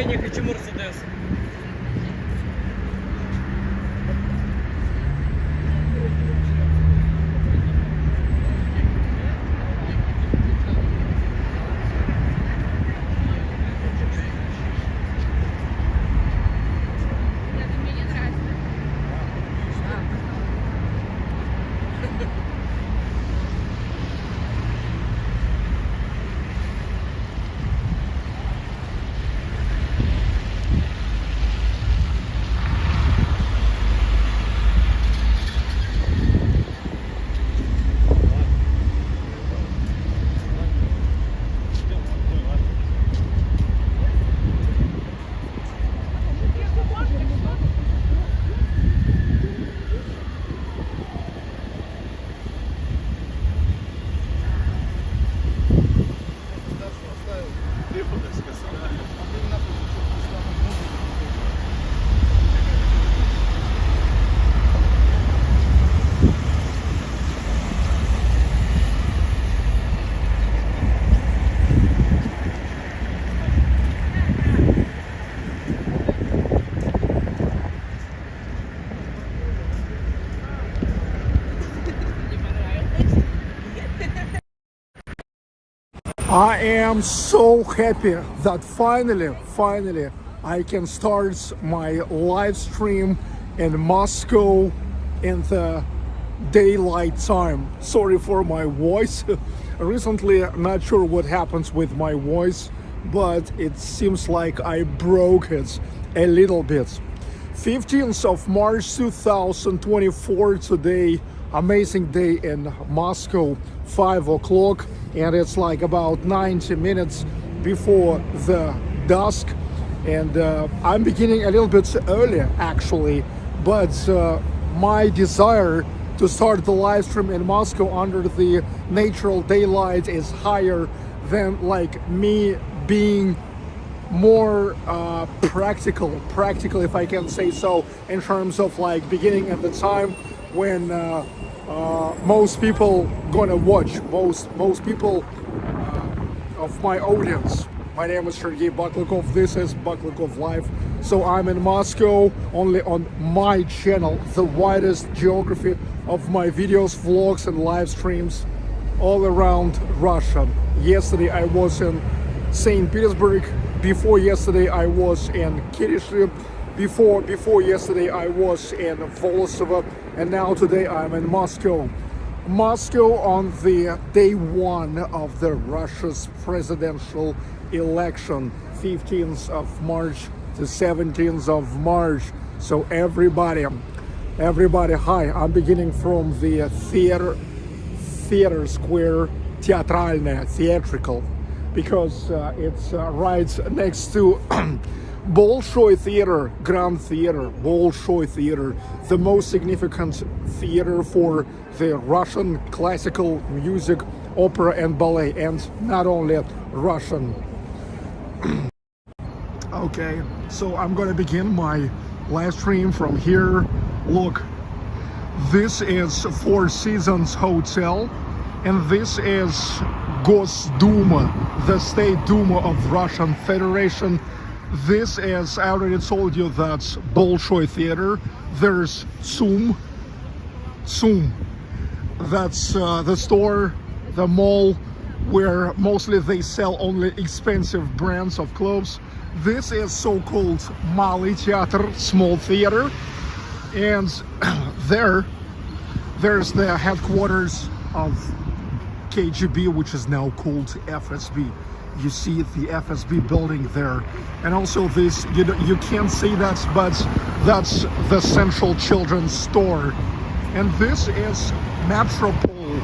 движение «Хочу Мерседес». I am so happy that finally I can start my live stream in Moscow in the daylight time. Sorry for my voice. Recently, not sure what happens with my voice, but it seems like I broke it a little bit. 15th of March 2024 today, amazing day in Moscow, 5 o'clock, and it's like about 90 minutes before the dusk, and I'm beginning a little bit earlier actually, but my desire to start the live stream in Moscow under the natural daylight is higher than like me being more practical if I can say so, in terms of like beginning at the time when most people gonna watch, most people of my audience. My name is Sergey Baklykov, this is Baklykov Live. So I'm in Moscow, only on my channel, the widest geography of my videos, vlogs and live streams all around Russia. Yesterday I was in St Petersburg, before yesterday I was in Kirishli, before yesterday I was in Volosovo, and now today I'm in Moscow. Moscow on the day one of the Russia's presidential election, 15th of March to 17th of March. So everybody, hi, I'm beginning from the theater square, Teatralnaya, theatrical, because it's right next to Bolshoi Theater, Grand Theater, Bolshoi Theater, the most significant theater for the Russian classical music, opera and ballet, and not only Russian. Okay, so I'm gonna begin my live stream from here. Look, this is Four Seasons Hotel, and this is Gosduma, the State Duma of Russian Federation. This is, I already told you, that's Bolshoi Theater. There's Tsum, that's the store, the mall, where mostly they sell only expensive brands of clothes. This is so-called Malый Theater, small theater, and there's the headquarters of KGB, which is now called FSB. You see the FSB building there, and also this, you can't see that, but that's the Central Children's Store. And this is Metropole,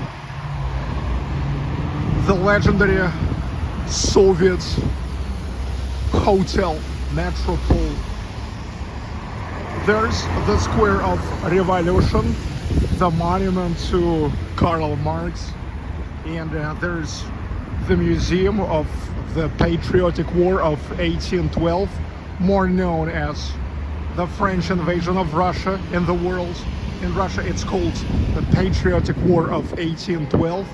the legendary Soviet hotel, Metropole. There's the Square of Revolution, the monument to Karl Marx, and there's the Museum of the Patriotic War of 1812, more known as the French invasion of Russia in the world. In Russia it's called the Patriotic War of 1812.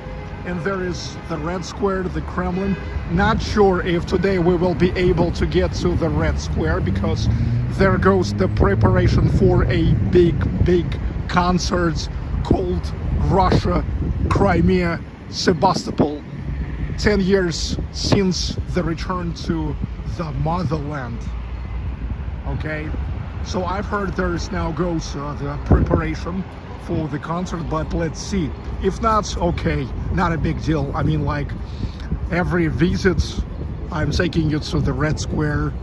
and there is the Red Square, the Kremlin. Not sure if today we will be able to get to the Red Square, because there goes the preparation for a big concert called Russia, Crimea, Sebastopol. 10 years since the return to the motherland. Okay, so I've heard there's now goes the preparation for the concert, but let's see. If not, okay, not a big deal. I mean, like, every visit I'm taking you to the Red Square.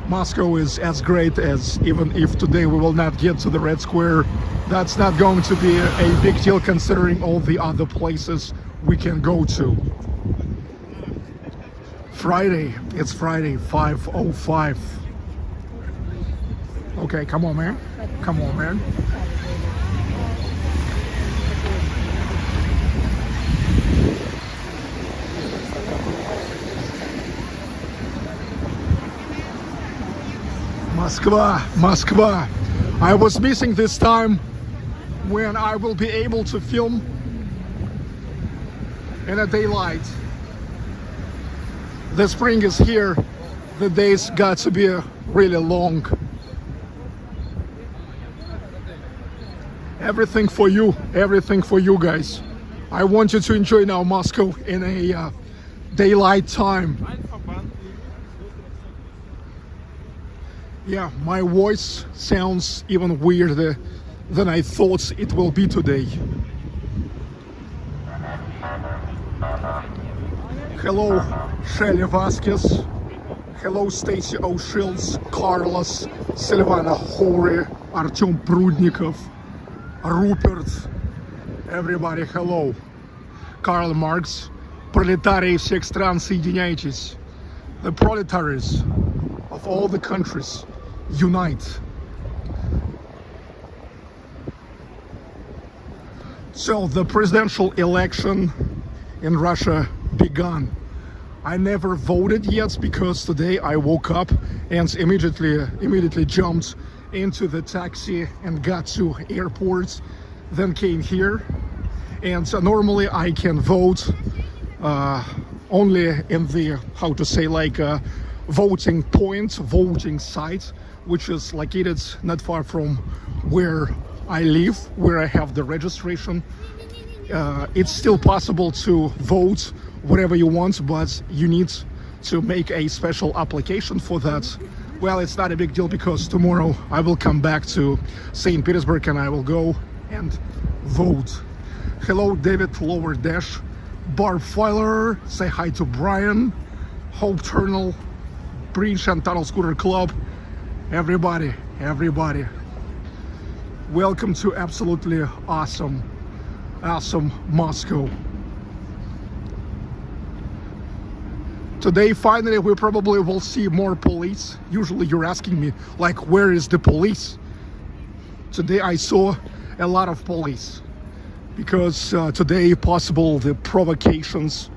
Moscow is as great as, even if today we will not get to the Red Square, that's not going to be a big deal considering all the other places we can go to. Friday, it's Friday, 5:05. Okay, come on, man. Come on, man. Moskva. I was missing this time when I will be able to film in a daylight. The spring is here. The days got to be really long. Everything for you guys. I want you to enjoy now Moscow in a daylight time. Yeah, my voice sounds even weirder than I thought it will be today. Hello, Shelly Vasquez. Hello, Stacy O'Shills, Carlos, Silvana Hori, Artyom Prudnikov, Rupert. Everybody, hello. Karl Marx. Пролетарии всех стран, соединяйтесь. The proletaries of all the countries, unite. So the presidential election in Russia begun. I never voted yet because today I woke up and immediately jumped into the taxi and got to airport, then came here. And so normally I can vote only in the, how to say, like voting point, voting site, which is located not far from where I live, where I have the registration. It's still possible to vote whatever you want, but you need to make a special application for that. Well, it's not a big deal because tomorrow I will come back to St. Petersburg and I will go and vote. Hello, David Lower Dash, Barb Filer, say hi to Brian, Hope Turnal, Bridge and Tunnel Scooter Club, everybody. Welcome to absolutely awesome Moscow. Today, finally, we probably will see more police. Usually you're asking me, like, where is the police? Today I saw a lot of police because today possible the provocations.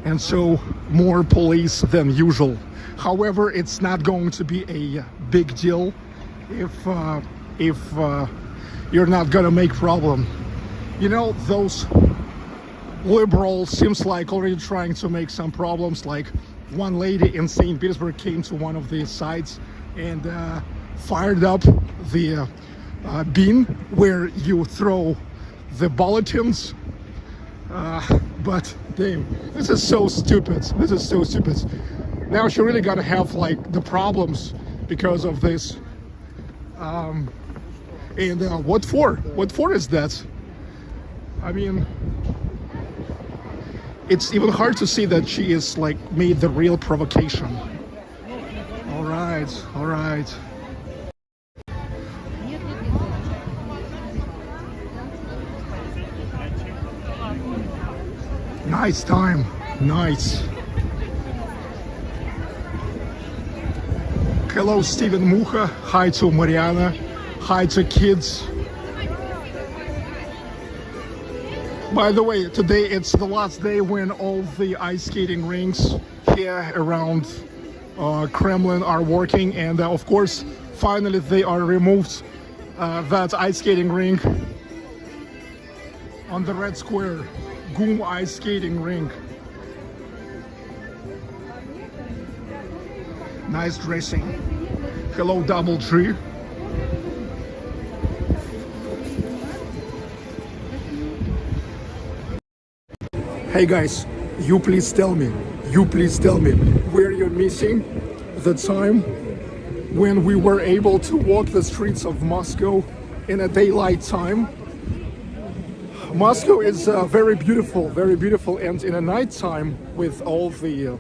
And so more police than usual. However, it's not going to be a big deal if you're not gonna make problem. You know, those liberals seems like already trying to make some problems. Like one lady in St. Petersburg came to one of the sites and fired up the bin where you throw the bulletins. But damn, this is so stupid. Now she really gotta have like the problems because of this. And what for? What for is that? I mean, it's even hard to see that she is like made the real provocation. All right. Nice time, nice. Hello, Steven Mucha. Hi to Mariana. Hi to kids. By the way, today it's the last day when all the ice skating rinks here around Kremlin are working, and of course, finally they are removed that ice skating rink on the Red Square, GUM ice skating rink. Nice dressing. Hello, Double G. Hey guys, you please tell me where you're missing the time when we were able to walk the streets of Moscow in a daylight time. Moscow is very beautiful, and in a night time with all the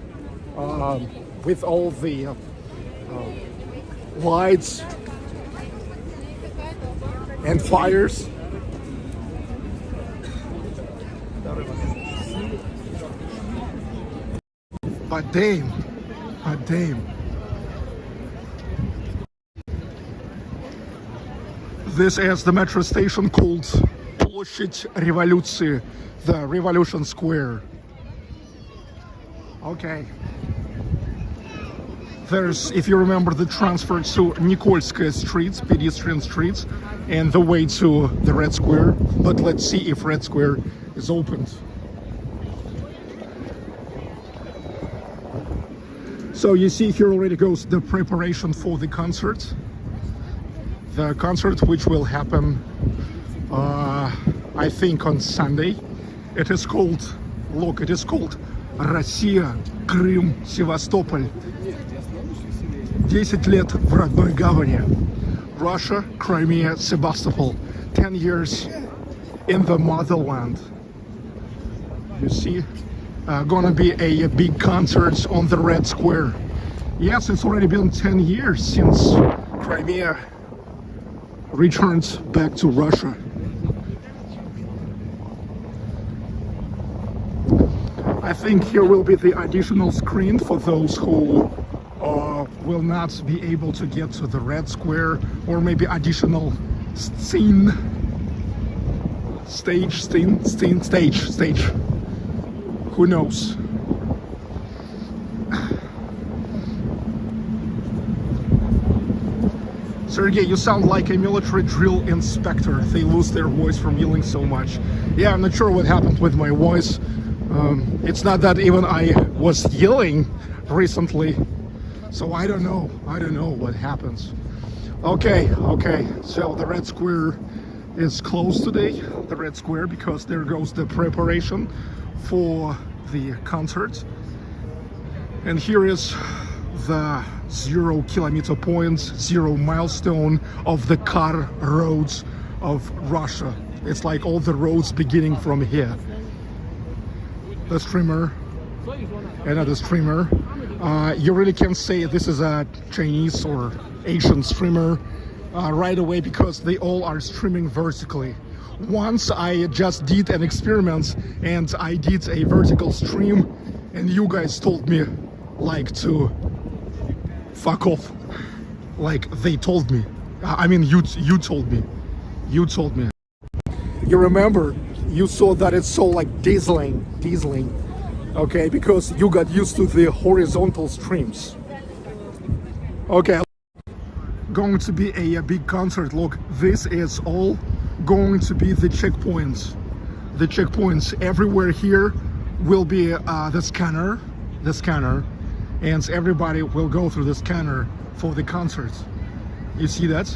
lights and fires. But damn. This is the metro station called Площадь Революции, the Revolution Square. Okay. There's, if you remember, the transfer to Nikolskaya Street, pedestrian streets, and the way to the Red Square. But let's see if Red Square is opened. So you see here already goes the preparation for the concert. The concert which will happen, I think, on Sunday. It is called, look, it is called Россия, Крым, Севастополь. 10 лет в родной гавани. Russia, Crimea, Sebastopol. 10 years in the motherland. You see, gonna be a big concert on the Red Square. Yes, it's already been 10 years since Crimea returned back to Russia. I think here will be the additional screen for those who will not be able to get to the Red Square, or maybe additional stage. Who knows? Sergey, you sound like a military drill inspector. They lose their voice from yelling so much. Yeah, I'm not sure what happened with my voice. It's not that even I was yelling recently, so I don't know what happens. Okay, so the Red Square is closed today, the Red Square, because there goes the preparation for the concert. And here is the 0 kilometer point, 0 milestone of the car roads of Russia. It's like all the roads beginning from here. The streamer, another streamer. You really can't say this is a Chinese or Asian streamer right away, because they all are streaming vertically. Once I just did an experiment and I did a vertical stream, and you guys told me like to fuck off. Like they told me. I mean, you told me. You remember, you saw that it's so like dazzling, okay, because you got used to the horizontal streams. Okay, going to be a big concert. Look, this is all going to be the checkpoints. The checkpoints everywhere here will be the scanner, and everybody will go through the scanner for the concert. You see that?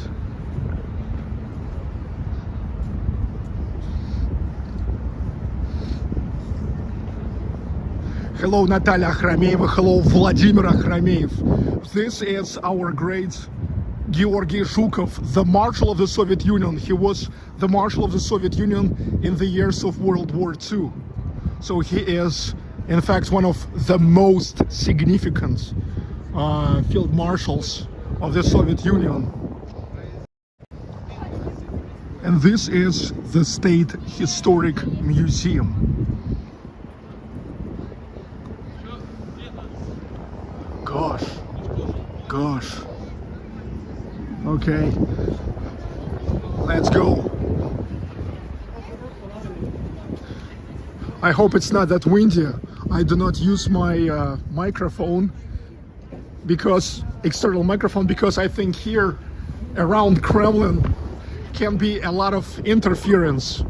Hello, Natalia Khrameeva. Hello, Vladimir Khrameev. This is our great Georgy Zhukov, the Marshal of the Soviet Union. He was the Marshal of the Soviet Union in the years of World War II. So he is, in fact, one of the most significant field marshals of the Soviet Union. And this is the State Historic Museum. Gosh. Okay, let's go. I hope it's not that windy. I do not use my microphone, because external microphone, because I think here around Kremlin can be a lot of interference,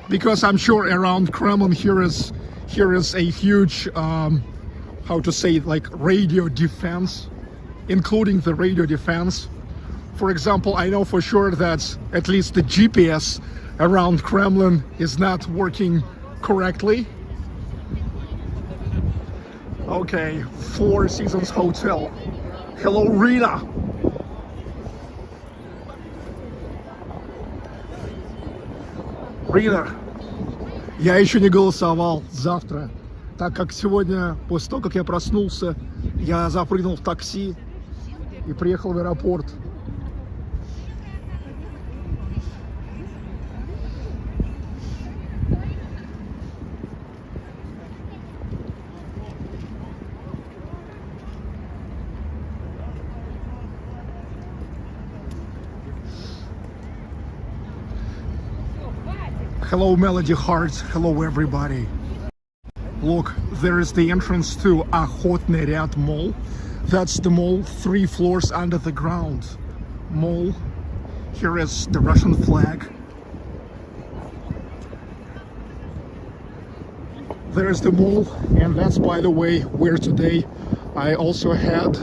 because I'm sure around Kremlin here is a huge how to say, like, radio defense, including the radio defense. For example, I know for sure that at least the GPS around Kremlin is not working correctly. Okay, Four Seasons Hotel. Hello, Rita. Рита, я еще не голосовал завтра, так как сегодня, после того, как я проснулся, я запрыгнул в такси и приехал в аэропорт. Hello, Melody Hearts. Hello, everybody. Look, there is the entrance to Охотный ряд Mall. That's the mall 3 floors under the ground. Mall. Here is the Russian flag. There's the mall, and that's, by the way, where today I also had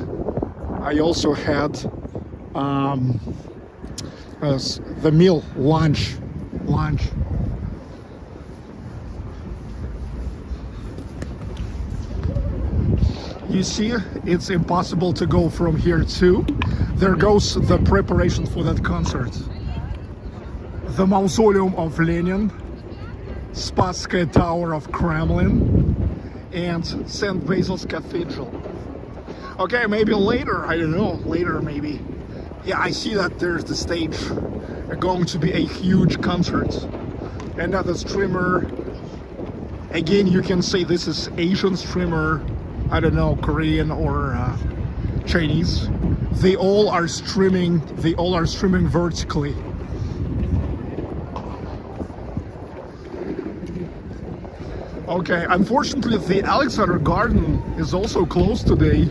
the meal, lunch. You see, it's impossible to go from here too. There goes the preparation for that concert. The Mausoleum of Lenin, Spasskaya Tower of Kremlin, and St. Basil's Cathedral. Okay, maybe later, I don't know, later maybe. Yeah, I see that there's the stage. Going to be a huge concert. Another streamer. Again, you can say this is Asian streamer. I don't know, Korean or Chinese. They all are streaming vertically. Okay, unfortunately the Alexander Garden is also closed today.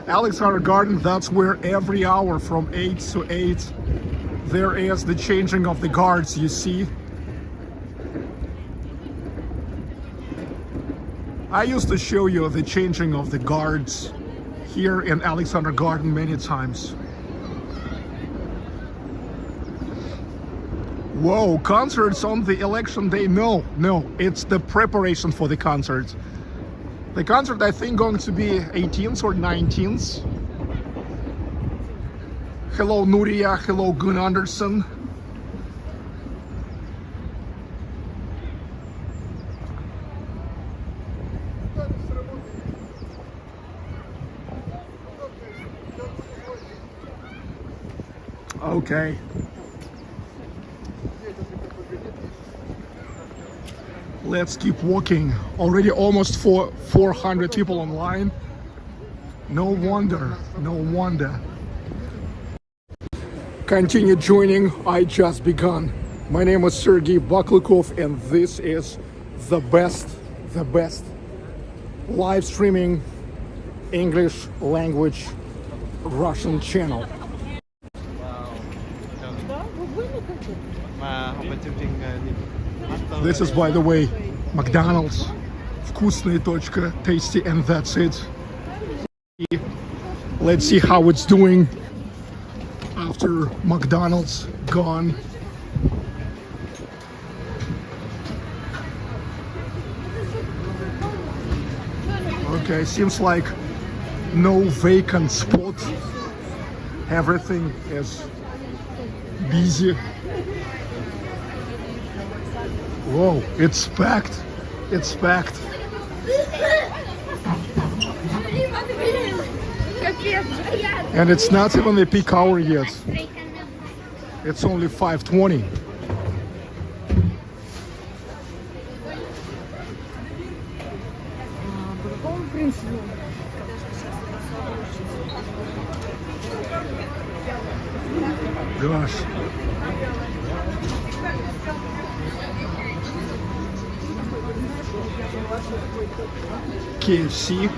Alexander Garden, that's where every hour from 8 to 8 there is the changing of the guards, you see. I used to show you the changing of the guards here in Alexander Garden many times. Whoa, concerts on the election day? No, it's the preparation for the concert. The concert, I think, going to be 18th or 19th. Hello, Nuria. Hello, Gun Anderson. Okay. Let's keep walking. Already almost 400 people online. No wonder. Continue joining. I just begun. My name is Sergey Baklykov, and this is the best live streaming English language Russian channel. This is, by the way, McDonald's. Вкусная точка, tasty, and that's it. Let's see how it's doing after McDonald's gone. Okay, seems like no vacant spot. Everything is busy. Whoa, it's packed. It's packed. And it's not even the peak hour yet. It's only 5:20. Gosh. KFC.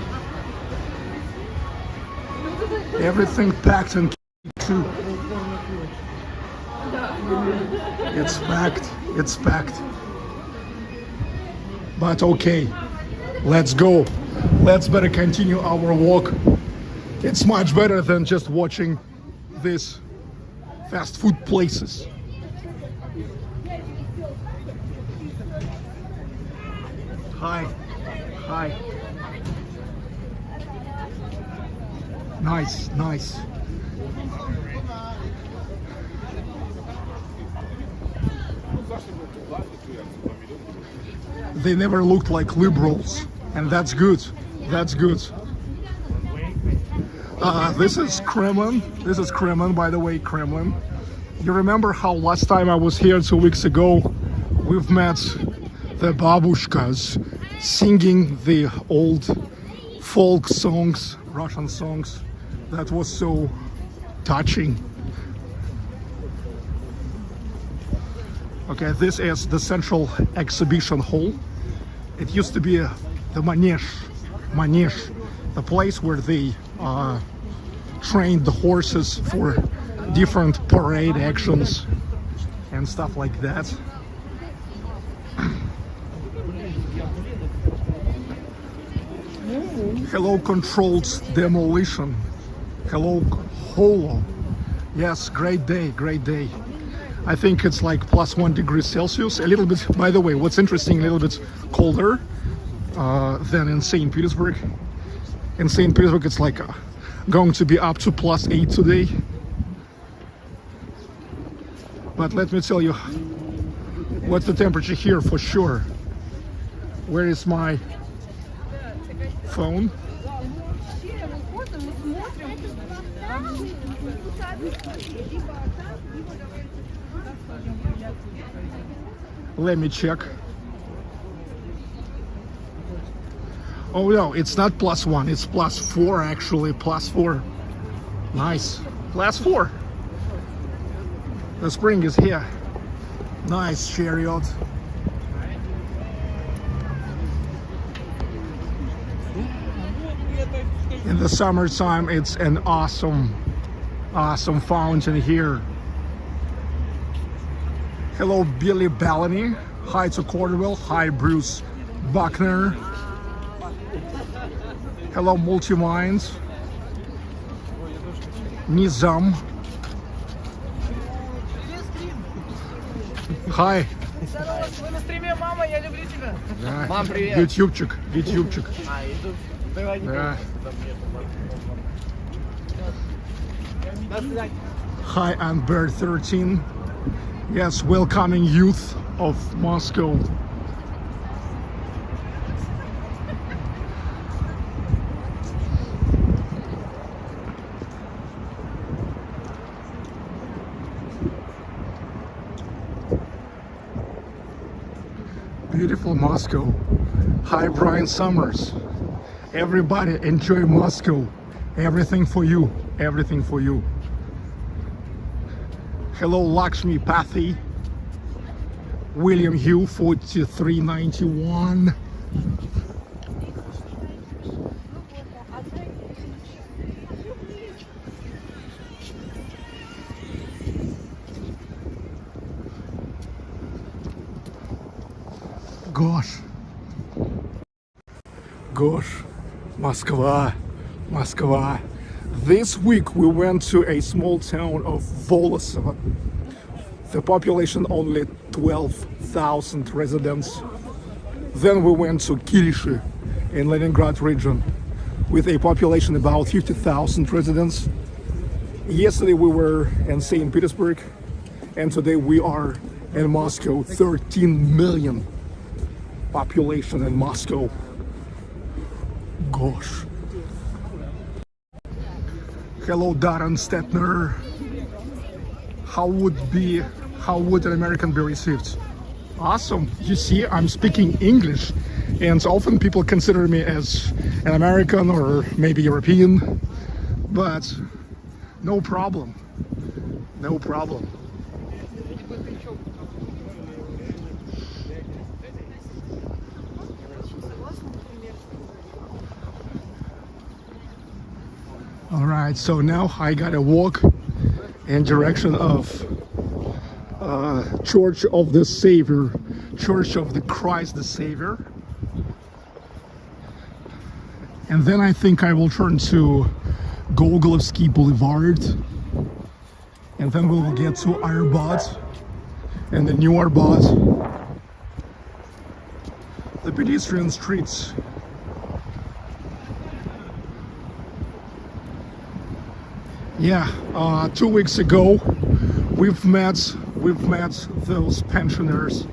Everything packed and too. It's packed. It's packed. But okay, let's go. Let's better continue our walk. It's much better than just watching these fast food places. Hi. Hi. Nice, nice. They never looked like liberals, and that's good. That's good. This is Kremlin. This is Kremlin, by the way, Kremlin. You remember how last time I was here 2 weeks ago, we've met the babushkas singing the old folk songs, Russian songs. That was so touching. Okay, this is the central exhibition hall. It used to be the manege, the place where they trained the horses for different parade actions and stuff like that. Hello, controlled demolition. Hello, holo. Yes, great day, great day. I think it's like +1 degree Celsius. A little bit, by the way, what's interesting, a little bit colder than in St. Petersburg. In St. Petersburg, it's like going to be up to +8 today. But let me tell you, what's the temperature here for sure. Where is my phone? Let me check. Oh no, it's not +1, it's +4 actually, +4. Nice, +4. The spring is here. Nice chariot. In the summertime, it's an awesome fountain here. Hello, Billy Bellamy. Hi to Cordwell. Hi, Bruce Buckner. Hello, Multi-Minds. Nizam. Hi. Вы на стриме, мама, я люблю тебя. Мам, привет. Ютубчик. Да. Hi, Amber 13. Yes, welcoming youth of Moscow. Beautiful Moscow. Hi, Brian Summers. Everybody enjoy Moscow. Everything for you. Everything for you. Hello, Lakshmi Pathy. William Hugh 4391. Gosh, Moskva. This week we went to a small town of Volosovo. The population only 12,000 residents. Then we went to Kirishi in Leningrad region with a population about 50,000 residents. Yesterday we were in St. Petersburg, and today we are in Moscow. 13 million population in Moscow. Gosh. Hello, Darren Stetner. How would an American be received? Awesome. You see, I'm speaking English, and often people consider me as an American or maybe European, but no problem. No problem. All right, so now I gotta walk in direction of Church of the Savior, Church of the Christ the Savior. And then I think I will turn to Gogolovsky Boulevard. And then we will get to Arbat and the new Arbat, the pedestrian streets. Yeah, 2 weeks ago we've met those pensioners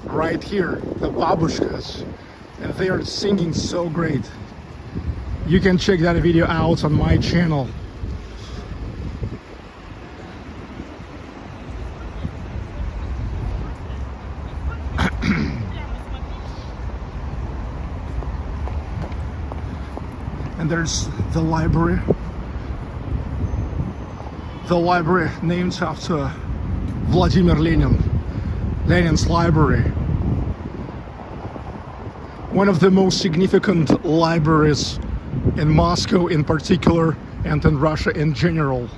right here, the babushkas, and they are singing so great. You can check that video out on my channel. And there's the library. The library named after Vladimir Lenin, Lenin's library. One of the most significant libraries in Moscow in particular and in Russia in general.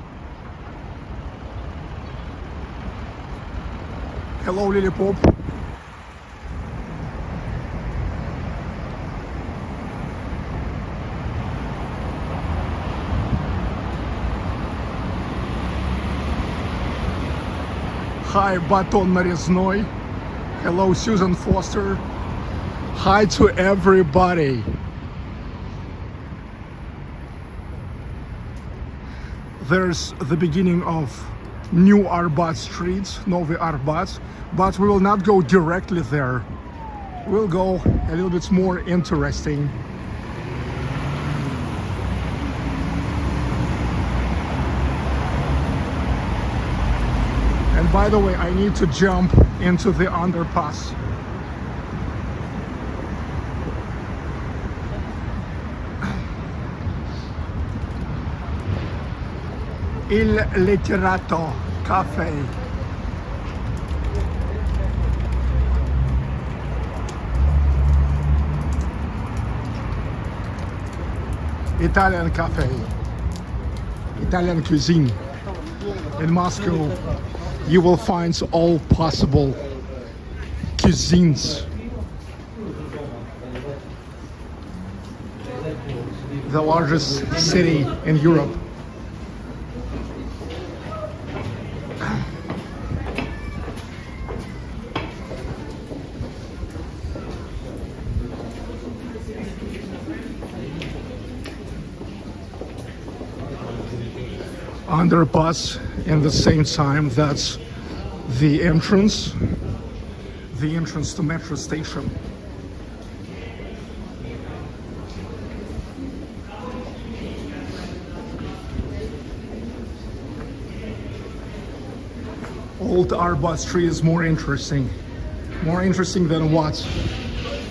Hello, Lily Pop. Hi, Baton Нарезной. Hello, Susan Foster. Hi to everybody. There's the beginning of New Arbat Street, Novi Arbat, but we will not go directly there. We'll go a little bit more interesting. And by the way, I need to jump into the underpass. Il Letterato Cafe. Italian cafe. Italian cuisine. In Moscow, you will find all possible cuisines. The largest city in Europe. Underpass, and the same time that's the entrance to metro station. Old Arbat Street is more interesting than what?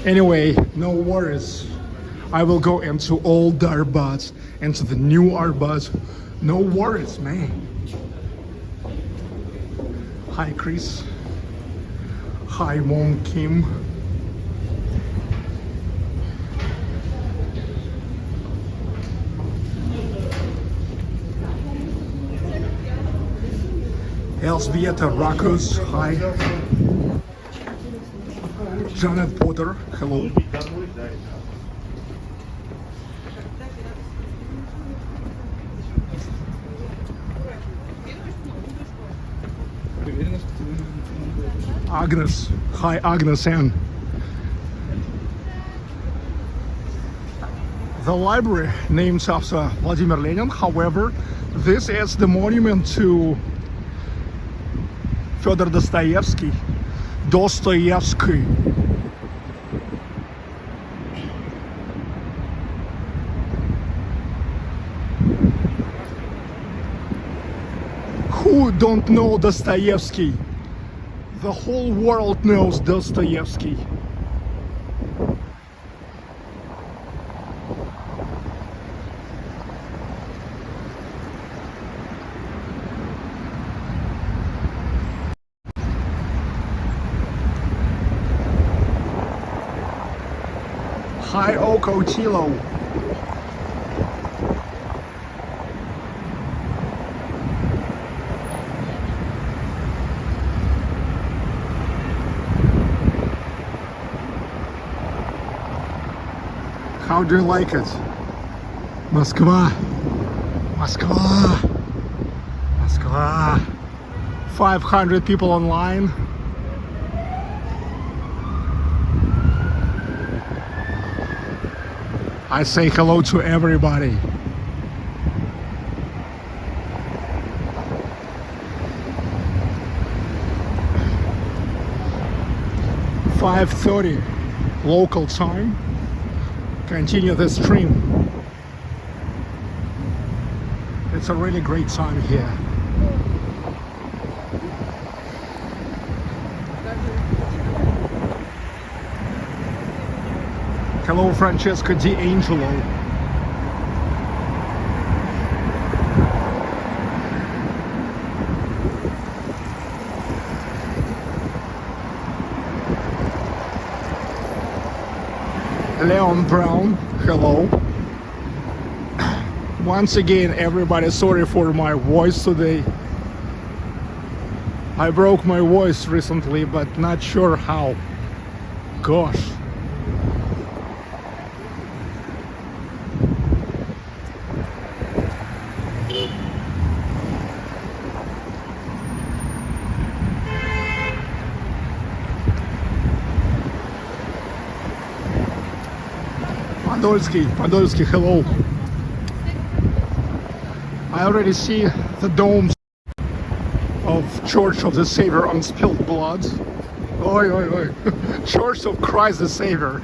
Anyway, no worries. I will go into Old Arbat, into the new Arbat. No worries, man. Hi, Chris. Hi, Mom Kim. Elzbieta Rakos. Hi. Janet Potter. Hello. Agnes. Hi, Agnes N. The library named after Vladimir Lenin. However, this is the monument to Fyodor Dostoevsky. Dostoevsky. Who don't know Dostoevsky? The whole world knows Dostoevsky. Hi, Oko Chilo. How do you like it? Moskva, Moskva, Moskva. 500 people online. I say hello to everybody. "5:30 local time." Continue the stream. It's a really great time here. Hello, Francesca D'Angelo. Leon Brown, hello. Once again, everybody, sorry for my voice today. I broke my voice recently, but not sure how. Gosh. Podolsky, hello. I already see the domes of Church of the Savior Unspilled Blood. Oi, oi, oi. Church of Christ the Savior.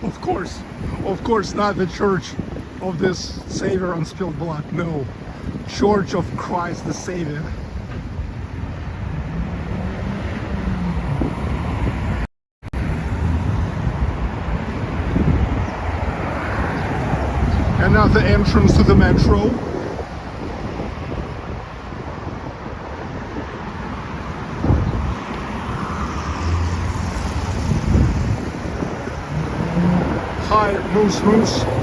Of course not the Church of this Savior Unspilled Blood. No, Church of Christ the Savior. Another entrance to the metro. Hi, Moose,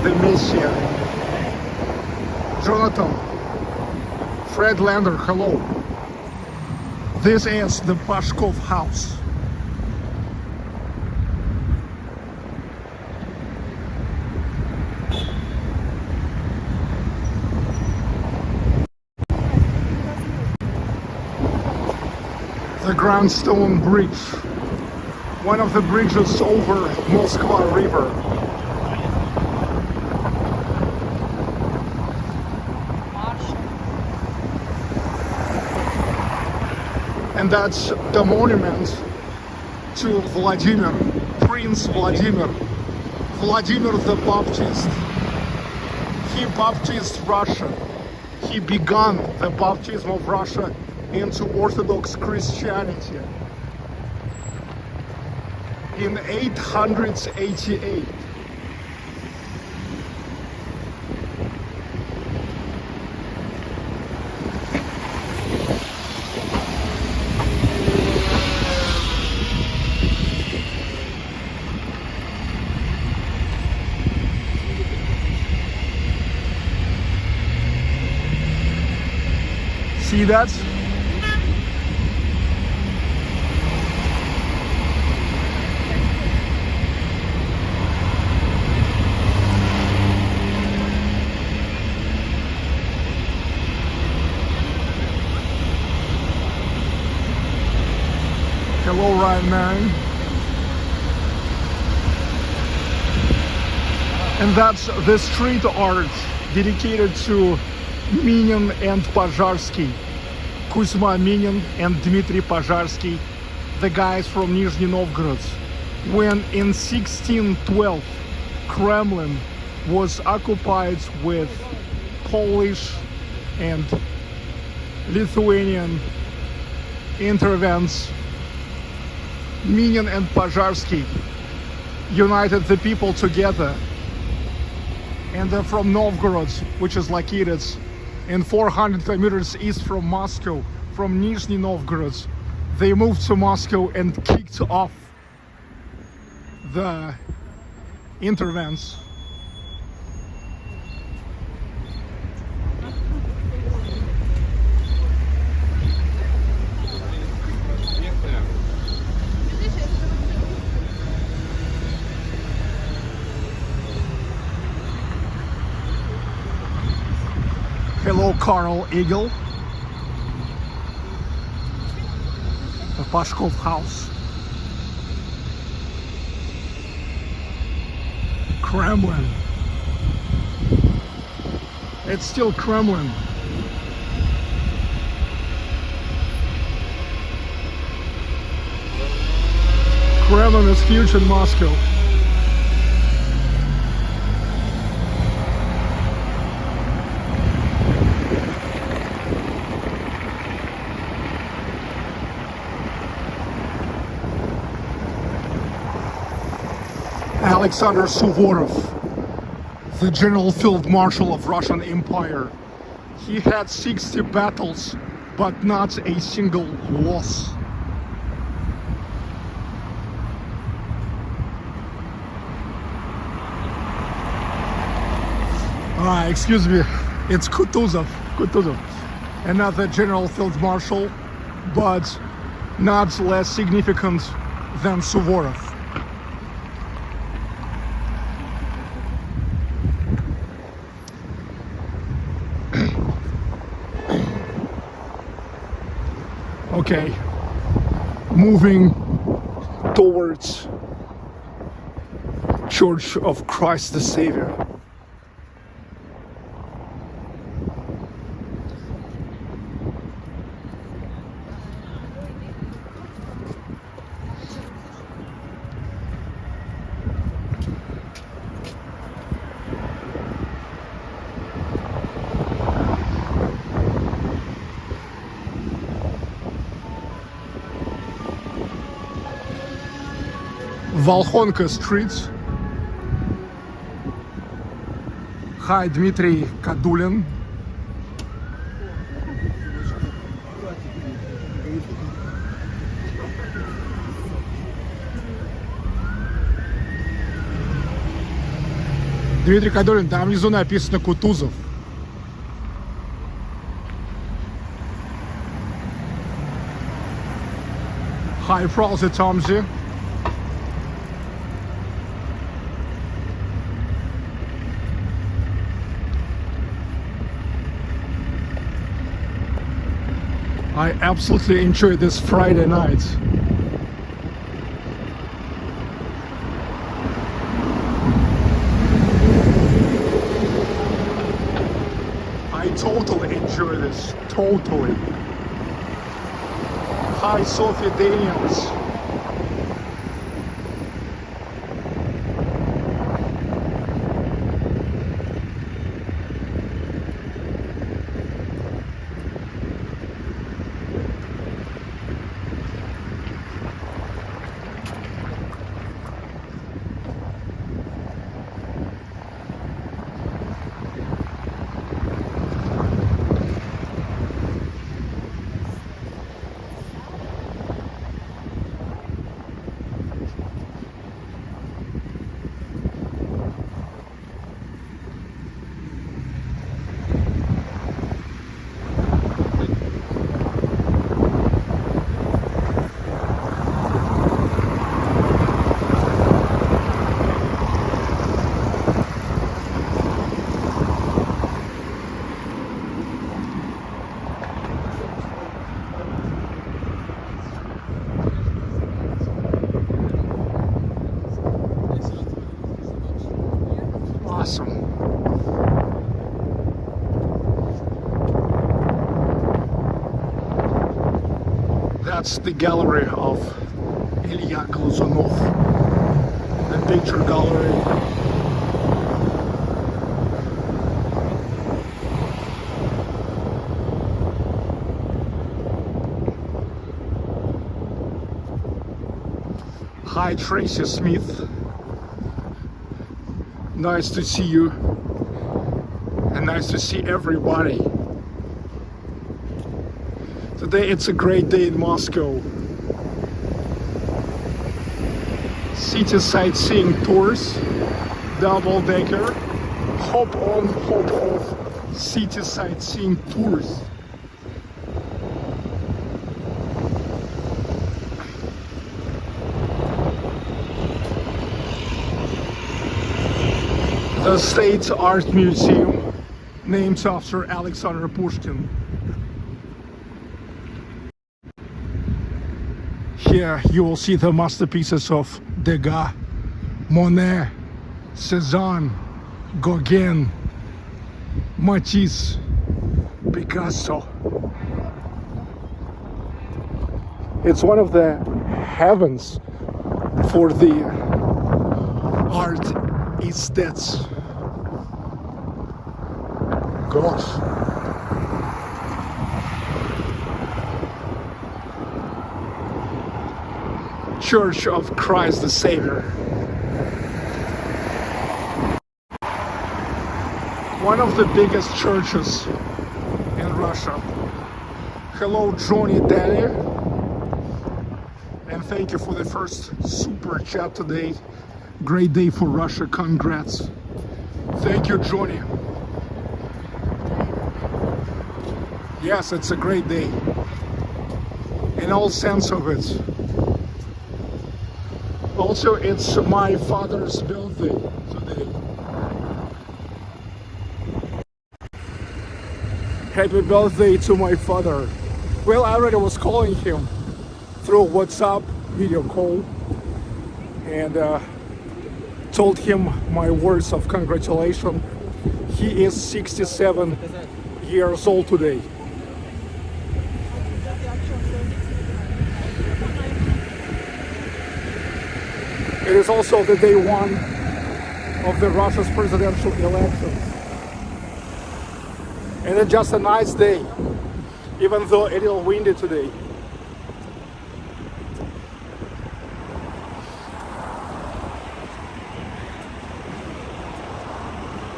the Messiah. Jonathan, Fred Lander, hello. This is the Pashkov house. The Grandstone Bridge, one of the bridges over Moskva River. And that's the monument to Vladimir, Prince Vladimir the Baptist. He baptized Russia. He began the baptism of Russia into Orthodox Christianity in 888. See that? Hello, Ryan Marin. And that's the street art dedicated to Minin and Požarsky. Kuzma Minin and Dmitry Požarsky, the guys from Nizhny Novgorod. When in 1612 Kremlin was occupied with Polish and Lithuanian intervents, Minin and Požarsky united the people together, and they're from Novgorod, which is located in 400 kilometers east from Moscow, from Nizhny Novgorod. They moved to Moscow and kicked off the intervents. Carl Eagle, the Pashkov house, Kremlin. It's still Kremlin. Kremlin is huge in Moscow. Alexander Suvorov, the General Field Marshal of Russian Empire. He had 60 battles, but not a single loss. Excuse me, it's Kutuzov, another General Field Marshal, but not less significant than Suvorov. Okay, moving towards Church of Christ the Savior. Volkhonka Street. Hi, Dmitry Kadulin. Дмитрий Кадулин, там внизу написано Кутузов. Hi, Prolzy Tomzy. I absolutely enjoy this Friday night. I totally enjoy this, totally. Hi, Sophie Daniels. Awesome. That's the gallery of Ilya Glazunov, the picture gallery. Hi, Tracy Smith. Nice to see you, and nice to see everybody. Today it's a great day in Moscow. City sightseeing tours, double-decker, hop on, hop off, city sightseeing tours. The State Art Museum, named after Alexander Pushkin. Here you will see the masterpieces of Degas, Monet, Cézanne, Gauguin, Matisse, Picasso. It's one of the heavens for the art aesthetes. Gosh. Church of Christ the Savior. One of the biggest churches in Russia. Hello, Johnny Daly. And thank you for the first super chat today. Great day for Russia. Congrats. Thank you, Johnny. Yes, it's a great day. In all sense of it. Also, it's my father's birthday today. Happy birthday to my father. Well, I already was calling him through WhatsApp video call and told him my words of congratulations. He is 67 years old today. It is also the day one of the Russia's presidential elections. And it's just a nice day, even though it's a little windy today.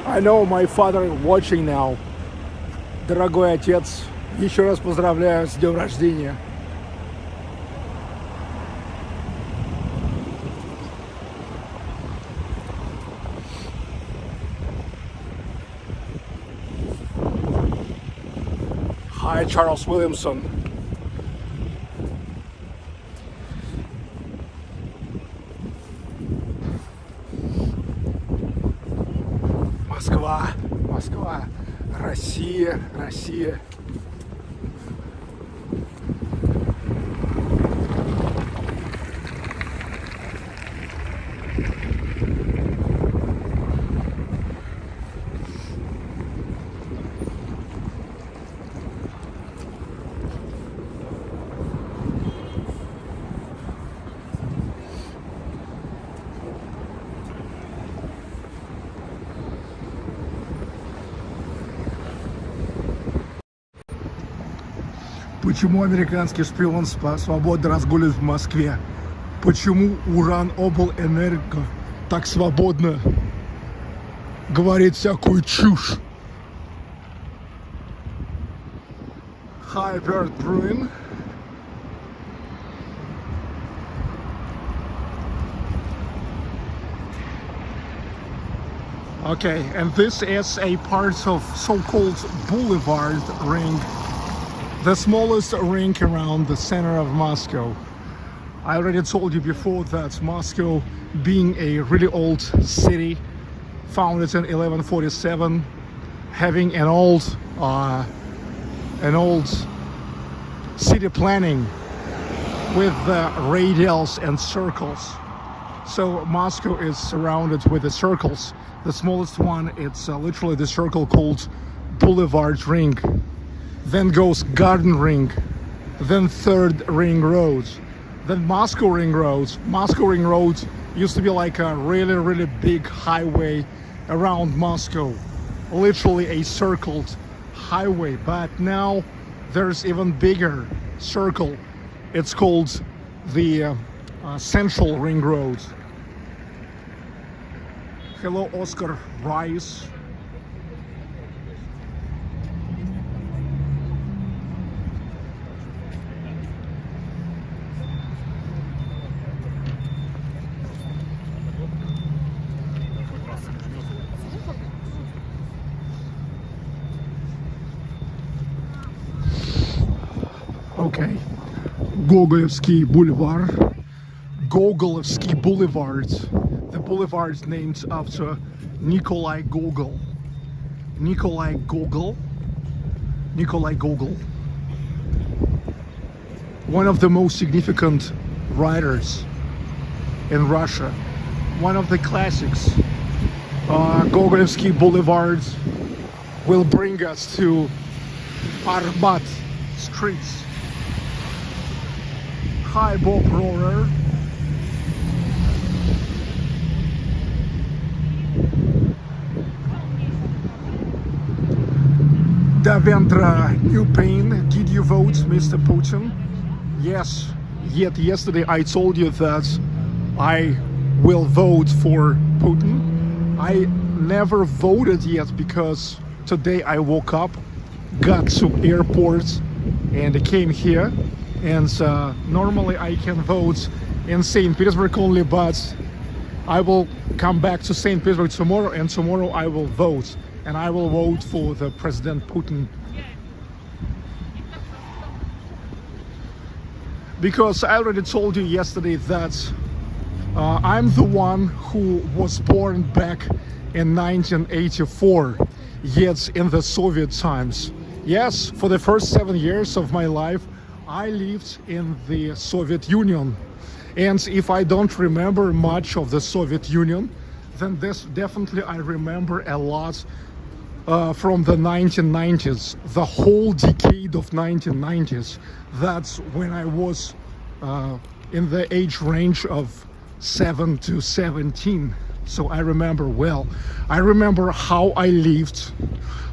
I know my father watching now. Дорогой отец, еще раз поздравляю с днем рождения. Hi, Charles Williamson. Москва, Москва, Россия, Россия. Почему американский шпион свободно разгуливает в Москве? Почему Уран-Обл-Энерго так свободно говорит всякую чушь? Hi, Bert Bruin. Okay, and this is a part of so-called Boulevard Ring, the smallest ring around the center of Moscow. I already told you before that Moscow, being a really old city, founded in 1147, having an old city planning with radials and circles. So Moscow is surrounded with the circles. The smallest one, it's literally the circle called Boulevard Ring. Then goes Garden Ring, then Third Ring Road, then Moscow Ring Road. Moscow Ring Road used to be like a really, really big highway around Moscow, literally a circled highway, but now there's even bigger circle. It's called the Central Ring Road. Hello, Oscar Rice. Okay, Gogolovsky Boulevard. Gogolovsky Boulevard. The boulevard is named after Nikolai Gogol. Nikolai Gogol. Nikolai Gogol, one of the most significant writers in Russia, one of the classics. Gogolevsky Boulevard will bring us to Arbat streets. Hi, Bob Rohrer. Davendra New Pain, did you vote, Mr. Putin? Yes, yet yesterday I told you that I will vote for Putin. I never voted yet because today I woke up, got to airport and came here, and normally I can vote in St. Petersburg only, but I will come back to St. Petersburg tomorrow, and tomorrow I will vote. And I will vote for the President Putin. Because I already told you yesterday that I'm the one who was born back in 1984, yet in the Soviet times. Yes, for the first 7 years of my life, I lived in the Soviet Union. And if I don't remember much of the Soviet Union, then this definitely I remember a lot from the 1990s, the whole decade of 1990s. That's when I was in the age range of 7 to 17. So I remember well. I remember how I lived,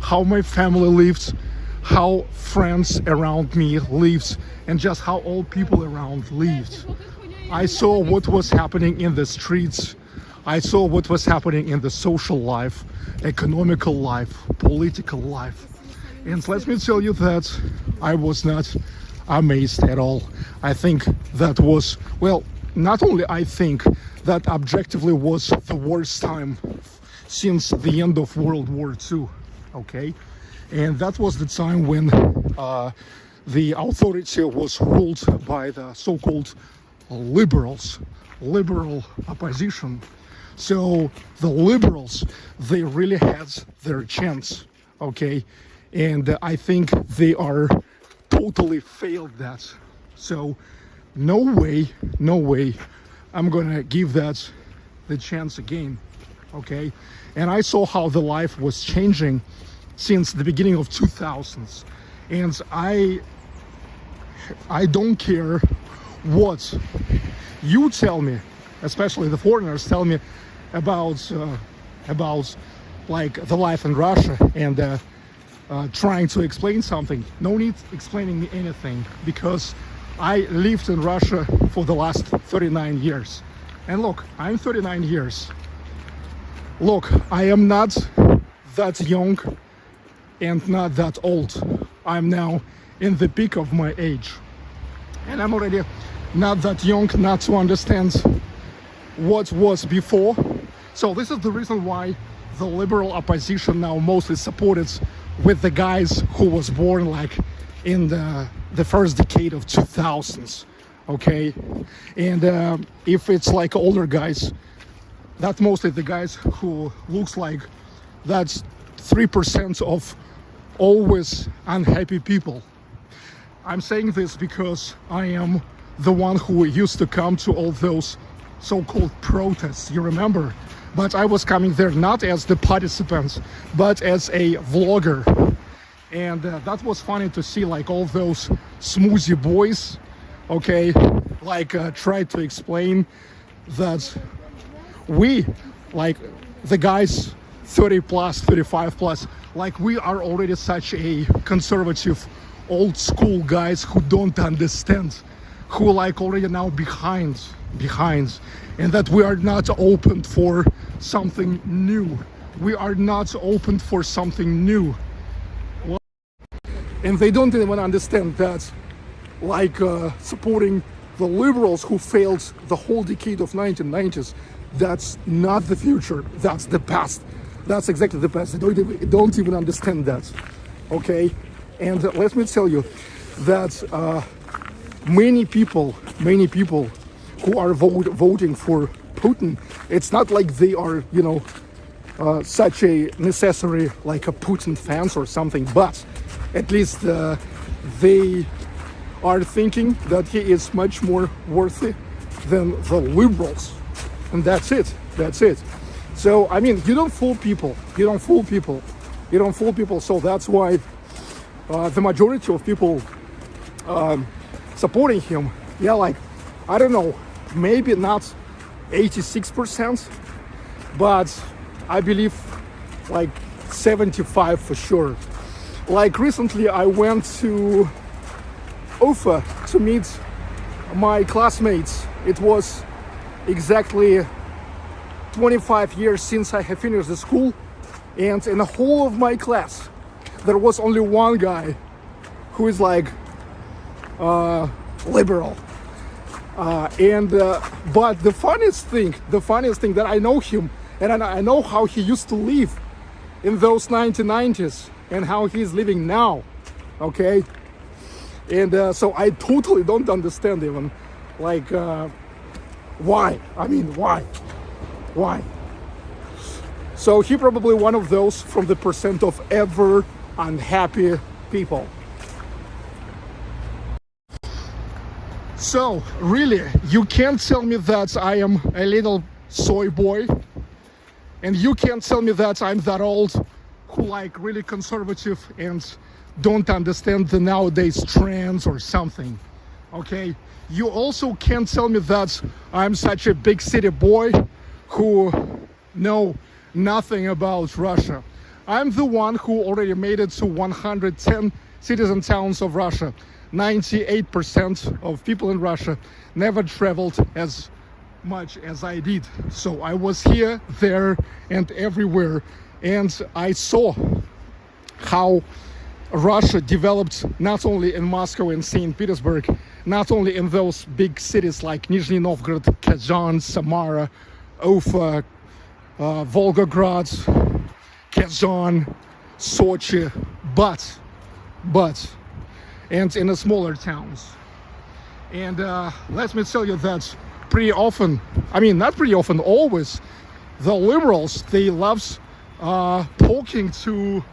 how my family lived, how friends around me lived, and just how all people around lived. I saw what was happening in the streets. I saw what was happening in the social life, economical life, political life. And let me tell you that I was not amazed at all. I think that was, well, not only I think, that objectively was the worst time since the end of World War II, okay? And that was the time when the authority was ruled by the so-called liberals, liberal opposition. So the liberals, they really had their chance, okay? And I think they are totally failed that. So no way I'm gonna give that the chance again, okay? And I saw how the life was changing since the beginning of 2000s. And I don't care what you tell me, especially the foreigners tell me about like the life in Russia and trying to explain something. No need explaining me anything, because I lived in Russia for the last 39 years. And look, I'm 39 years. Look, I am not that young and not that old. I'm now in the peak of my age. And I'm already not that young not to understand what was before. So this is the reason why the liberal opposition now mostly supported with the guys who was born like in the first decade of 2000s, okay? And if it's like older guys, that's mostly the guys who looks like that's 3% of always unhappy people. I'm saying this because I am the one who used to come to all those so-called protests, you remember? But I was coming there not as the participant, but as a vlogger. And that was funny to see, like, all those smoothie boys, okay, like tried to explain that we, like the guys 30 plus, 35 plus, like we are already such a conservative, old school guys who don't understand, who like already now behind, and that we are not open for something new. We are not open for something new. Well, and they don't even understand that, like supporting the liberals who failed the whole decade of 1990s, that's not the future, that's the past. That's exactly the past. They don't even understand that, okay? And let me tell you that many people who are voting for Putin, it's not like they are, you know, such a necessary like a Putin fans or something, but at least they are thinking that he is much more worthy than the liberals, and that's it. So I mean, you don't fool people. So that's why the majority of people supporting him, yeah, like I don't know, maybe not 86%, but I believe like 75 for sure. Like recently I went to Ufa to meet my classmates. It was exactly 25 years since I have finished the school, and in the whole of my class there was only one guy who is like liberal. But the funniest thing that I know him, and I know how he used to live in those 1990s and how he's living now, okay? And so I totally don't understand even, like, why? I mean, why? So he probably one of those from the percent of ever unhappy people. So really, you can't tell me that I am a little soy boy, and you can't tell me that I'm that old who like really conservative and don't understand the nowadays trends or something, okay? You also can't tell me that I'm such a big city boy who know nothing about Russia. I'm the one who already made it to 110 cities and towns of Russia. 98% of people in Russia never traveled as much as I did. So I was here, there, and everywhere, and I saw how Russia developed not only in Moscow and St Petersburg, not only in those big cities like Nizhny Novgorod, Kazan, Samara, Ufa, Volgograd, Kazan, Sochi, but and in the smaller towns. And let me tell you that pretty often, I mean not pretty often, always, the liberals, they love poking to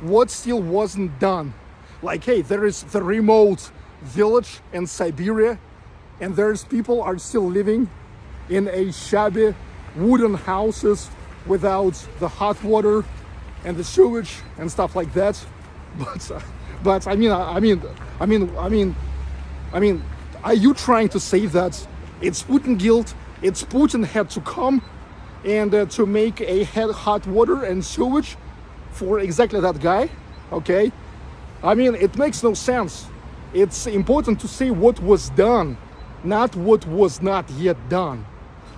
what still wasn't done. Like, hey, there is the remote village in Siberia, and there's people are still living in a shabby wooden houses without the hot water and the sewage and stuff like that. But I mean, are you trying to say that it's Putin guilt? It's Putin had to come and to make a hot water and sewage for exactly that guy? Okay, I mean, it makes no sense. It's important to say what was done, not what was not yet done.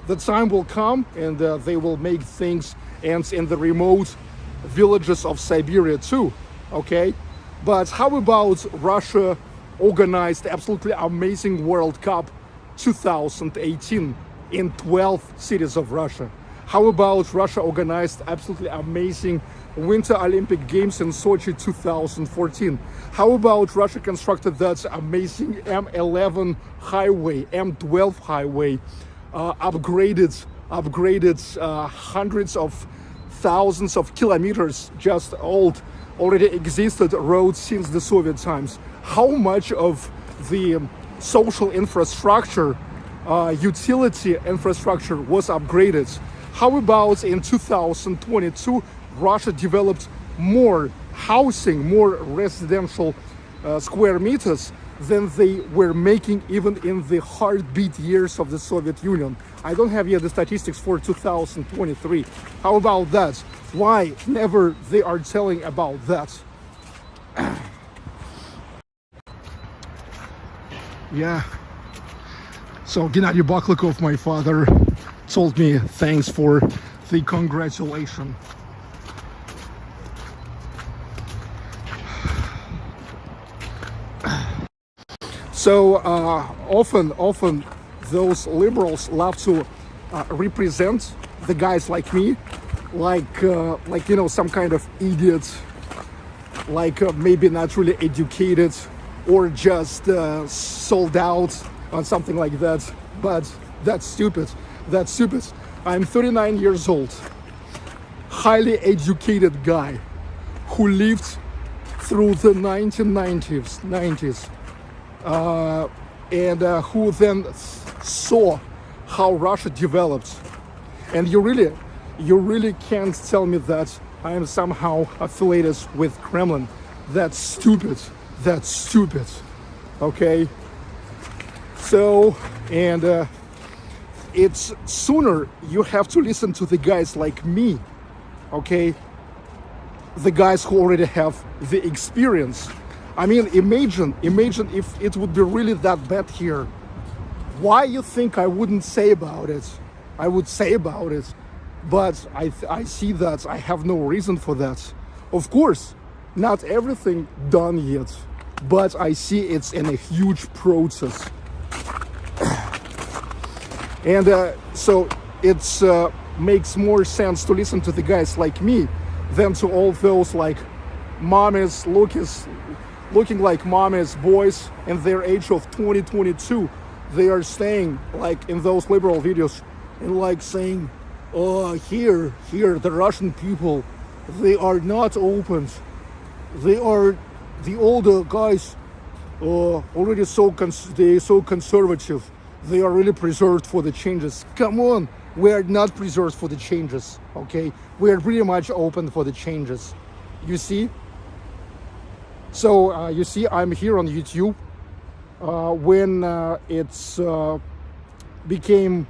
The time will come and they will make things, and in the remote villages of Siberia too, okay? But how about Russia organized absolutely amazing World Cup 2018 in 12 cities of Russia? How about Russia organized absolutely amazing Winter Olympic Games in Sochi 2014? How about Russia constructed that amazing M11 highway, M12 highway, upgraded hundreds of thousands of kilometers, just already existed roads since the Soviet times? How much of the social infrastructure, utility infrastructure was upgraded? How about in 2022, Russia developed more housing, more residential square meters than they were making even in the heartbeat years of the Soviet Union? I don't have yet the statistics for 2023. How about that? Why never they are telling about that? Yeah. So Gennady Baklikov, my father, told me thanks for the congratulation. So often those liberals love to represent the guys like me, like you know, some kind of idiot, like maybe not really educated or just sold out on something like that. But that's stupid. I'm 39 years old. highly educated guy who lived through the 1990s, and who then saw how Russia developed. And you really can't tell me that I am somehow affiliated with Kremlin. That's stupid. That's stupid. Okay. So, and it's sooner you have to listen to the guys like me. Okay. The guys who already have the experience. I mean, imagine if it would be really that bad here. Why you think I wouldn't say about it? I would say about it, but I see that I have no reason for that. Of course, not everything done yet, but I see it's in a huge process. And so it's makes more sense to listen to the guys like me than to all those like mommies looking like mommies, boys in their age of 2022. They are staying like in those liberal videos and like saying, oh, here, the Russian people, they are not open. They are the older guys already so conservative. They are really preserved for the changes. Come on, we are not preserved for the changes, okay? We are pretty much open for the changes. You see? So you see, I'm here on YouTube. When it's became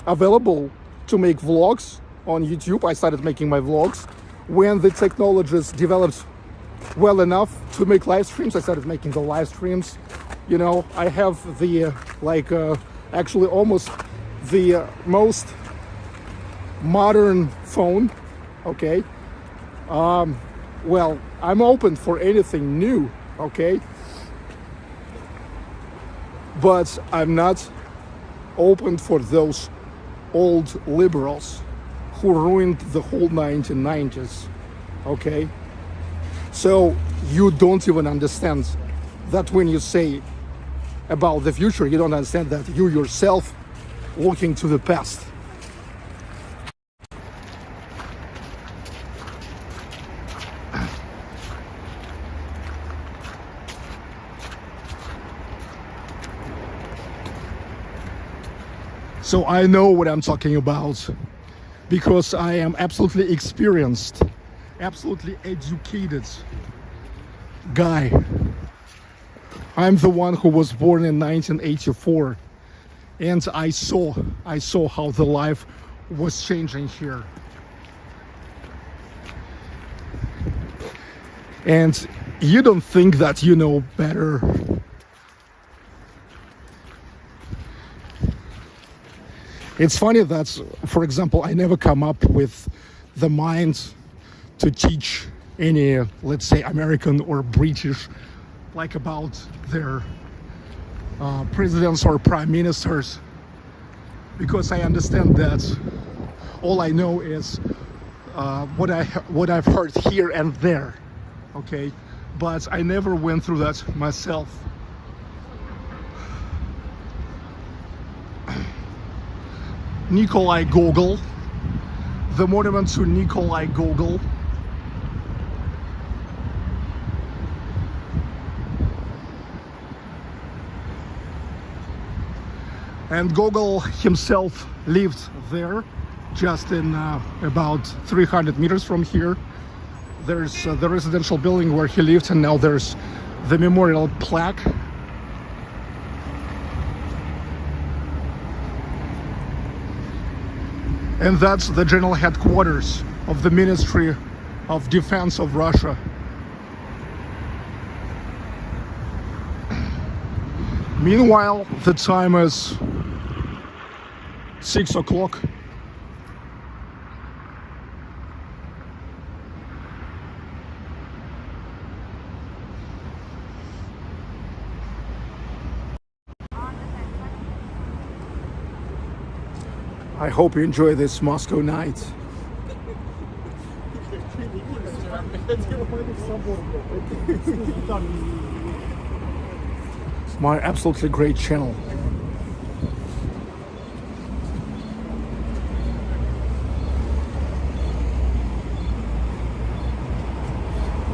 available to make vlogs on YouTube, I started making my vlogs. When the technologies developed well enough to make live streams, I started making the live streams. You know, I have the actually almost the most modern phone. Okay. Well, I'm open for anything new. Okay. But I'm not open for those old liberals who ruined the whole 1990s, okay? So you don't even understand that when you say about the future, you don't understand that you yourself looking to the past. So I know what I'm talking about because I am absolutely experienced, absolutely educated guy. I'm the one who was born in 1984, and I saw how the life was changing here. And you don't think that you know better. It's funny that, for example, I never come up with the mind to teach any, let's say, American or British, like about their presidents or prime ministers, because I understand that all I know is what I've heard here and there, okay? But I never went through that myself. Nikolai Gogol, the monument to Nikolai Gogol. And Gogol himself lived there, just in about 300 meters from here. There's the residential building where he lived, and now there's the memorial plaque. And that's the general headquarters of the Ministry of Defense of Russia. Meanwhile, the time is 6 o'clock. I hope you enjoy this Moscow night. It's my absolutely great channel.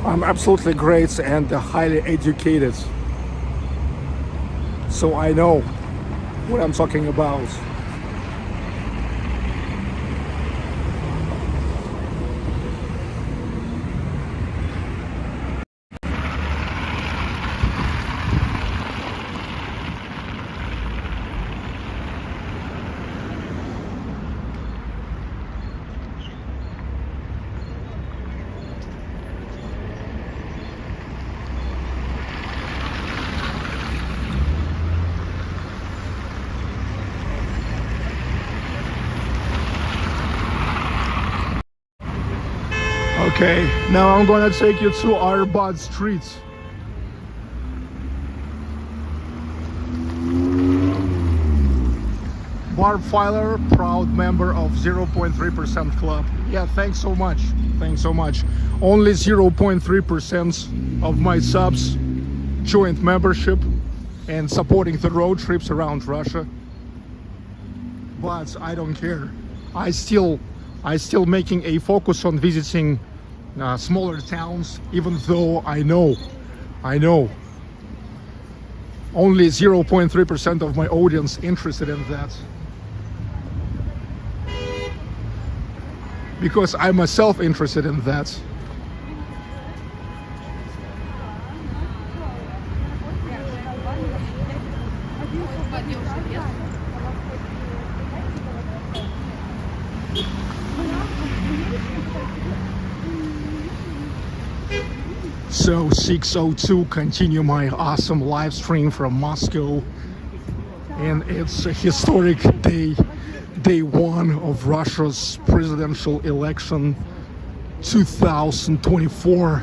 I'm absolutely great and highly educated. So I know what I'm talking about. Okay, now I'm gonna take you to Arbad Street. Barb Filer, proud member of 0.3% club. Yeah, thanks so much. Thanks so much. Only 0.3% of my subs joined membership and supporting the road trips around Russia. But I don't care. I still making a focus on visiting smaller towns, even though I know only 0.3% of my audience interested in that. Because I'm myself interested in that. So 6:02, continue my awesome live stream from Moscow, and it's a historic day one of Russia's presidential election 2024.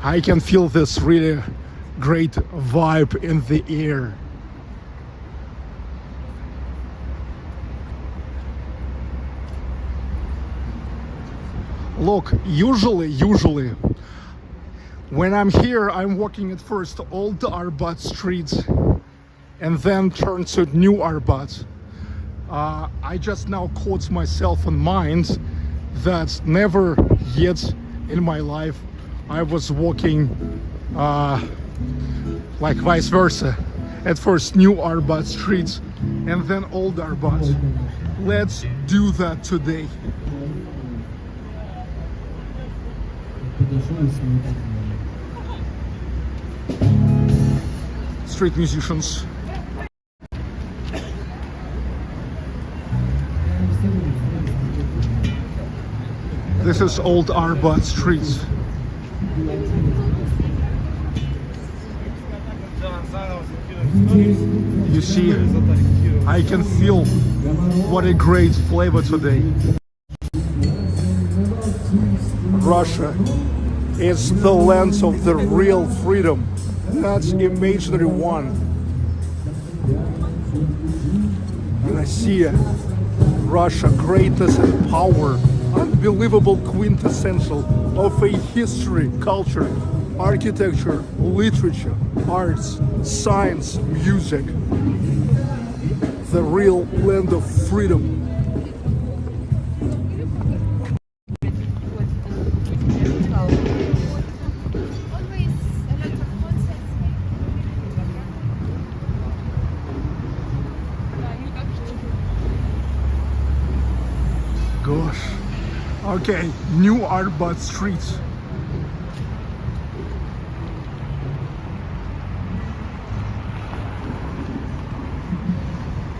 I can feel this really great vibe in the air. Look, usually when I'm here, I'm walking at first Old Arbat Street and then turn to New Arbat. I just now caught myself in mind that never yet in my life I was walking like vice versa. At first New Arbat Street and then Old Arbat. Let's do that today. Street musicians. This is Old Arbat Street. You see, I can feel what a great flavor today. Russia is the land of the real freedom, not imaginary one. And I see Russia, greatness and power, unbelievable quintessential of a history, culture, architecture, literature, arts, science, music. The real land of freedom. Gosh. Okay, New Arbat Street.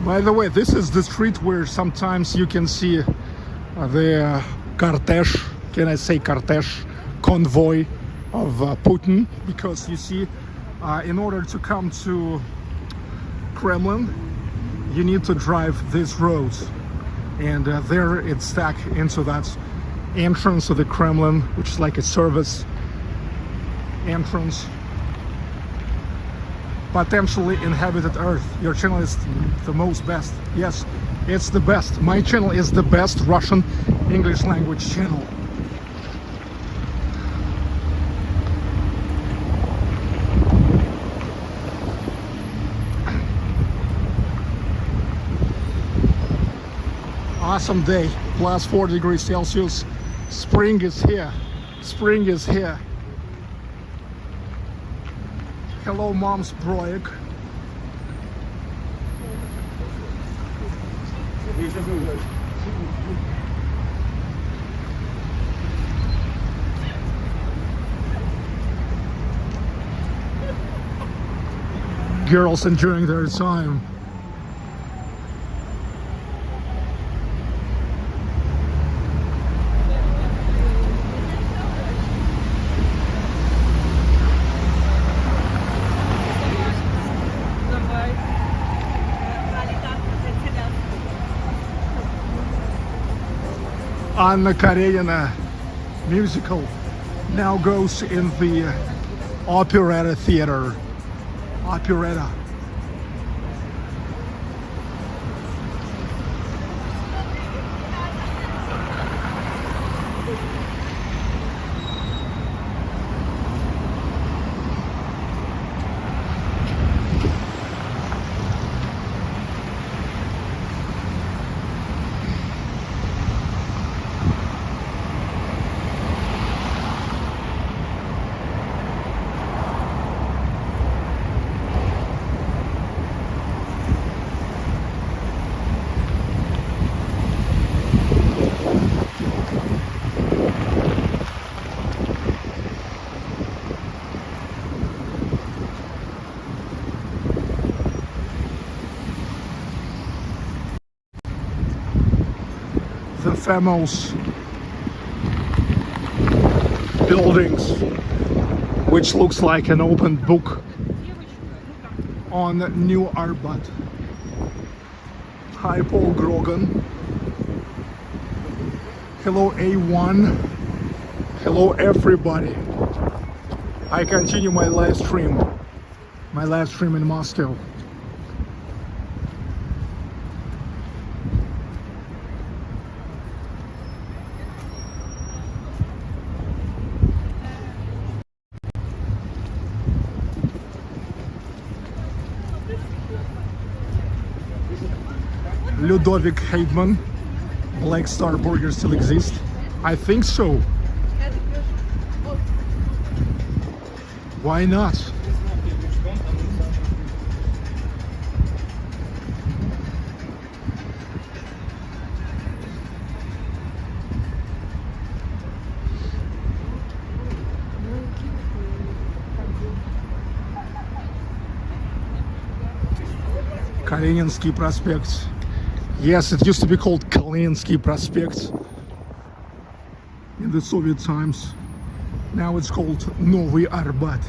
By the way, this is the street where sometimes you can see the cortege, can I say cortege, convoy of Putin, because you see, in order to come to Kremlin, you need to drive these roads. And there it's stuck into that entrance of the Kremlin, which is like a service entrance. Potentially inhabited Earth. Your channel is the most best. Yes, it's the best. My channel is the best Russian English language channel. Awesome day, plus 4 degrees Celsius. Spring is here. Spring is here. Hello, mom's project. Girls enjoying their time. Anna Karenina musical now goes in the operetta theater. Operetta. The famous buildings, which looks like an open book on New Arbat. Hi, Paul Grogan. Hello, A1. Hello, everybody. I continue my live stream in Moscow. Ludovic Heidman, Black Star Burger still exists? I think so. Why not? Kalininsky Prospect. Yes, it used to be called Kalininsky Prospect in the Soviet times. Now it's called Novy Arbat.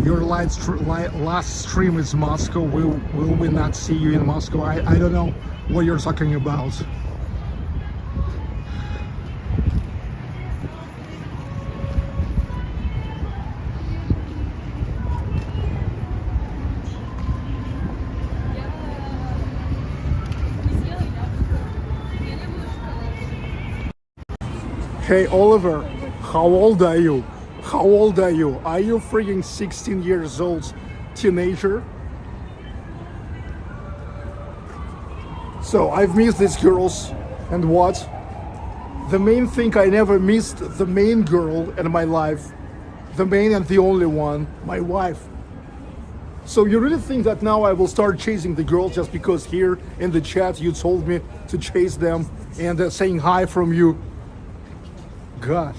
Your last stream is Moscow. Will we not see you in Moscow? I don't know what you're talking about. Hey Oliver, how old are you? How old are you? Are you freaking 16 years old teenager? So I've missed these girls, and what? The main thing, I never missed the main girl in my life. The main and the only one, my wife. So you really think that now I will start chasing the girls just because here in the chat you told me to chase them and saying hi from you? Gosh.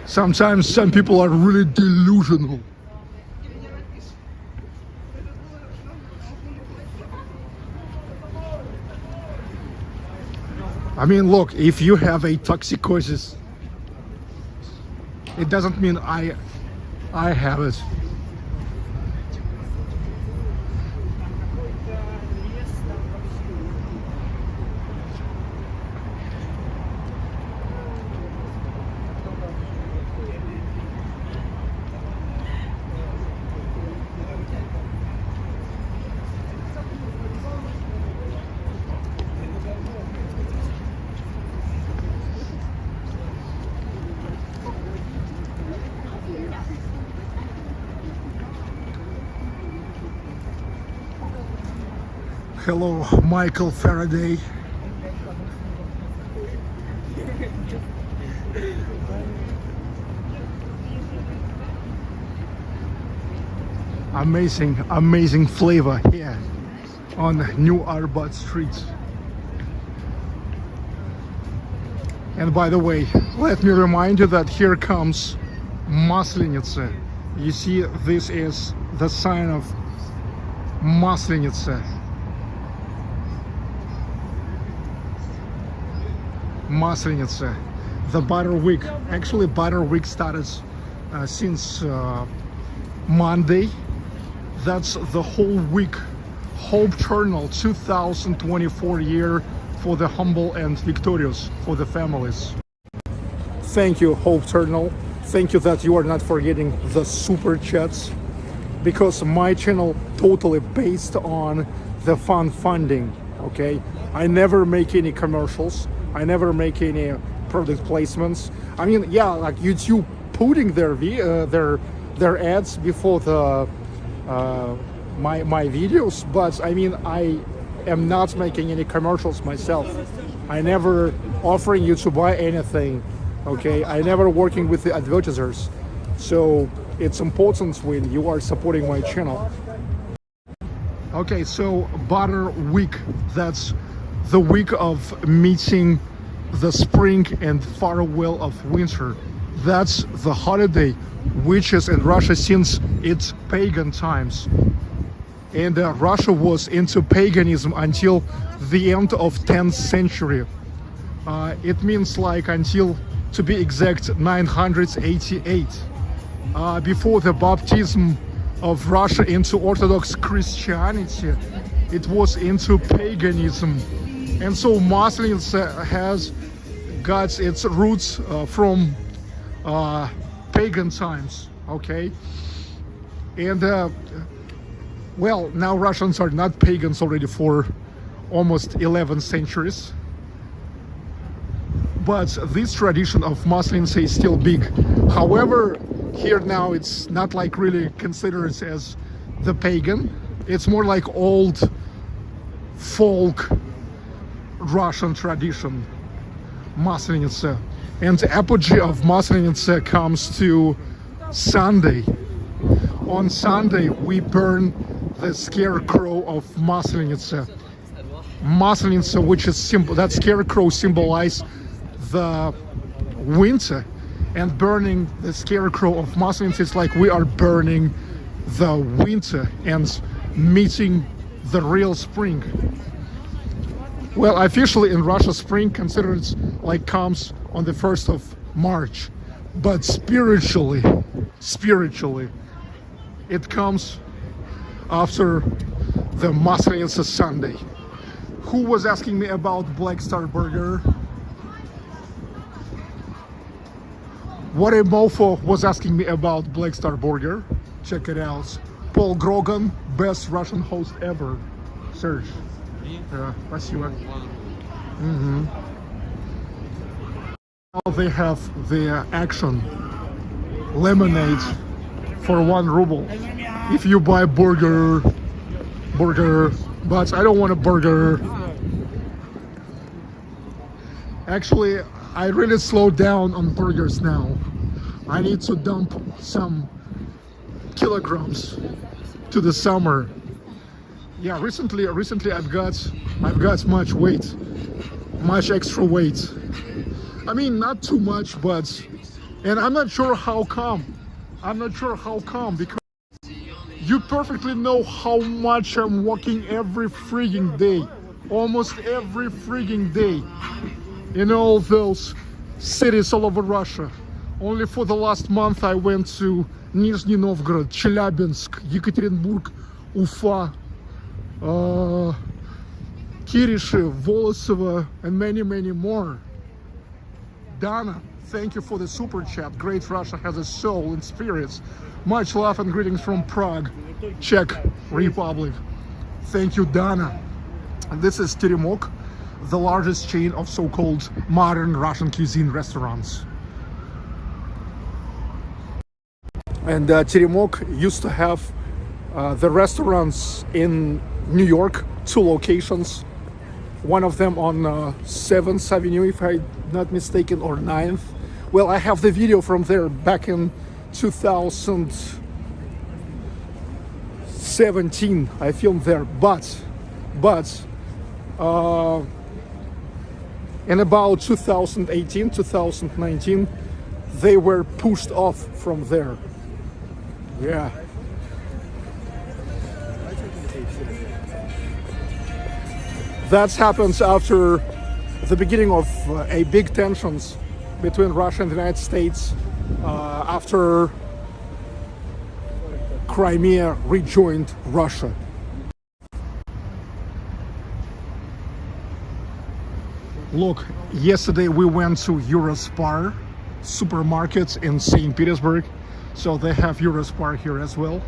Sometimes some people are really delusional. I mean, look, if you have a toxicosis, it doesn't mean I have it. Hello, Michael Faraday. Amazing flavor here on New Arbat Street. And by the way, let me remind you that here comes Maslenitsa. You see, this is the sign of Maslenitsa. Maslenitsa, the butter week. Actually, butter week started since Monday. That's the whole week. Hope Journal 2024 year for the humble and victorious, for the families. Thank you, Hope Journal. Thank you that you are not forgetting the super chats, because my channel totally based on the fund funding. Okay, I never make any commercials. I never make any product placements. I mean, yeah, like YouTube putting their ads before the my videos, but I mean, I am not making any commercials myself. I never offering you to buy anything. Okay, I never working with the advertisers. So it's important when you are supporting my channel. Okay, so butter week, that's the week of meeting the spring and farewell of winter. That's the holiday which is in Russia since its pagan times. And Russia was into paganism until the end of 10th century. It means like until, to be exact, 988. Before the baptism of Russia into Orthodox Christianity, it was into paganism. And so Maslenitsa has got its roots from pagan times, okay? And well, now Russians are not pagans already for almost 11 centuries. But this tradition of Maslenitsa is still big. However, here now it's not like really considered as the pagan. It's more like old folk Russian tradition, Maslenitsa. And the apogee of Maslenitsa comes to Sunday. On Sunday, we burn the scarecrow of Maslenitsa. Maslenitsa, which is simple, that scarecrow symbolizes the winter, and burning the scarecrow of Maslenitsa is like we are burning the winter and meeting the real spring. Well, officially in Russia, spring considered like comes on the 1st of March, but spiritually, it comes after the Maslenitsa Sunday. Who was asking me about Black Star Burger? What a mofo was asking me about Black Star Burger. Check it out. Paul Grogan, best Russian host ever. Serge. Спасибо. Now they have the action lemonade for 1 ruble. If you buy burger, but I don't want a burger. Actually, I really slowed down on burgers now. I need to dump some kilograms to the summer. Yeah, recently I've got much weight, much extra weight. I mean, not too much, but, and I'm not sure how come. Because you perfectly know how much I'm walking every frigging day, almost every frigging day, in all those cities all over Russia. Only for the last month I went to Nizhny Novgorod, Chelyabinsk, Yekaterinburg, Ufa, Kirishiv, Volosovo, and many more. Dana, thank you for the super chat. Great Russia has a soul and spirits. Much love and greetings from Prague, Czech Republic. Thank you, Dana. And this is Teremok, the largest chain of so-called modern Russian cuisine restaurants. And Teremok used to have the restaurants in New York, 2 locations. One of them on 7th Avenue, if I'm not mistaken, or 9th. Well, I have the video from there back in 2017. I filmed there, but in about 2018, 2019, they were pushed off from there. Yeah. That happens after the beginning of a big tensions between Russia and the United States after Crimea rejoined Russia. Look, yesterday we went to Eurospar supermarkets in St. Petersburg, so they have Eurospar here as well.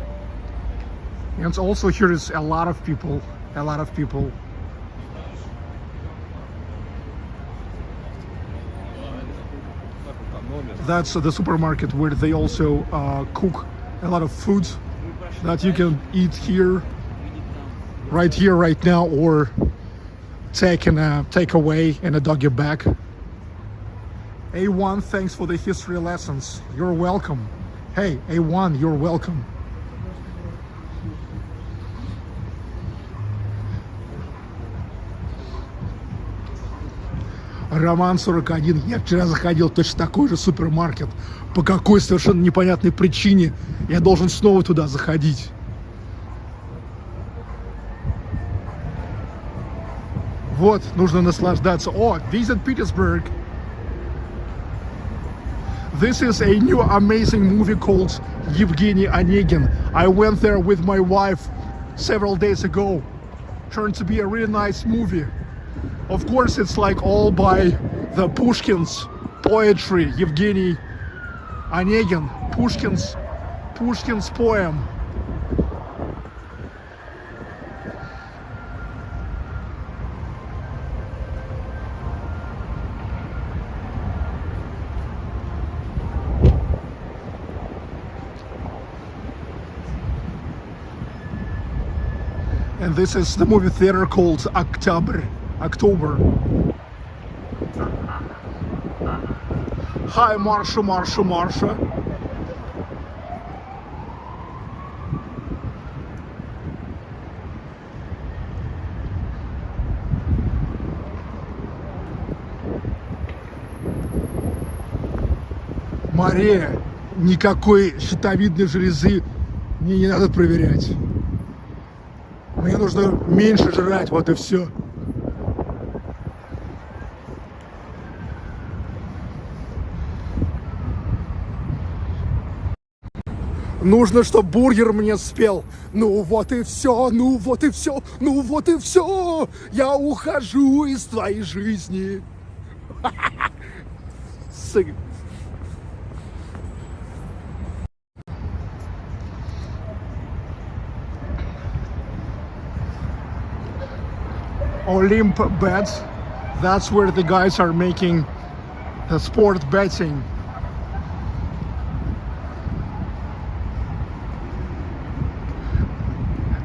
And also here is a lot of people. That's the supermarket where they also cook a lot of food that you can eat here, right now, or take away in a doggy bag. A1, thanks for the history lessons. You're welcome. Hey, A1, you're welcome. Роман 41. Я вчера заходил в точно такой же супермаркет. По какой совершенно непонятной причине я должен снова туда заходить? Вот, нужно наслаждаться. О, Visit Petersburg. This is a new amazing movie called Yevgeny Onegin. I went there with my wife several days ago. Turned to be a really nice movie. Of course, it's like all by the Pushkin's poetry, Yevgeny Onegin, Pushkin's poem. And this is the movie theater called October. Hi, Marsha. Мария, никакой щитовидной железы мне не надо проверять. Мне нужно меньше жрать, вот и все. Нужно, чтобы бургер мне спел. Ну вот и все. Я ухожу из твоей жизни. Olymp bets. That's where the guys are making the sport betting.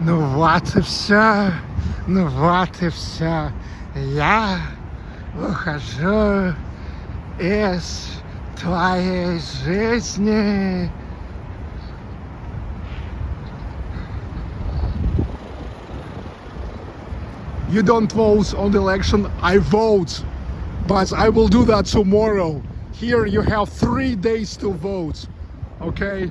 Ну вот и все. Я ухожу из твоей жизни. You don't vote on the election, I vote. But I will do that tomorrow. Here you have 3 days to vote. Okay?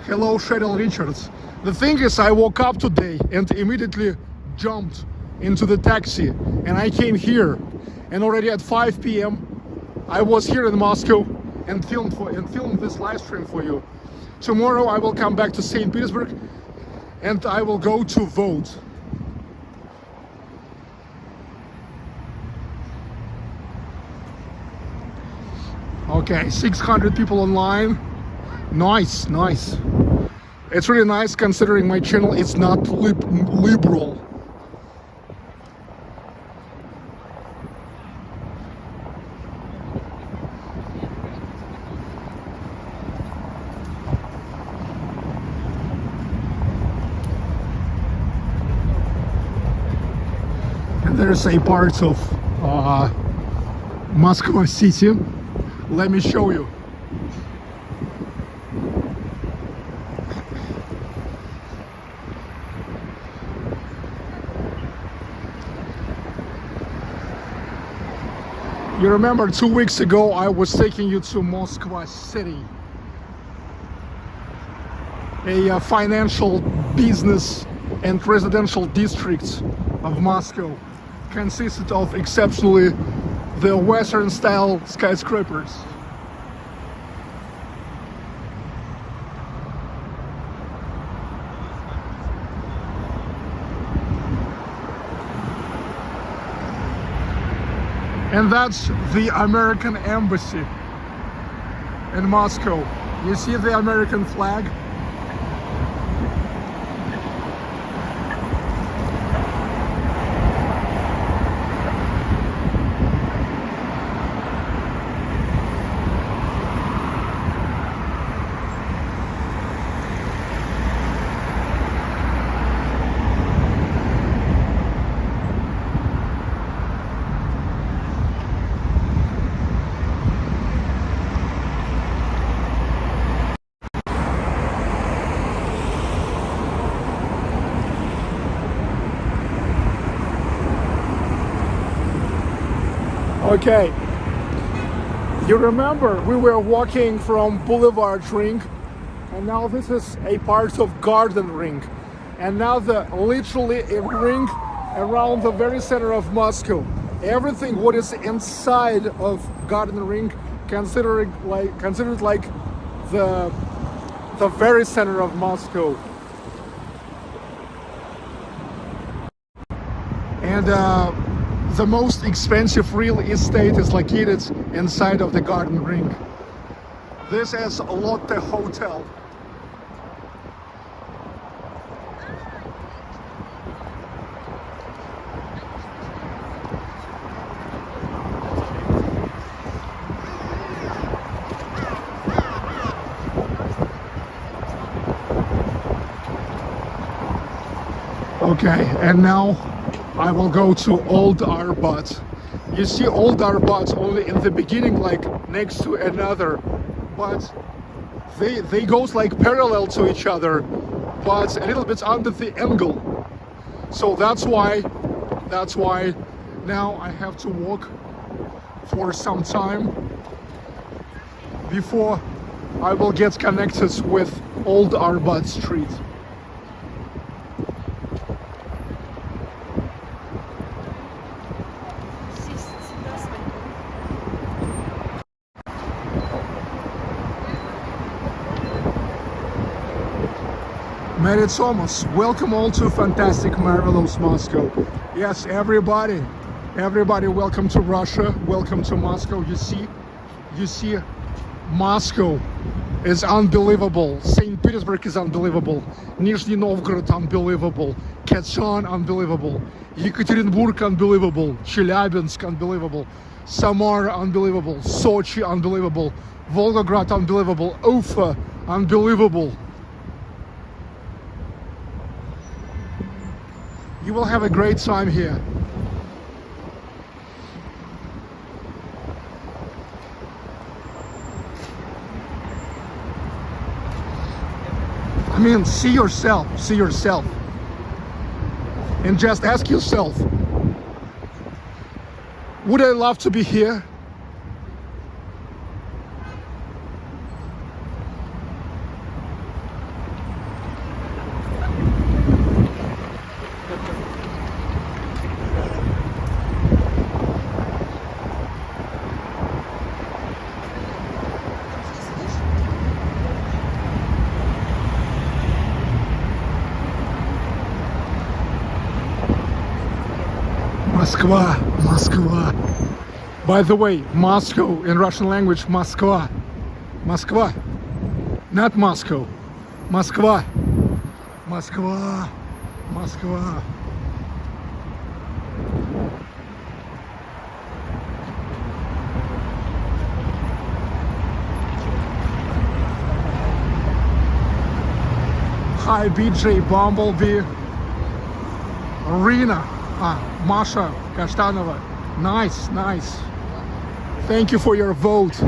Hello, Cheryl Richards. The thing is, I woke up today and immediately jumped into the taxi. And I came here. And already at 5 p.m. I was here in Moscow and filmed this live stream for you. Tomorrow I will come back to St. Petersburg and I will go to vote. Okay, 600 people online. Nice. It's really nice considering my channel is not liberal. there's a part of Moscow city. Let me show you. You remember 2 weeks ago I was taking you to Moscow city, a financial, business and residential district of Moscow, consisted of exceptionally the Western style skyscrapers. And that's the American embassy in Moscow. You see the American flag? Okay, you remember we were walking from Boulevard Ring, and now this is a part of Garden Ring, and now literally a ring around the very center of Moscow. Everything what is inside of Garden Ring considered like the very center of Moscow. And the most expensive real estate is located inside of the Garden Ring. This is Lotte Hotel. Okay, and now I will go to Old Arbat. You see Old Arbat only in the beginning, like next to another, but they goes like parallel to each other, but a little bit under the angle. So that's why now I have to walk for some time before I will get connected with Old Arbat Street. Merry Thomas, welcome all to fantastic, marvelous Moscow. Yes, everybody, welcome to Russia, welcome to Moscow. You see, Moscow is unbelievable. St Petersburg is unbelievable. Nizhny Novgorod unbelievable. Kazan unbelievable. Yekaterinburg unbelievable. Chelyabinsk unbelievable. Samara unbelievable. Sochi unbelievable. Volgograd unbelievable. Ufa unbelievable. You will have a great time here. I mean, see yourself, and just ask yourself, would I love to be here? Moskva. By the way, Moscow in Russian language, Moskva. Not Moscow. Moskva. Hi, BJ Bumblebee. Arena. Masha Kashtanova. Nice, nice. Thank you for your vote.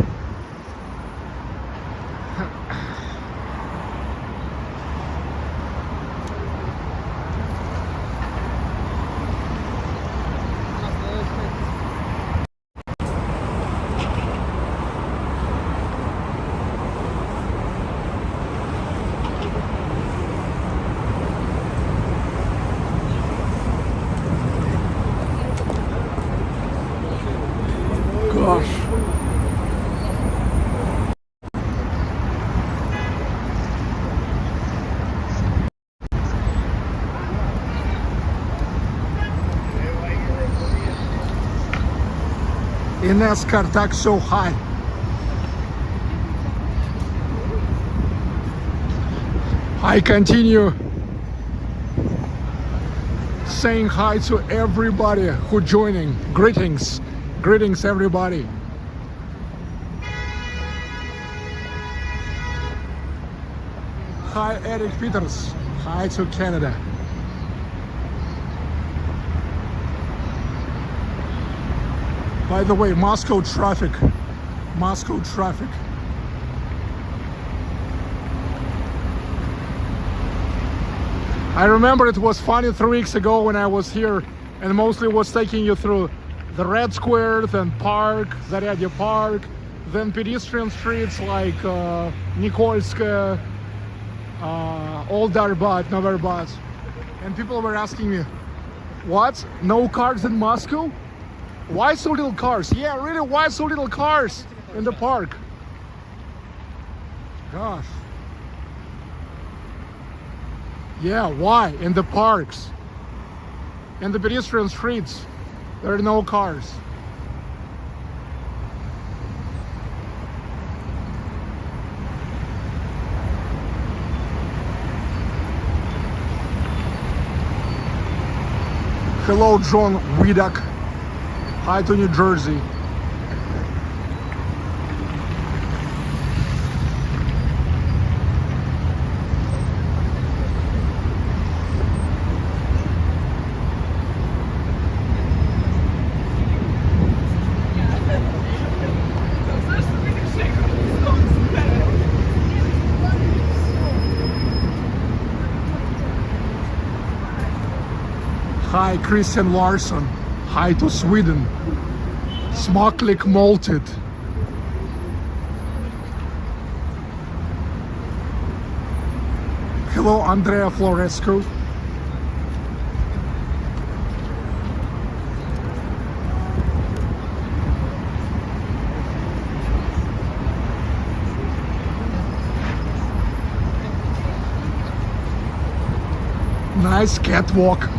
Gosh. Ines Kartak so high. I continue saying hi to everybody who joining. Greetings. Greetings everybody. Hi Eric Peters. Hi to Canada. By the way, Moscow traffic. Moscow traffic. I remember it was funny 3 weeks ago when I was here and mostly was taking you through the Red Square, then Park, Zaryadia Park, then pedestrian streets like Nikolskaya, Old Arbat, Noverbat. And people were asking me, what? No cars in Moscow? Why so little cars? Yeah, really, why so little cars in the park? Gosh. Yeah, why? In the parks. In the pedestrian streets, there are no cars. Hello, John Widak. Hi to New Jersey. Hi, Christian Larsson. Hi to Sweden. Smaklik malted. Hello, Andrea Floresco. Nice catwalk.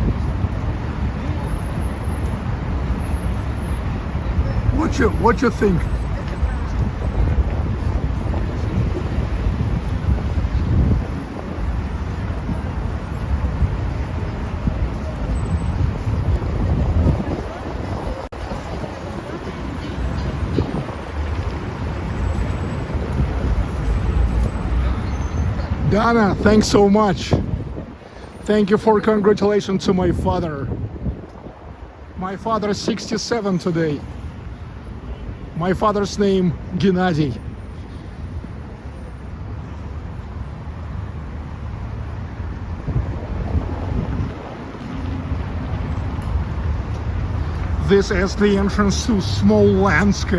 What you think? Dana, thanks so much. Thank you for congratulations to my father. My father is 67 today. My father's name, Gennady. This is the entrance to Smolensk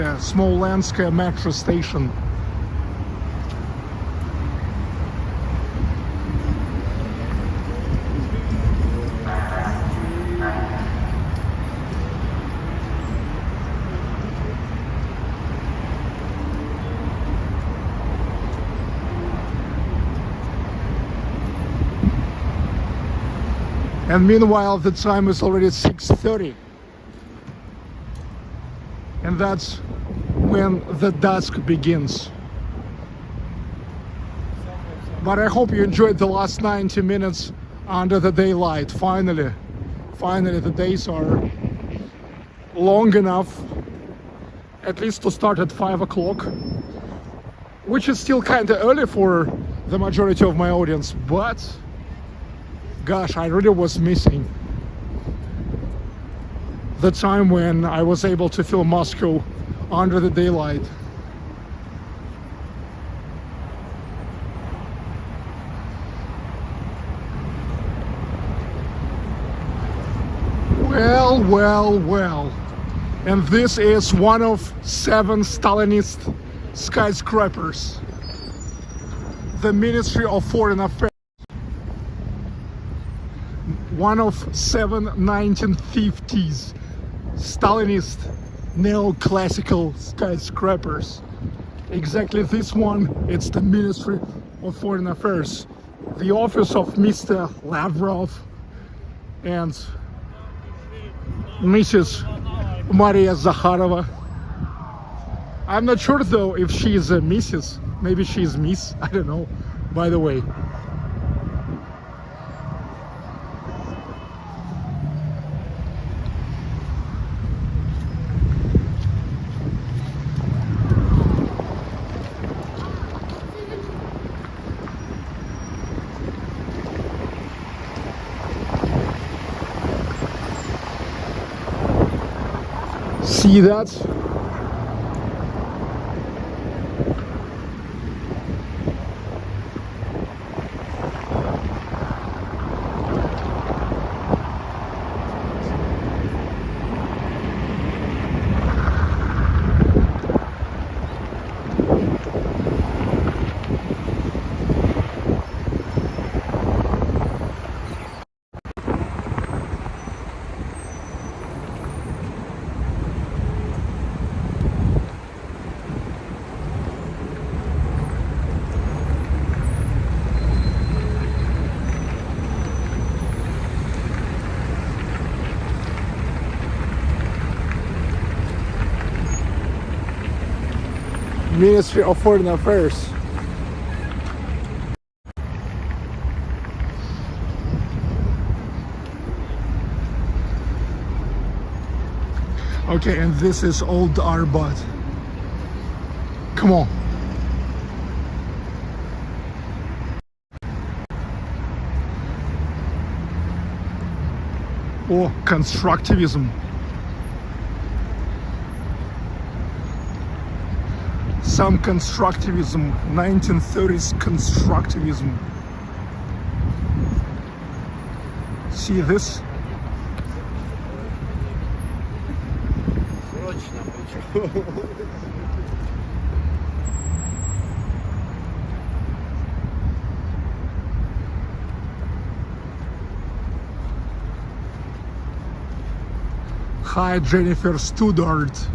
metro station. And meanwhile, the time is already 6:30. And that's when the dusk begins. But I hope you enjoyed the last 90 minutes under the daylight. Finally, the days are long enough, at least to start at 5 o'clock, which is still kind of early for the majority of my audience, but gosh, I really was missing the time when I was able to film Moscow under the daylight. Well. And this is one of 7 Stalinist skyscrapers. The Ministry of Foreign Affairs. One of 7 1950s Stalinist neoclassical skyscrapers. Exactly this one, it's the Ministry of Foreign Affairs. The office of Mr. Lavrov and Mrs. Maria Zakharova. I'm not sure though if she is a Mrs. Maybe she is Miss, I don't know, by the way. See that? Ministry of Foreign Affairs. Okay, and this is Old Arbat. Come on. Oh, constructivism. Some constructivism, 1930s constructivism. See this? Hi, Jennifer Studart.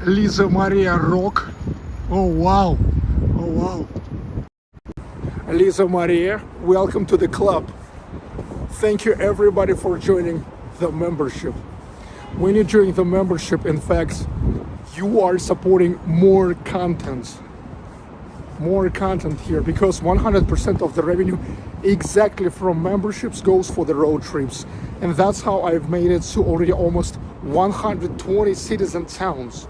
Lisa Maria Rock. Oh wow. Oh wow. Lisa Maria, welcome to the club. Thank you everybody for joining the membership. When you join the membership, in fact, you are supporting more content here, because 100% of the revenue exactly from memberships goes for the road trips. And that's how I've made it to already almost 120 cities and towns.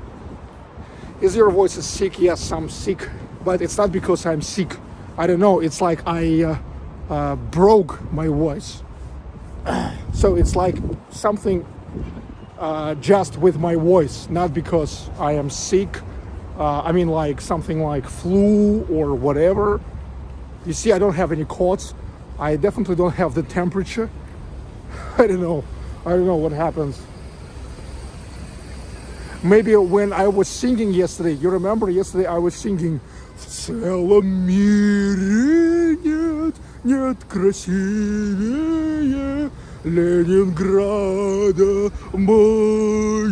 Is your voice sick? Yes, I'm sick, but it's not because I'm sick. I don't know, it's like I broke my voice. So it's like something just with my voice, not because I am sick. I mean like something like flu or whatever. You see, I don't have any coughs. I definitely don't have the temperature. I don't know what happens. Maybe when I was singing yesterday, you remember yesterday I was singing «В целом мире нет красивее Ленинграда моего».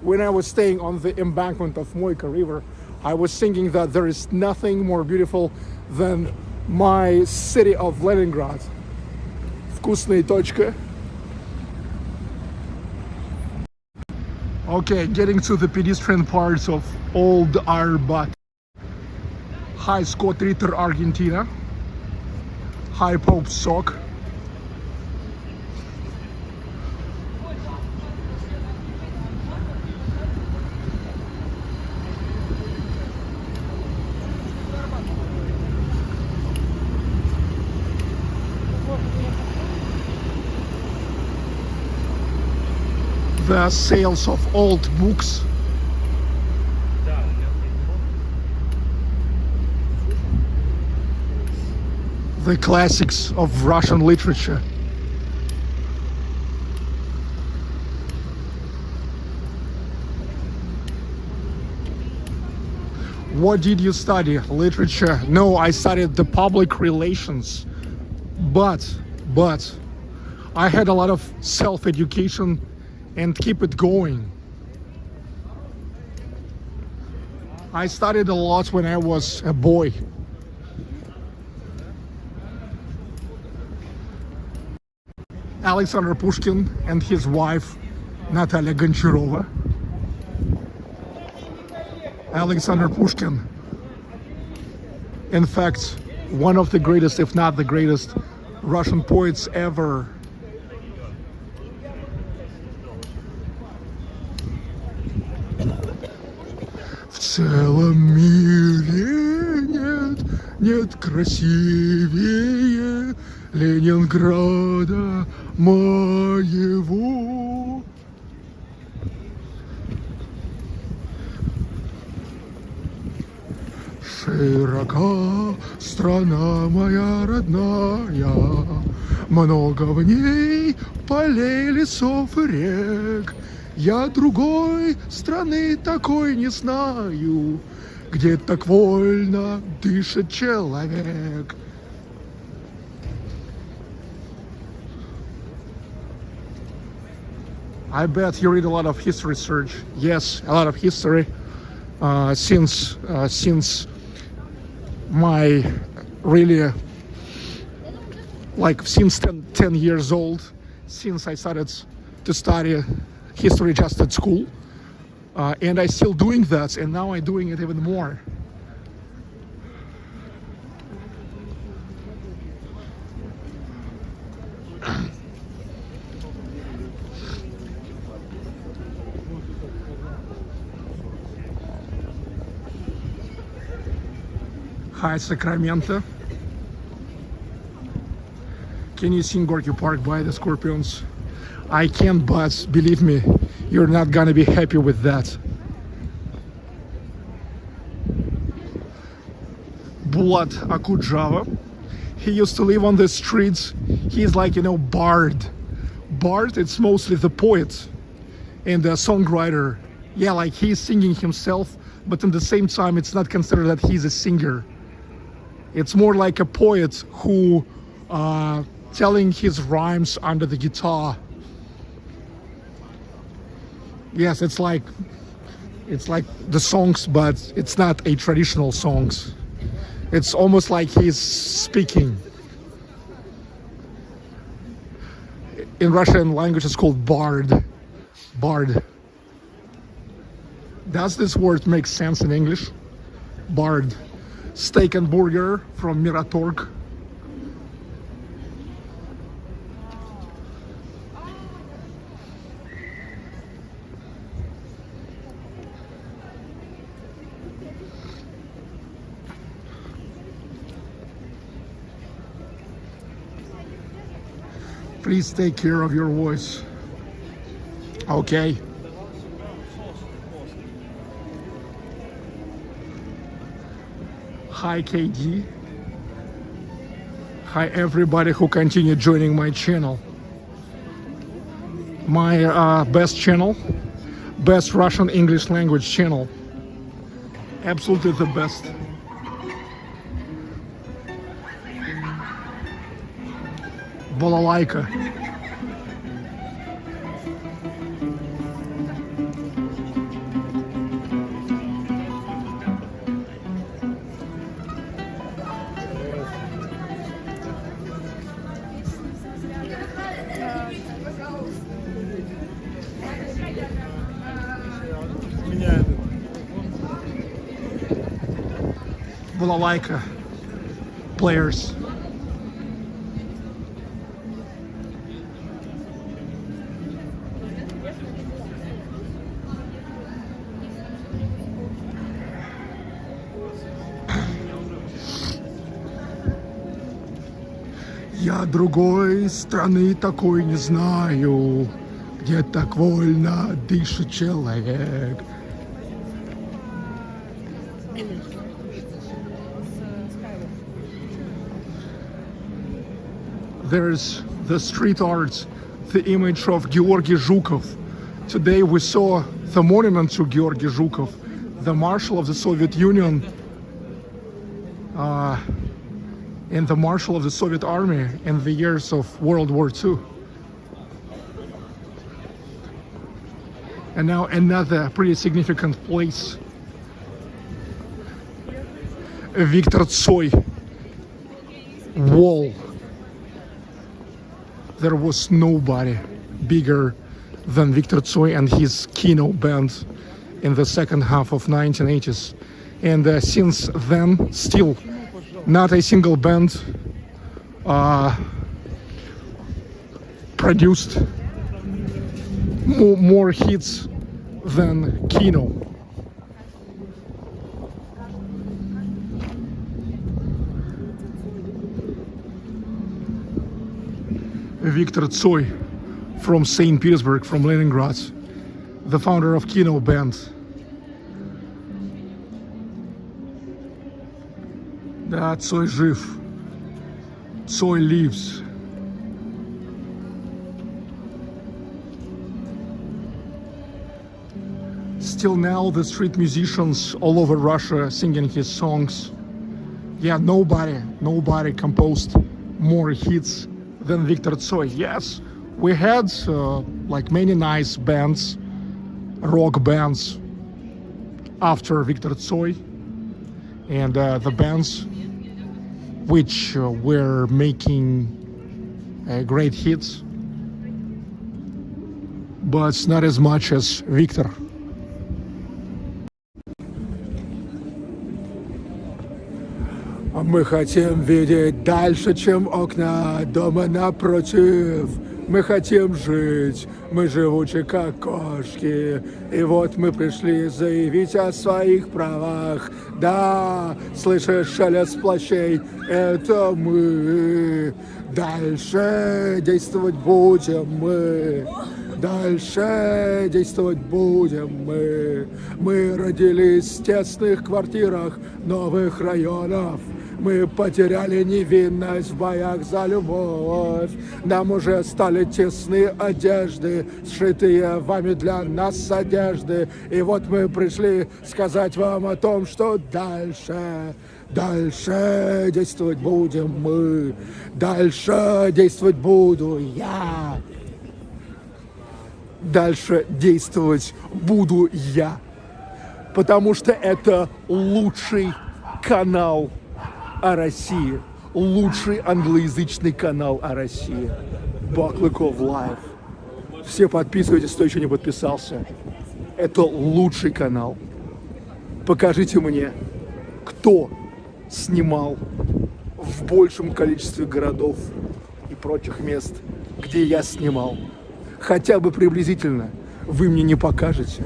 When I was staying on the embankment of Moika River, I was singing that there is nothing more beautiful than my city of Leningrad. Вкусная точка. Okay, getting to the pedestrian parts of Old Arbat. Hi, Scott Ritter, Argentina. Hi, Pope Sock. the sales of old books. The classics of Russian literature. What did you study? Literature? No, I studied the public relations. But I had a lot of self-education and keep it going. I studied a lot when I was a boy. Alexander Pushkin and his wife Natalia Goncharova. Alexander Pushkin, in fact, one of the greatest, if not the greatest, Russian poets ever. В целом мире нет красивее Ленинграда моего. Широка страна моя родная, много в ней полей, лесов и рек. Я другой страны такой не знаю, где так вольно дышит человек. I bet you read a lot of history, Serge. Yes, a lot of history. Since my really, like since 10 years old, since I started to study history just at school, and I still doing that, and now I'm doing it even more. Hi, Sacramento. Can you sing Gorky Park by the Scorpions? I can, but believe me, you're not gonna be happy with that. Bulat Akujava. He used to live on the streets. He's like, bard. Bard, it's mostly the poet and the songwriter. Yeah, like he's singing himself, but at the same time, it's not considered that he's a singer. It's more like a poet who telling his rhymes under the guitar. Yes, it's like the songs, but it's not a traditional songs. It's almost like he's speaking. In Russian language, it's called bard. Bard. Does this word make sense in English? Bard. Steak and burger from Miratorg. Please take care of your voice. Okay. Hi KD. Hi everybody who continue joining my channel. My best channel, best Russian English language channel. Absolutely the best. Balalaika. Balalaika players. Я другой страны такой не знаю, где так вольно дышит человек. There's the street art, the image of Georgy Zhukov. Today we saw the monument to Georgy Zhukov, the Marshal of the Soviet Union and the Marshal of the Soviet Army in the years of World War II. And now another pretty significant place. Viktor Tsoi wall. There was nobody bigger than Viktor Tsoi and his Kino band in the second half of 1980s. And since then, still not a single band produced more hits than Kino. Viktor Tsoi from St Petersburg, from Leningrad, the founder of Kino band. Да, Tsoi жив. Tsoi lives. Still now the street musicians all over Russia singing his songs. Yeah, nobody composed more hits than Viktor Tsoi. Yes, we had like many nice bands, rock bands after Viktor Tsoi, and the bands which were making great hits, but not as much as Viktor. Мы хотим видеть дальше, чем окна дома напротив. Мы хотим жить, мы живучи как кошки. И вот мы пришли заявить о своих правах. Да, слышишь шелест плащей, это мы. Дальше действовать будем мы. Дальше действовать будем мы. Мы родились в тесных квартирах новых районов. Мы потеряли невинность в боях за любовь. Нам уже стали тесны одежды, сшитые вами для нас одежды. И вот мы пришли сказать вам о том, что дальше действовать будем мы. Дальше действовать буду я. Дальше действовать буду я. Потому что это лучший канал о России. Лучший англоязычный канал о России. Баклыков Лайв. Все подписывайтесь, кто еще не подписался. Это лучший канал. Покажите мне, кто снимал в большем количестве городов и прочих мест, где я снимал. Хотя бы приблизительно вы мне не покажете.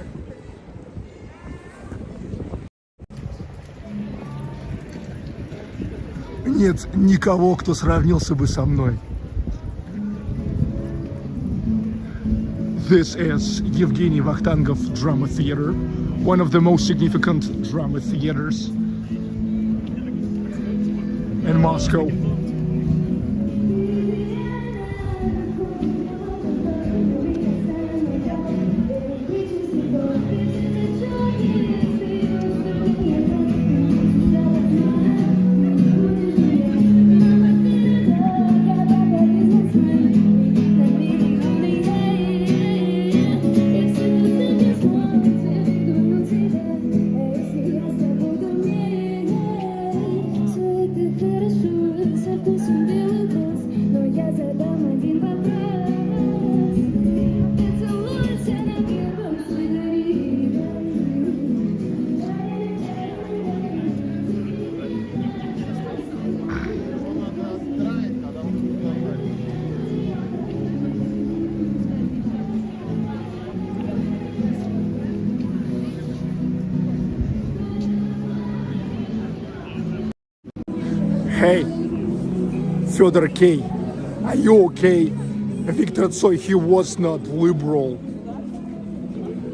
Нет никого, кто сравнился бы со мной. This is Evgeny Vakhtangov Drama Theater, one of the most significant drama theaters in Moscow. Hey, Fedor K, are you okay? Victor Tsoi, he was not liberal.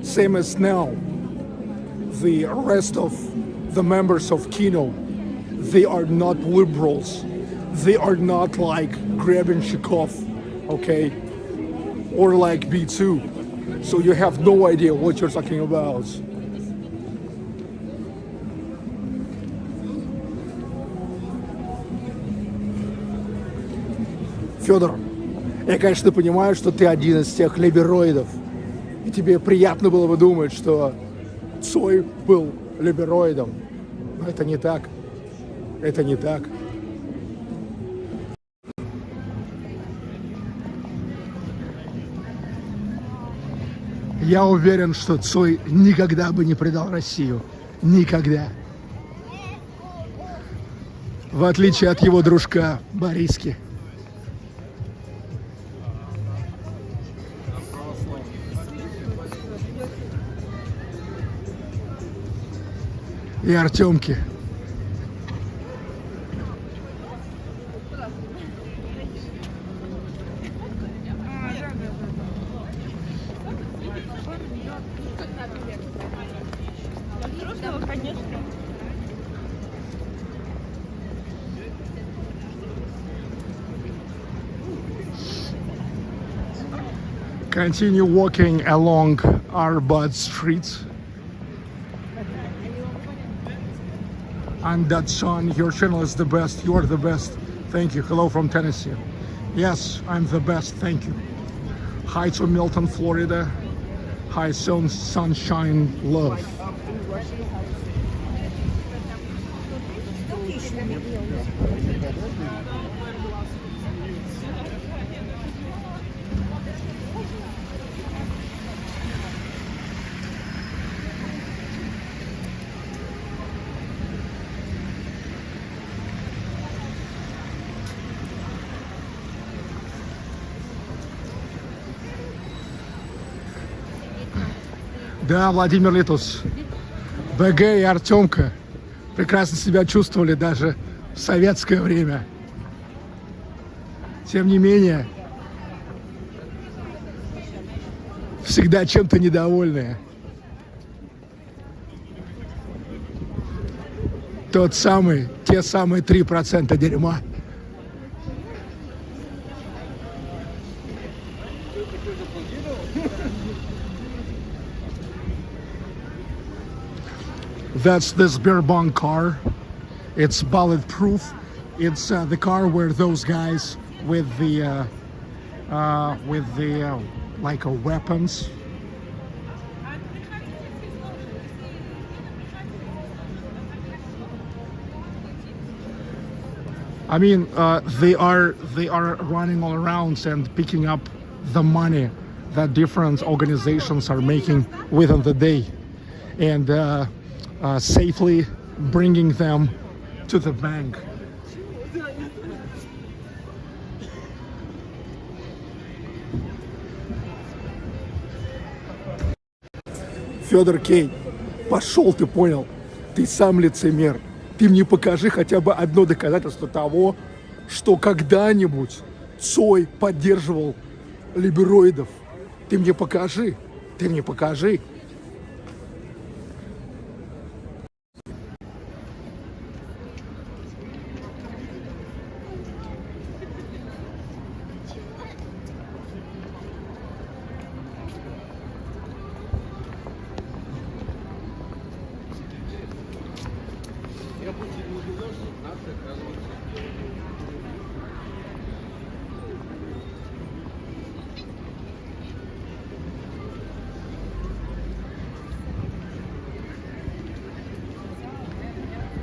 Same as now. The rest of the members of Kino, they are not liberals. They are not like Grebenshikov, okay? Or like B2. So you have no idea what you're talking about. Федор, я, конечно, понимаю, что ты один из тех либероидов. И тебе приятно было бы думать, что Цой был либероидом. Но это не так. Это не так. Я уверен, что Цой никогда бы не предал Россию. Никогда. В отличие от его дружка Бориски. И Артемки. Continue walking along Arbat Street. I'm that son. Your channel is the best. You are the best. Thank you. Hello from Tennessee. Yes, I'm the best. Thank you. Hi to Milton, Florida. Hi, sunshine, love. Да, Владимир Литус, БГ и Артемка прекрасно себя чувствовали даже в советское время. Тем не менее, всегда чем-то недовольные. Те самые 3% дерьма. That's the Sberbank car. It's bulletproof. It's the car where those guys with the like weapons. I mean, they are running all around and picking up the money that different organizations are making within the day, and safely bringing them to the bank. Федор Кей, пошел, ты понял, ты сам лицемер. Ты мне покажи хотя бы одно доказательство того, что когда-нибудь Цой поддерживал либероидов. Ты мне покажи, ты мне покажи.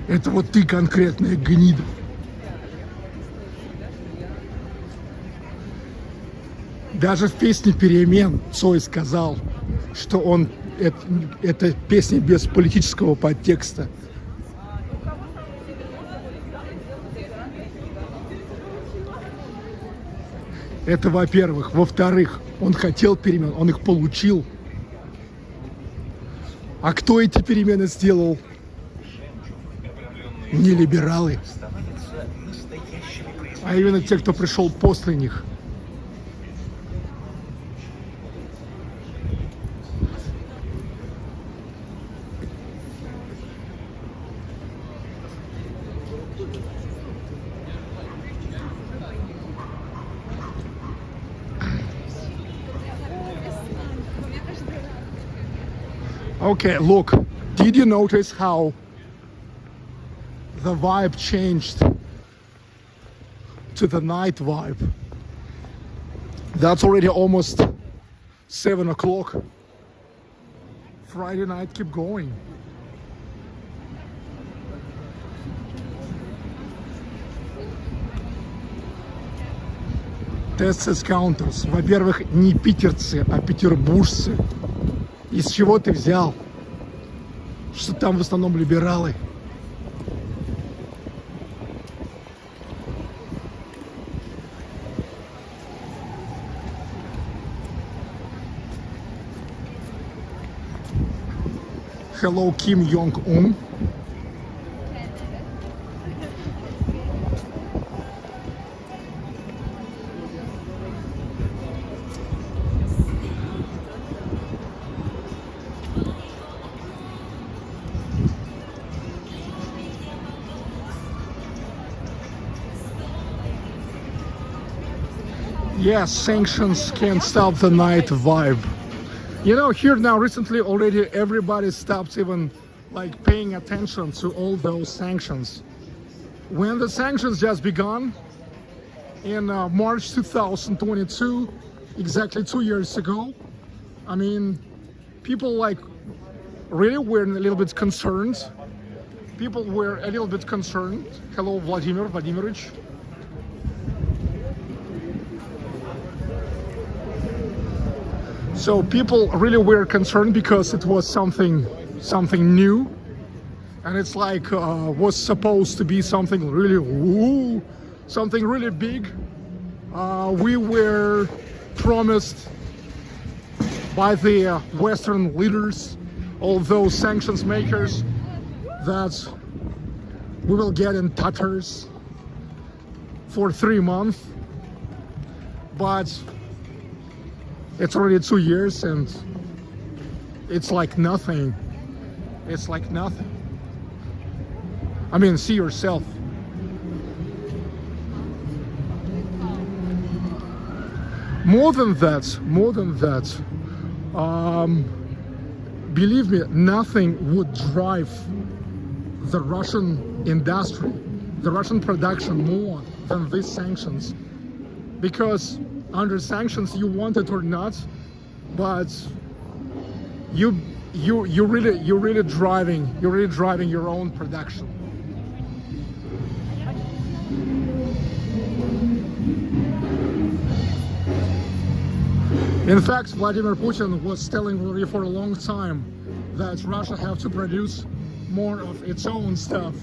Это вот ты конкретная гнида. Даже в песне «Перемен» Цой сказал, что это песня без политического подтекста. Это во-первых. Во-вторых, он хотел перемен, он их получил. А кто эти перемены сделал? Не либералы, а именно те, кто пришел после них. Okay, look, did you notice how the vibe changed to the night vibe? That's already almost 7 o'clock. Friday night, keep going. Texas Counters. Во-первых, не питерцы, а петербуржцы. Из чего ты взял? Что там в основном либералы? Hello, Kim Jong-un. Yes, sanctions can't stop the night vibe. You know, here now recently already everybody stopped even like paying attention to all those sanctions. When the sanctions just begun in March 2022, exactly 2 years ago, I mean, people like really were a little bit concerned. People were a little bit concerned. Hello, Vladimir Vladimirovich. So people really were concerned because it was something new, and it's like was supposed to be something really something really big. We were promised by the Western leaders, all those sanctions makers, that we will get in tatters for 3 months, but it's already 2 years and it's like nothing. It's like nothing. I mean, see yourself. More than that, believe me, nothing would drive the Russian industry, the Russian production more than these sanctions. Because under sanctions, you want it or not, but you're really driving your own production. In fact, Vladimir Putin was telling already for a long time that Russia have to produce more of its own stuff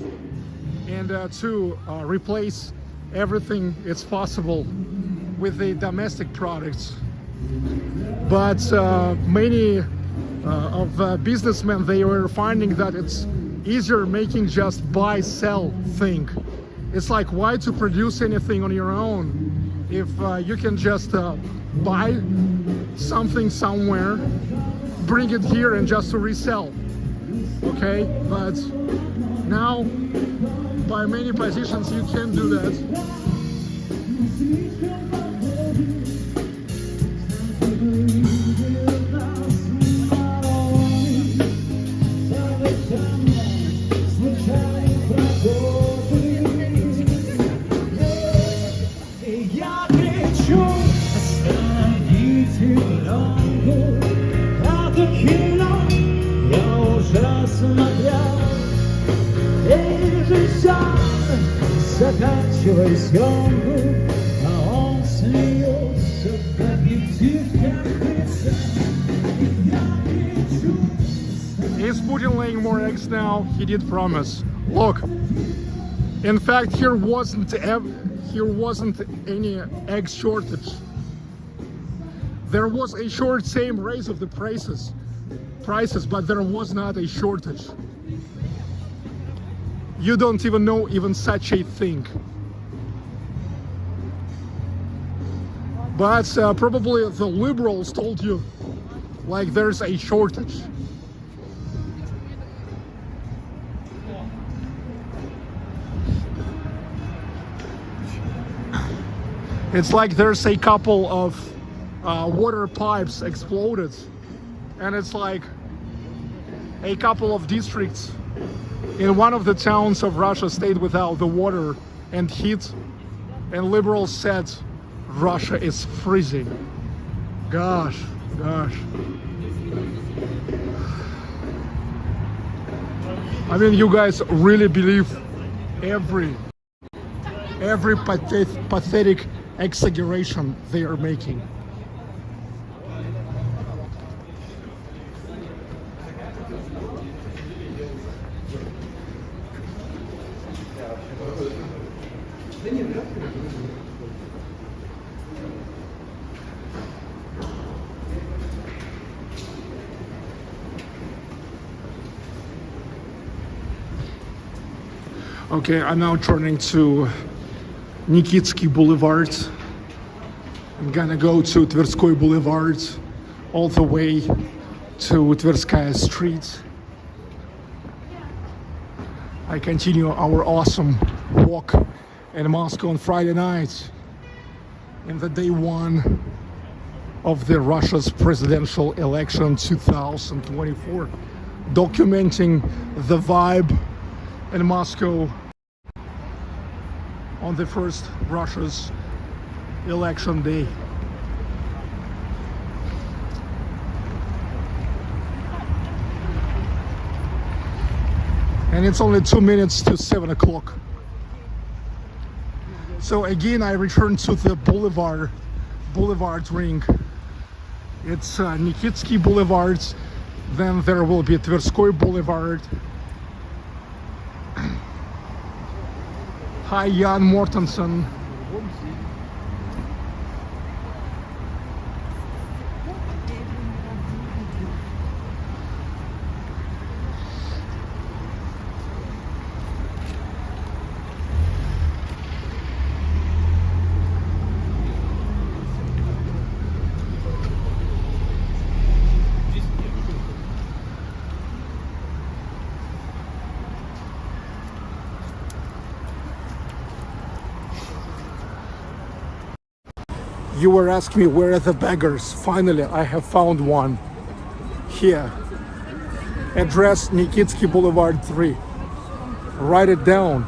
and to replace everything it's possible with the domestic products. But many of businessmen, they were finding that it's easier making just buy sell thing. It's like, why to produce anything on your own if you can just buy something somewhere, bring it here and just to resell. Okay, but now by many positions you can't do that. Заканчивай съемку, а он смеется, объектив как лица. Is Putin laying more eggs now? He did promise. Look, in fact, here wasn't any egg shortage. There was a same raise of the prices, but there was not a shortage. You don't even know even such a thing. But probably the liberals told you like there's a shortage. It's like there's a couple of water pipes exploded, and it's like a couple of districts in one of the towns of Russia stayed without the water and heat, and liberals said Russia is freezing. Gosh. I mean, you guys really believe every pathetic exaggeration they are making. Okay, I'm now turning to Nikitsky Boulevard. I'm gonna go to Tverskoy Boulevard all the way to Tverskaya Street. I continue our awesome walk in Moscow on Friday night in the day one of the Russia's presidential election 2024, documenting the vibe in Moscow on the first Russia's election day. And it's only 2 minutes to 7 o'clock. So again, I return to the boulevard ring. It's Nikitsky Boulevard, then there will be Tverskoy Boulevard. Hi, Jan Mortensen. You were asking me where are the beggars. Finally, I have found one. Here. Address Nikitsky Boulevard 3. Write it down.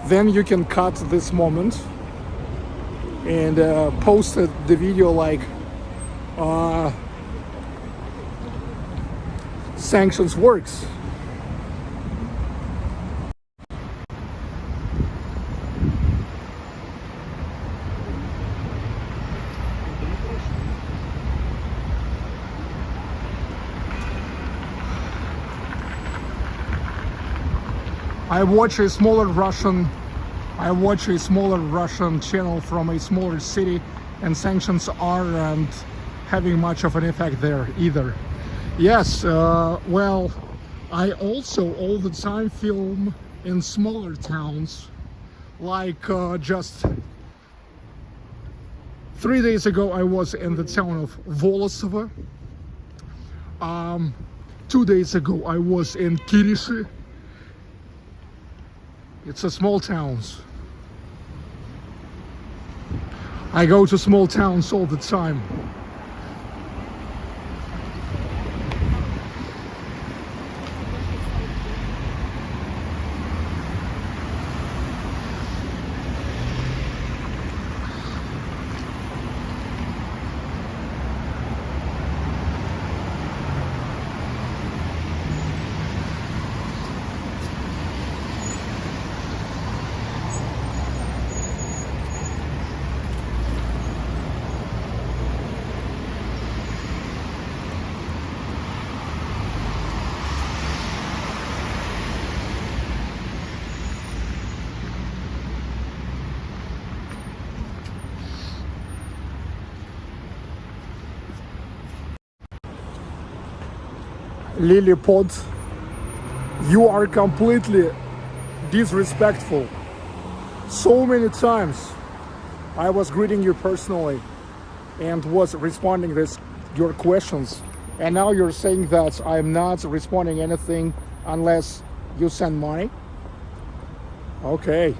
Then you can cut this moment and post the video like sanctions works. I watch a smaller Russian channel from a smaller city, and sanctions aren't having much of an effect there either. Yes, well, I also all the time film in smaller towns, like just 3 days ago I was in the town of Volosovo. 2 days ago I was in Kirishi. It's a small towns. I go to small towns all the time. Lilliput, you are completely disrespectful. So many times I was greeting you personally and was responding to your questions, and now you're saying that I'm not responding anything unless you send money. Okay,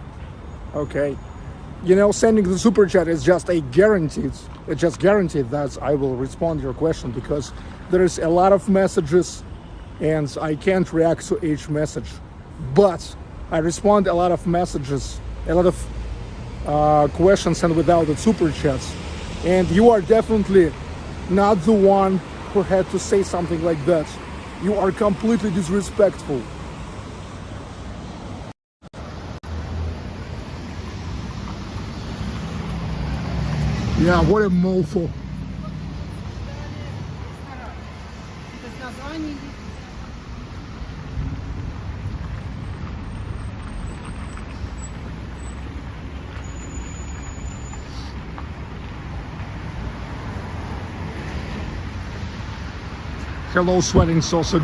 you know, sending the super chat is just a guaranteed. It's just guaranteed that I will respond to your question, because there is a lot of messages and I can't react to each message. But I respond a lot of messages, a lot of questions, and without the super chats. And you are definitely not the one who had to say something like that. You are completely disrespectful. Yeah, what a mofo. Hello, sweating sausage.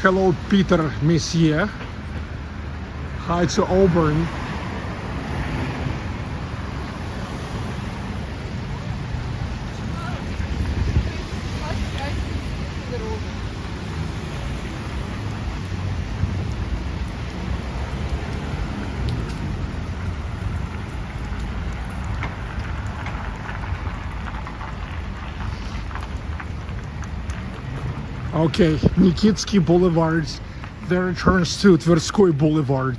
Hello, Peter Messier. Hi to Auburn. Okay, Nikitsky Boulevard, then returns to Tverskoy Boulevard.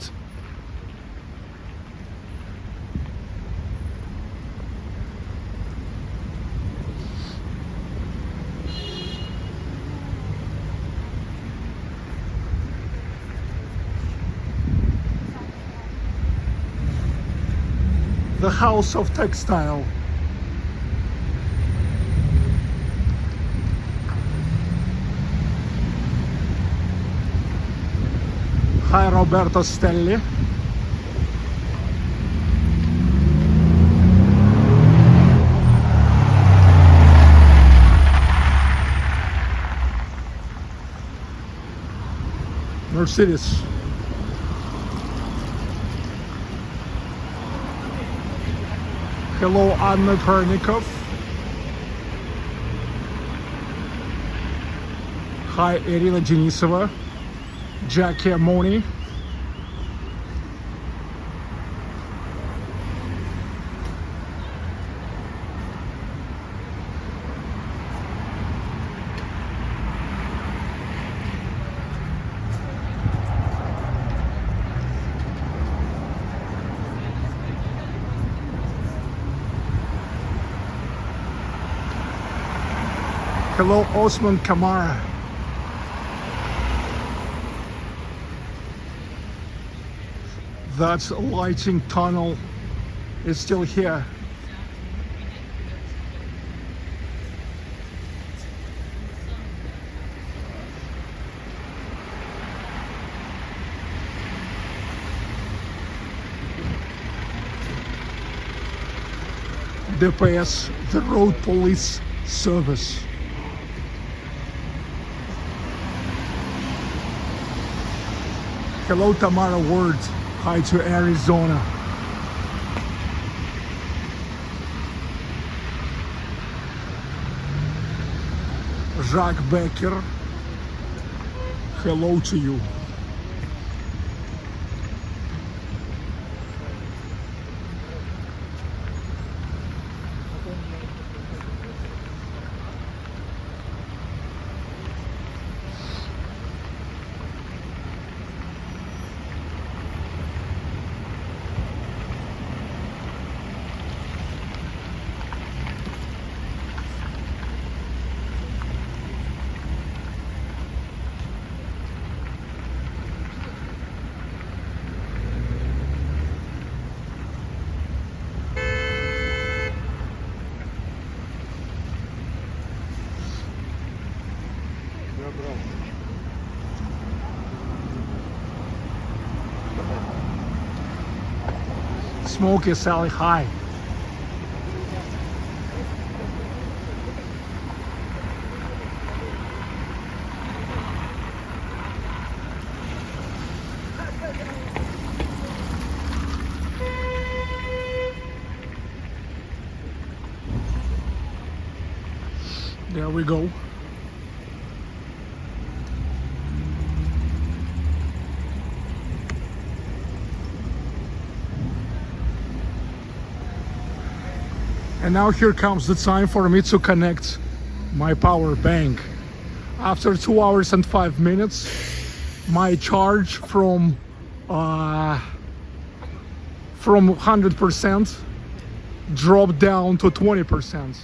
The House of Textile. Hi, Roberto Stelli. Mercedes. Hello, Anna Pernikov. Hi, Irina Denisova. Jackie Amoni. Hello, Osman Kamara. That lighting tunnel is still here. ДПС, the Road Police Service. Hello, Tamara Ward. Hi to Arizona. Jacques Becker. Hello to you. Smoky Sally High. There we go. And now here comes the time for me to connect my power bank. After 2 hours and 5 minutes, my charge from 100% dropped down to 20%.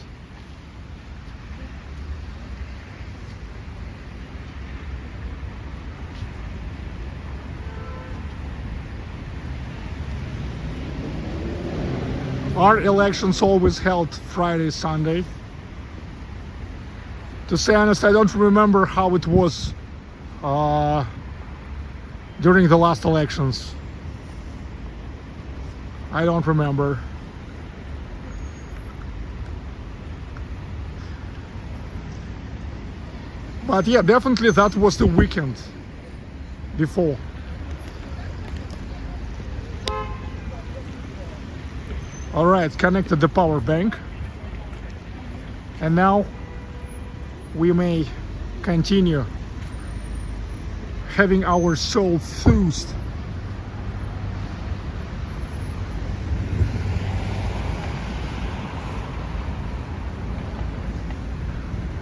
Our elections always held Friday, Sunday. To say honest, I don't remember how it was during the last elections. I don't remember. But yeah, definitely that was the weekend before. All right, connected the power bank. And now we may continue having our soul soothed.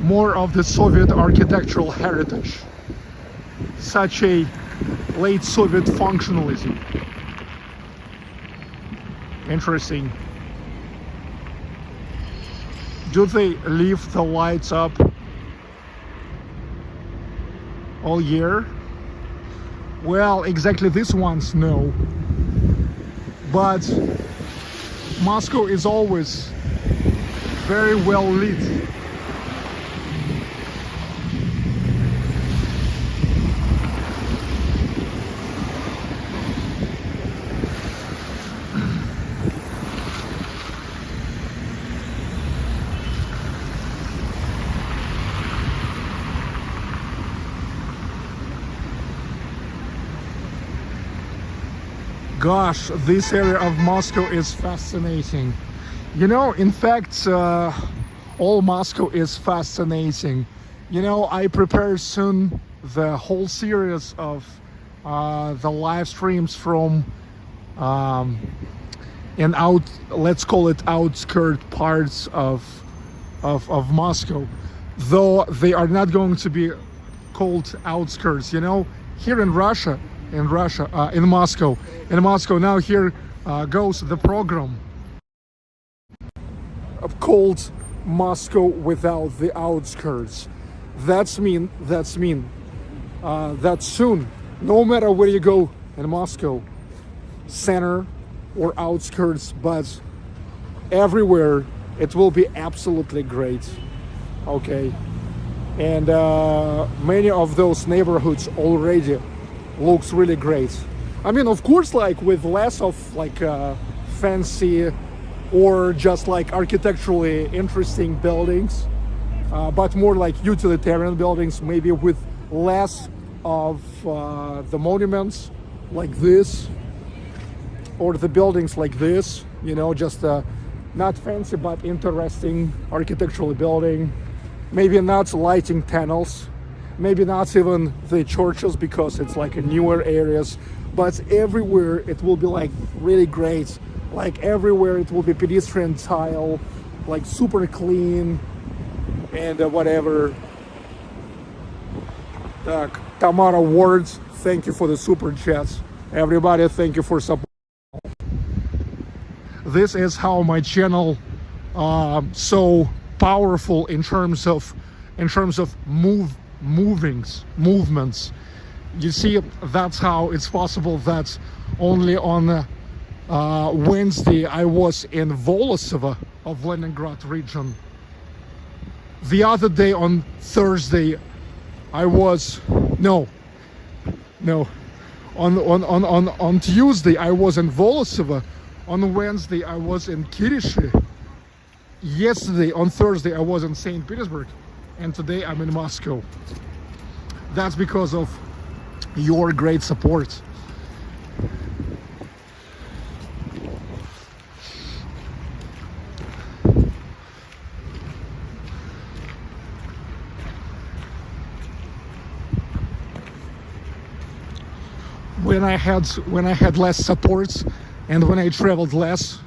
More of the Soviet architectural heritage, such a late Soviet functionalism. Interesting. Do they leave the lights up all year? Well, exactly these ones, no. But Moscow is always very well lit. Gosh, this area of Moscow is fascinating. You know, in fact, all Moscow is fascinating. You know, I prepare soon the whole series of the live streams from let's call it outskirt parts of Moscow, though they are not going to be called outskirts. You know, here in Russia, in Moscow. Now here goes the program called Moscow without the outskirts. That soon, no matter where you go in Moscow, center or outskirts, but everywhere it will be absolutely great. Okay, and many of those neighborhoods already looks really great. I mean, of course, like with less of like fancy or just like architecturally interesting buildings, but more like utilitarian buildings, maybe with less of the monuments like this or the buildings like this, you know, just not fancy but interesting architectural building, maybe not lighting tunnels, maybe not even the churches because it's like a newer areas, but everywhere it will be like really great. Like everywhere it will be pedestrian tile, like super clean and whatever. Tamara Ward, thank you for the super chats. Everybody, thank you for support. This is how my channel so powerful in terms of movements. You see, that's how it's possible that only on Wednesday I was in Volosovo of Leningrad region. The other day on Thursday I was on Tuesday I was in Volosovo. On Wednesday I was in Kirishi. Yesterday on Thursday I was in St Petersburg, and today I'm in Moscow. That's because of your great support. when I had less supports and when I traveled less,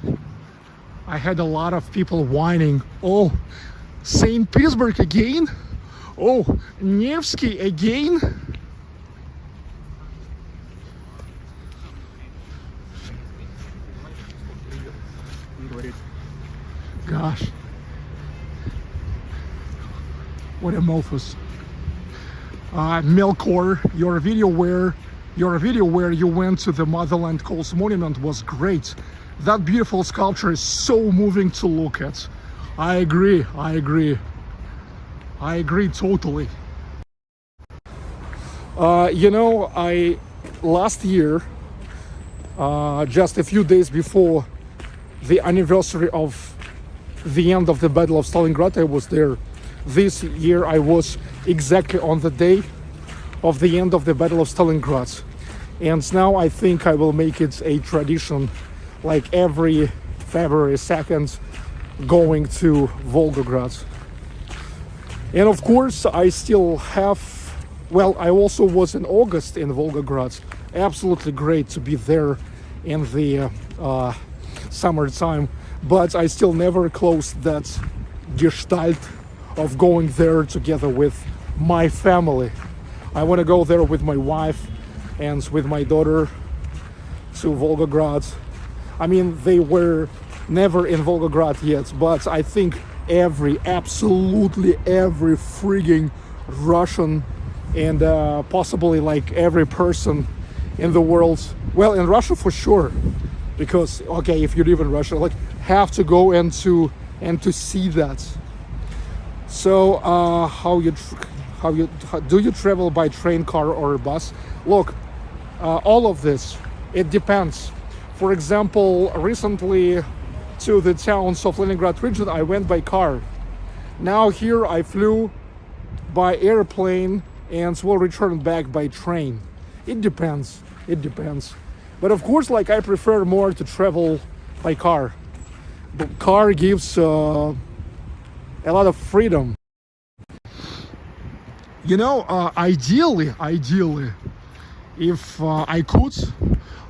I had a lot of people whining, oh, St. Petersburg again? Oh, Nevsky again? Gosh. What a mofus. Melkor, your video where you went to the Motherland Calls Monument was great. That beautiful sculpture is so moving to look at. I agree totally. You know, last year, just a few days before the anniversary of the end of the Battle of Stalingrad, I was there. This year I was exactly on the day of the end of the Battle of Stalingrad. And now I think I will make it a tradition, like every February 2nd, going to Volgograd. And of course I still have, well, I also was in August in Volgograd. Absolutely great to be there in the summertime, but I still never closed that gestalt of going there together with my family. I want to go there with my wife and with my daughter to Volgograd. I mean, they were never in Volgograd yet, but I think absolutely every frigging Russian and possibly like every person in the world, well, in Russia for sure, because okay, if you live in Russia, like, have to go and to see that. So how do you travel by train, car, or bus? Look, all of this, it depends. For example, recently to the towns of Leningrad region, I went by car. Now here I flew by airplane and will return back by train. It depends. But of course, like, I prefer more to travel by car. The car gives a lot of freedom. You know, ideally, if I could,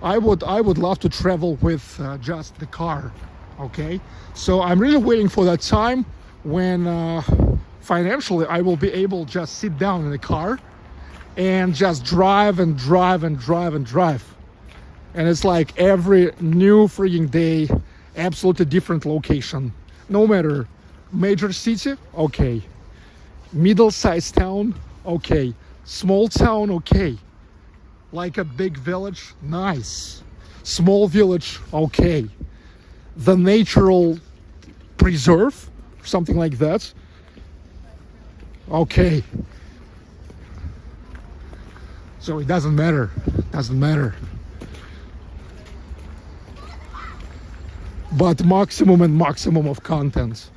I would love to travel with just the car. Okay, so I'm really waiting for that time when financially I will be able to just sit down in the car and just drive. And it's like every new freaking day, absolutely different location. No matter major city, okay, middle-sized town, okay, small town, okay, like a big village, nice, small village, okay, the natural preserve, something like that, okay. So it doesn't matter. But maximum of content.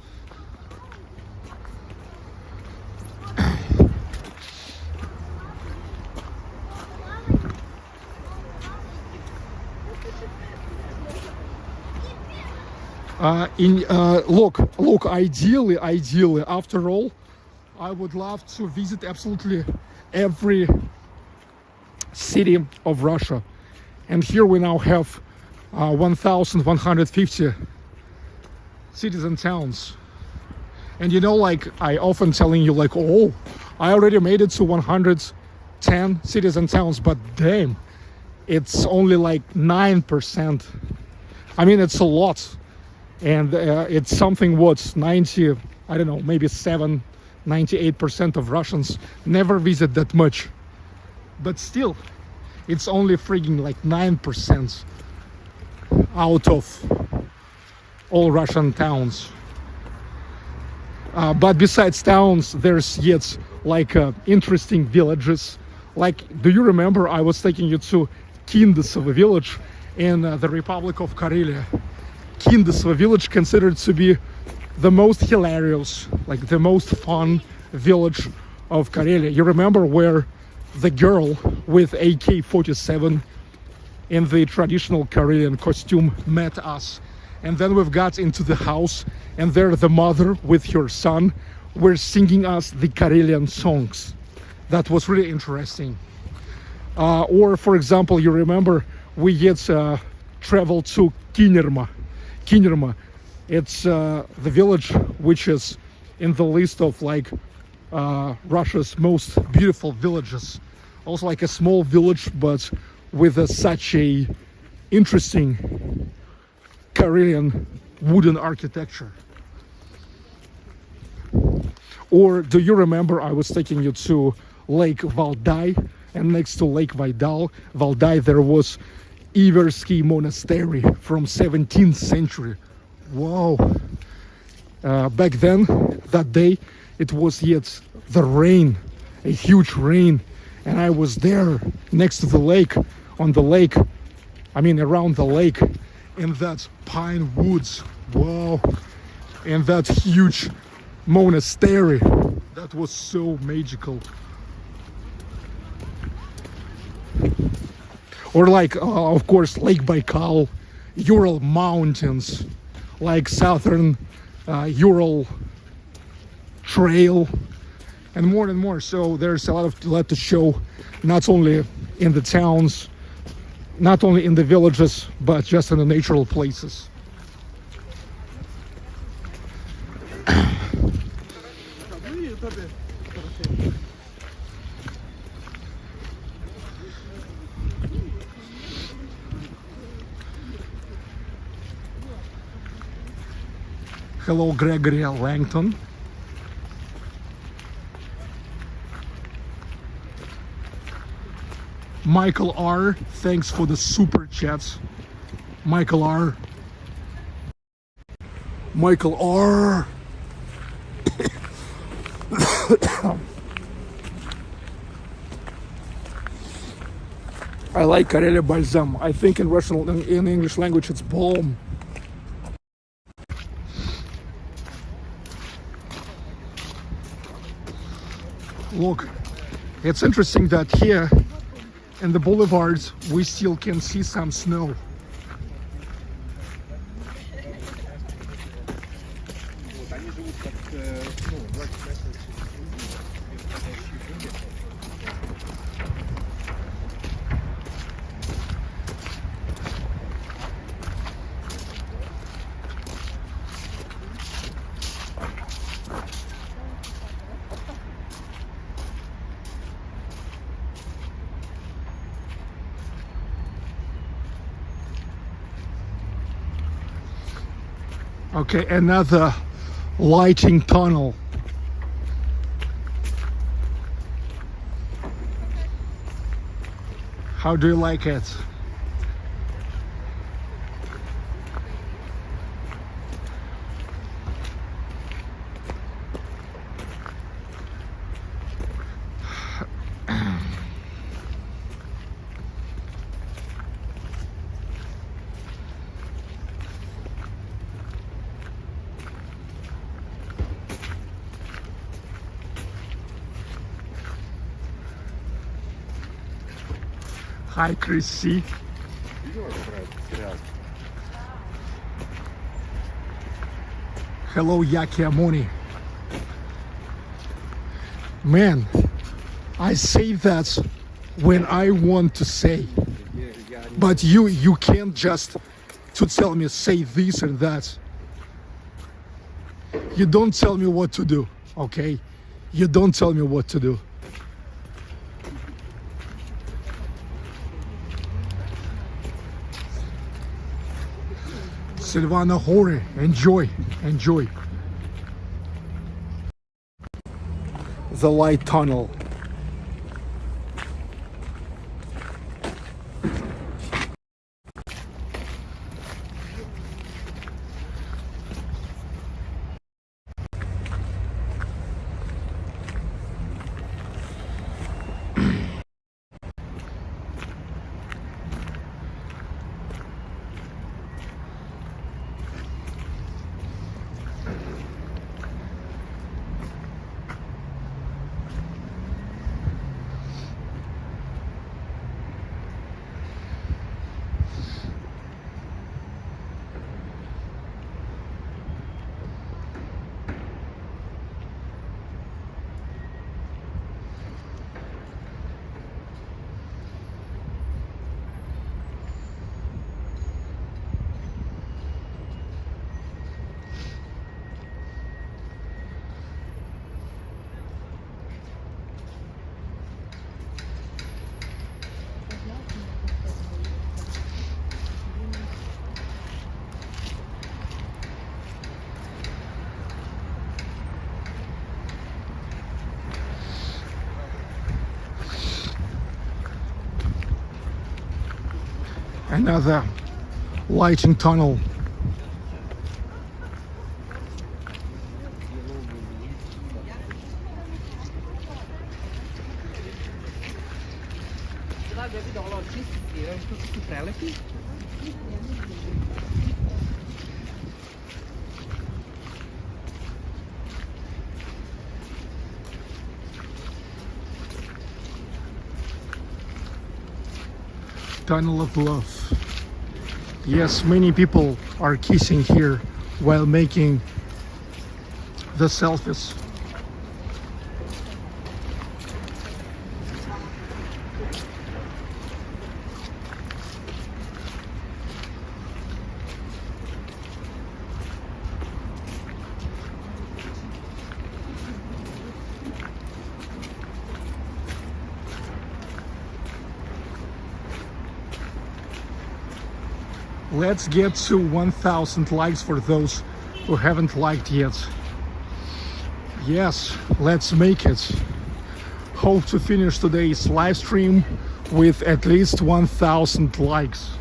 Look, ideally, after all, I would love to visit absolutely every city of Russia. And here we now have 1,150 cities and towns. And you know, like, I often telling you, like, oh, I already made it to 110 cities and towns, but damn, it's only like 9%. I mean, it's a lot. And it's something what 90, I don't know, maybe 98% of Russians never visit that much. But still, it's only frigging like 9% out of all Russian towns. But besides towns, there's yet like interesting villages. Like, do you remember I was taking you to Kindesovo village in the Republic of Karelia? Kindesovo village considered to be the most hilarious, like the most fun village of Karelia. You remember where the girl with AK-47 in the traditional Karelian costume met us, and then we've got into the house, and there the mother with her son were singing us the Karelian songs. That was really interesting. Or for example, you remember we yet traveled to Kinerma. It's the village which is in the list of like Russia's most beautiful villages. Also like a small village, but with such a interesting Karelian wooden architecture. Or do you remember I was taking you to Lake Valdai, and next to Lake Valdai there was Iversky Monastery from 17th century. Wow. Back then, that day, it was yet the rain, a huge rain, and I was there next to the lake, around the lake, in that pine woods. Wow. And that huge monastery, that was so magical. Or like, of course, Lake Baikal, Ural Mountains, like Southern Ural Trail, and more. So there's a lot to show, not only in the towns, not only in the villages, but just in the natural places. Hello, Gregory Langton. Michael R, thanks for the super chats. Michael R. I like Karelia Balsam. I think in English language it's balm. Look, it's interesting that here in the boulevards we still can see some snow. Okay, another lighting tunnel. How do you like it? Hi, Chrissy. Hello, Yakiamoni. Man, I say that when I want to say, but you can't just to tell me say this and that. You don't tell me what to do, okay? You don't tell me what to do. Silvana Hore, enjoy. The light tunnel. Another lighting tunnel. Tunnel of love. Yes, many people are kissing here while making the selfies. Let's get to 1,000 likes for those who haven't liked yet. Yes, let's make it. Hope to finish today's live stream with at least 1,000 likes.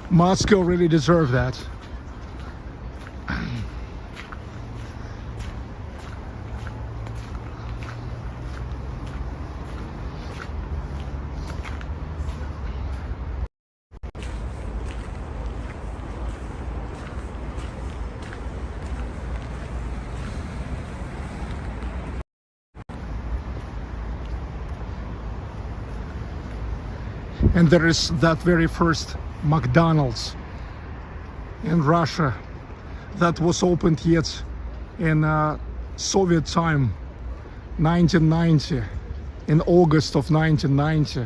Moscow really deserves that. And there is that very first McDonald's in Russia that was opened yet in Soviet time, 1990, in August of 1990.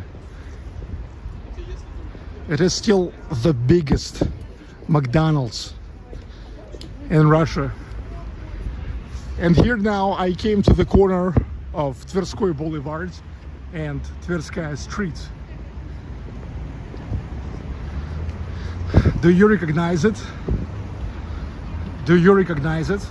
It is still the biggest McDonald's in Russia. And here now I came to the corner of Tverskoy Boulevard and Tverskaya Street. Do you recognize it? Do you recognize it?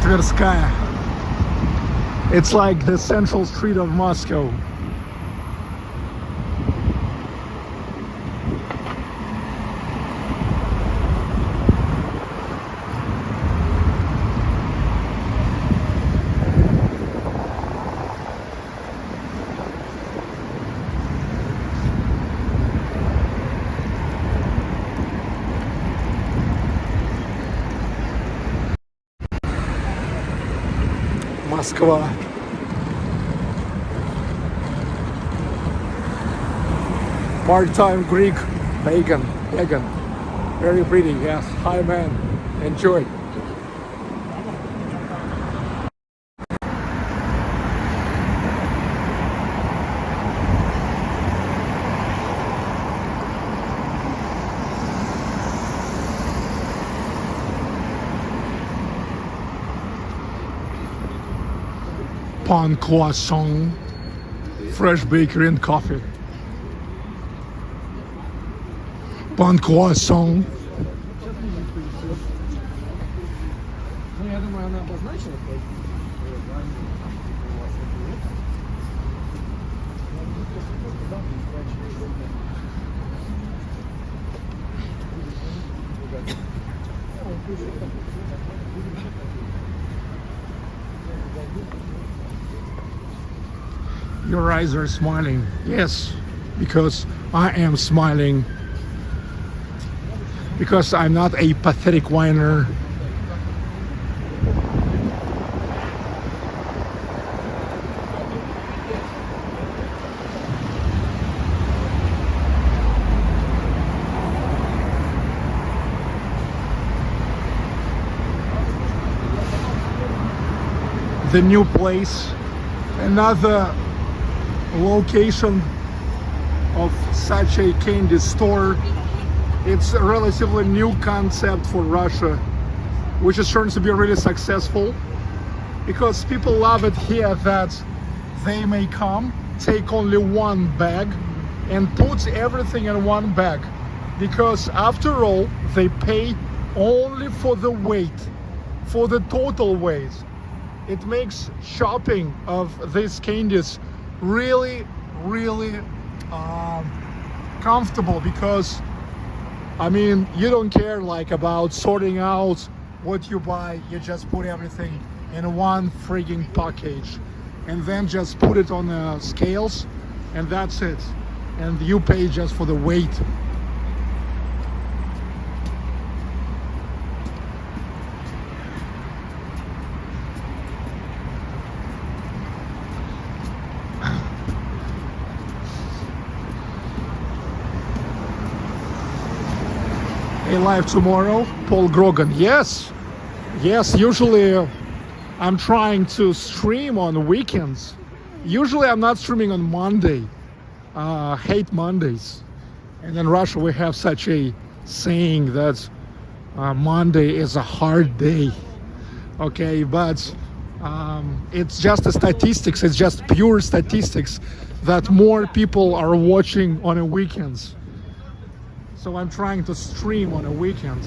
Tverskaya. It's like the central street of Moscow. Moskva. Part-time Greek pagan. Very pretty, yes. Hi man, enjoy. Pan croissant, fresh bakery and coffee. Pan croissant. Your eyes are smiling. Yes, because I am smiling. Because I'm not a pathetic whiner. The new place, another location of such a candy store It's a relatively new concept for Russia, which is turns to be really successful because people love it here that they may come, take only one bag and put everything in one bag, because after all they pay only for the weight, for the total weight. It makes shopping of these candies really comfortable, because I mean, you don't care like about sorting out what you buy. You just put everything in one freaking package and then just put it on the scales, and that's it. And you pay just for the weight. Live tomorrow, Paul Grogan. Yes, usually I'm trying to stream on weekends. Usually I'm not streaming on Monday. Hate Mondays. And in Russia we have such a saying that Monday is a hard day. Okay, but it's just a statistics, it's just pure statistics that more people are watching on the weekends. So I'm trying to stream on a weekend.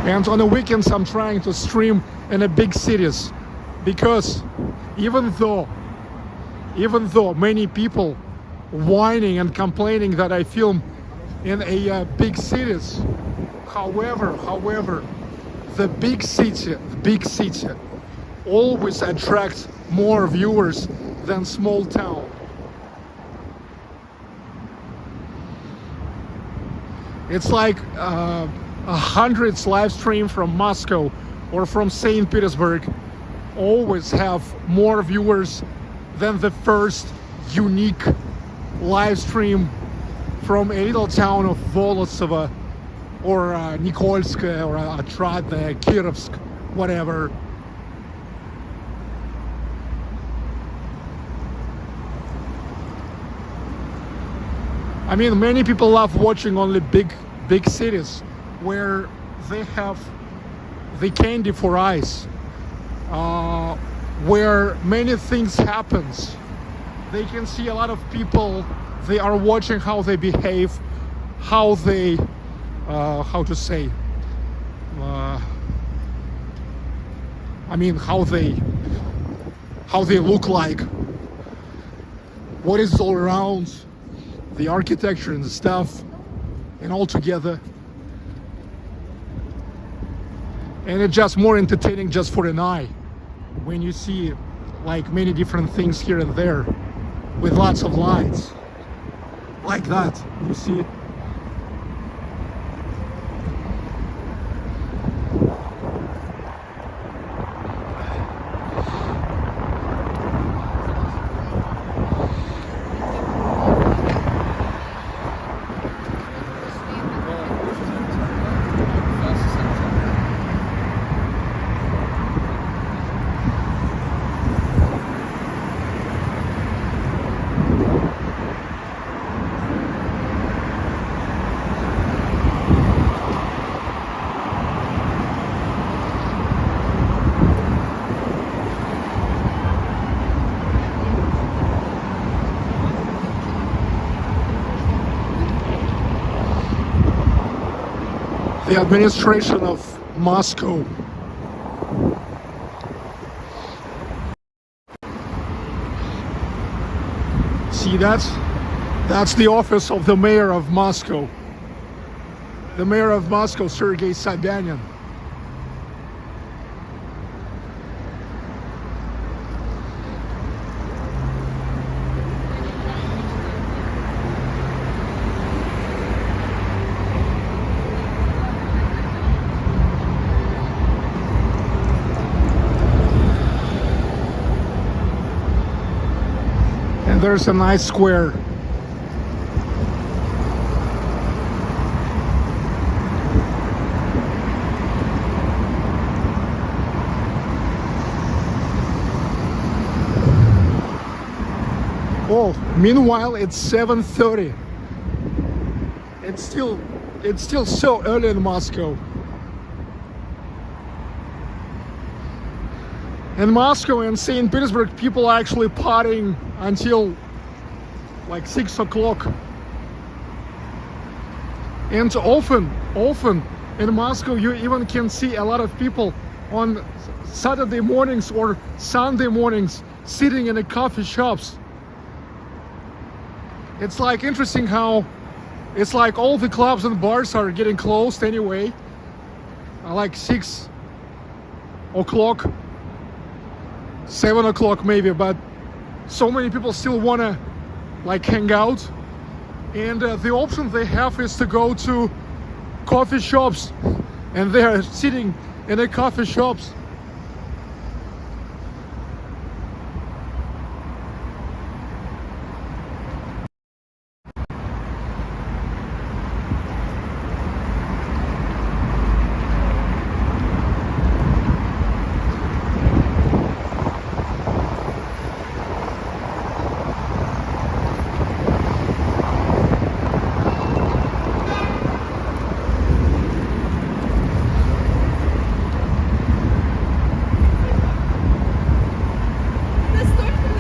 And on the weekends I'm trying to stream in the big cities, because even though many people whining and complaining that I film in a big cities, however, the big city always attracts more viewers than small town. It's like 100 live stream from Moscow or from St Petersburg always have more viewers than the first unique live stream from a little town of Volosovo or Nikolskoye or Otradnoye, Kirovsk, whatever. I mean, many people love watching only big cities where they have the candy for eyes, where many things happens. They can see a lot of people. They are watching how they behave, how they, how to say, I mean, how they look like, what is all around, the architecture and the stuff, and all together. And it's just more entertaining just for an eye when you see like many different things here and there with lots of lights like that, you see. The administration of Moscow. See, that's the office of the mayor of Moscow. The mayor of Moscow, Sergei Sobyanin. There's a nice square. Oh, meanwhile it's 7:30. It's still so early in Moscow. In Moscow and St. Petersburg, people are actually partying until like 6 o'clock. And often in Moscow, you even can see a lot of people on Saturday mornings or Sunday mornings sitting in the coffee shops. It's like interesting how it's like all the clubs and bars are getting closed anyway, like 6 o'clock, 7 o'clock maybe, but so many people still wanna like hang out, and the option they have is to go to coffee shops, and they are sitting in the coffee shops.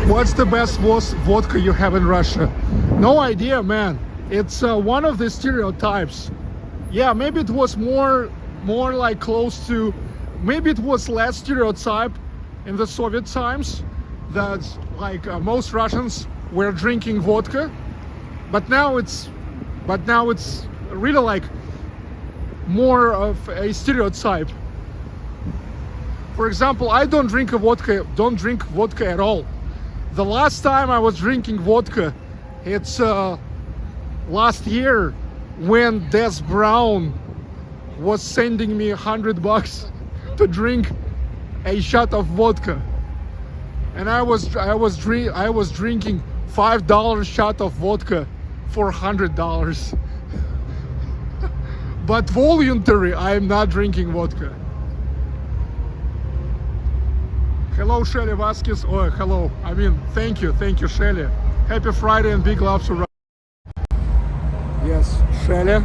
What's the best vodka you have in Russia? No idea, man. It's one of the stereotypes. Yeah, maybe it was more like close to, maybe it was less stereotype in the Soviet times, that like most Russians were drinking vodka, but now it's really like more of a stereotype. For example, I don't drink vodka at all. The last time I was drinking vodka, it's last year, when Des Brown was sending me $100 to drink a shot of vodka, and I was drinking $5 shot of vodka for $100. But voluntary, I am not drinking vodka. Hello, Shelly Vasquez. Oh, hello. I mean, thank you, Shelly. Happy Friday and big love to Russia. Yes, Shelly.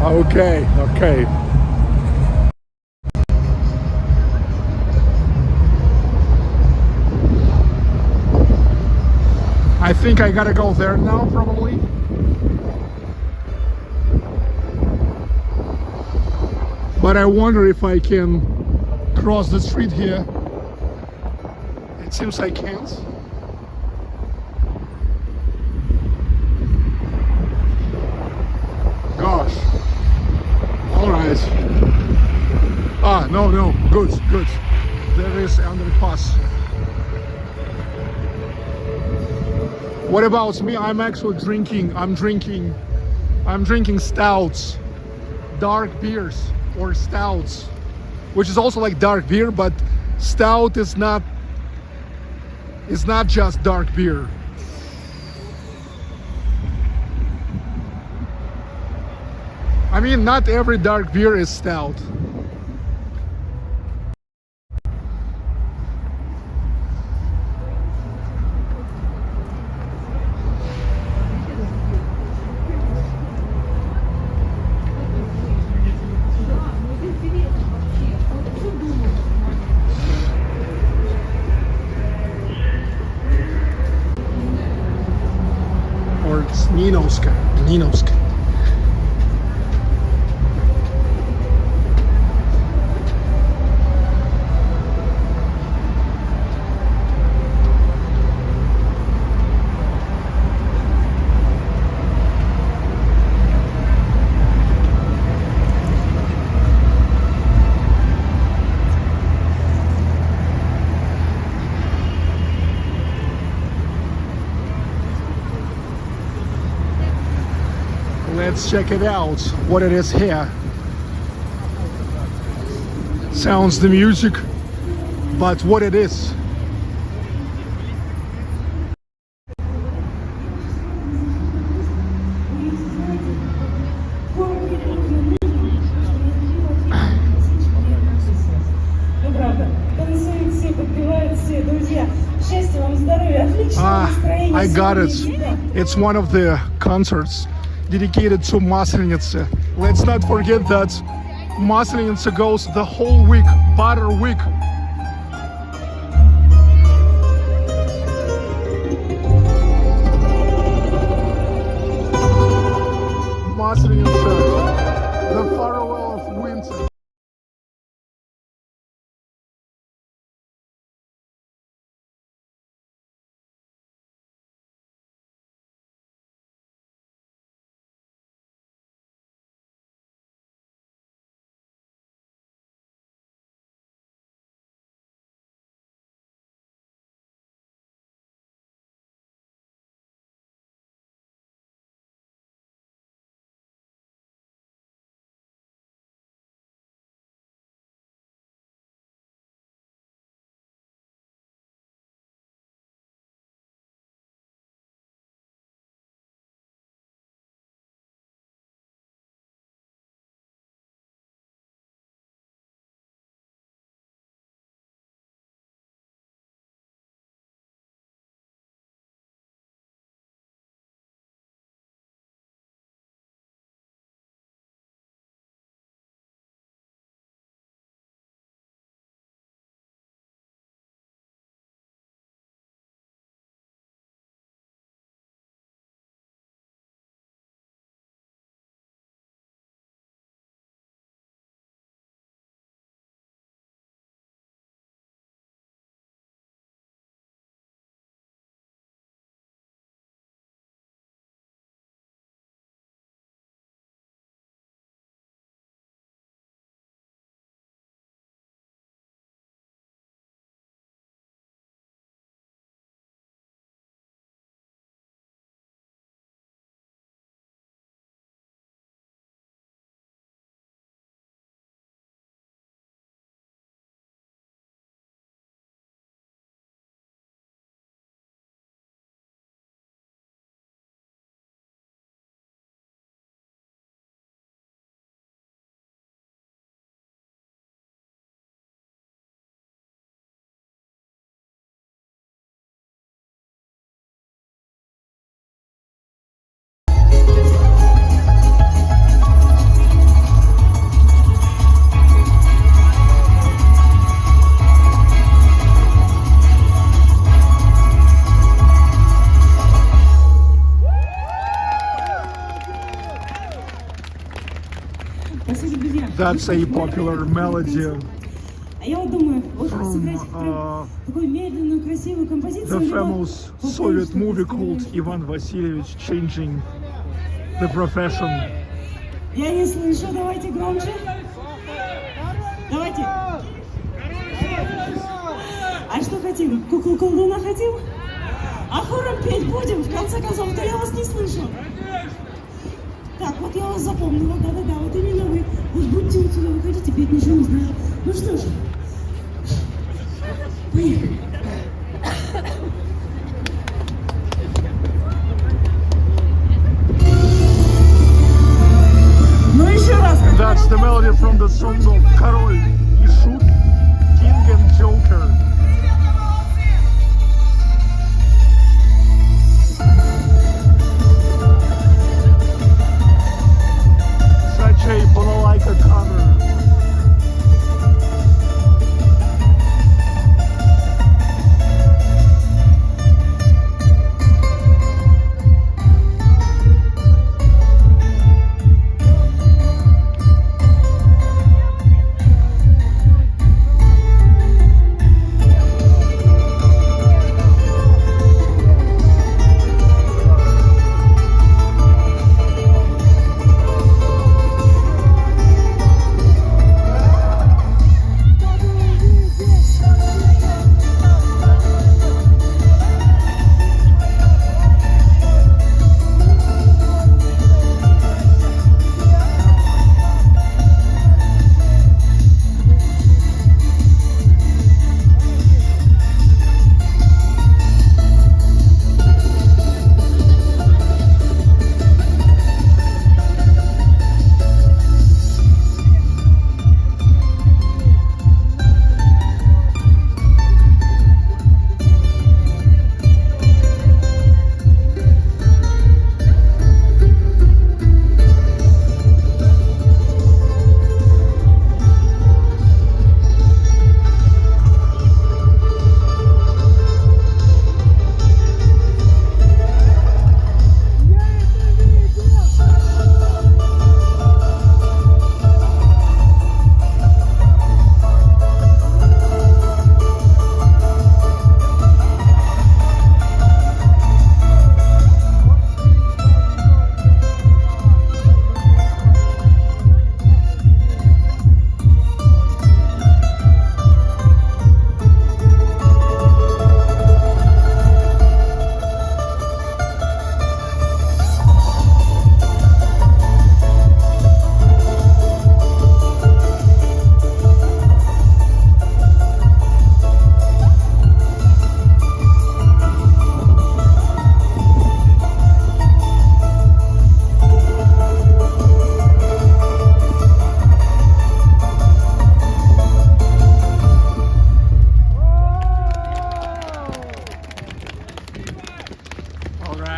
Okay. I think I gotta go there now, probably. But I wonder if I can cross the street here. It seems I can't. Gosh. Alright. Ah, no, good. There is underpass. What about me? I'm actually drinking stouts, dark beers or stouts, which is also like dark beer, but stout is not just dark beer. I mean, not every dark beer is stout. Or it's Ninovska. Let's check it out, what it is here. Sounds the music, but what it is. Счастья вам, здоровья, отличного настроения. I got it. Сегодня день. It's one of the concerts dedicated to Maslenitsa. Let's not forget that Maslenitsa goes the whole week, butter week. Maslenitsa, the farewell of winter. Спасибо, друзья. That's a popular melody А я вот думаю, вот from сыграть такую медленную, красивую композицию. the famous Soviet movie called Ivan Vasilievich Changing the Profession. Я не слышу, давайте громче. Давайте. А что хотим? Куклу-колдуна хотим? А хором петь будем? В конце концов, то я вас не слышу. Так, вот я вас запомнила, да-да-да, вот именно вы. Вот будьте вот сюда, вы хотите петь, ничего не знаю. Ну что ж, поехали. Ну еще раз. That's the melody from the song of Король и Шут, King and Joker. Such a balalaika cover.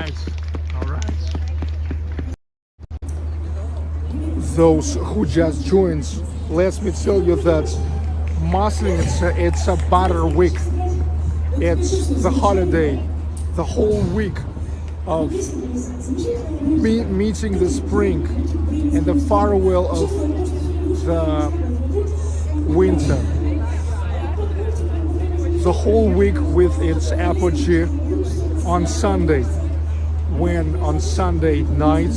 right, all right. Those who just joined, let me tell you that Maslenitsa, it's a butter week. It's the holiday, the whole week of meeting the spring and the farewell of the winter. The whole week with its apogee on Sunday, when on Sunday night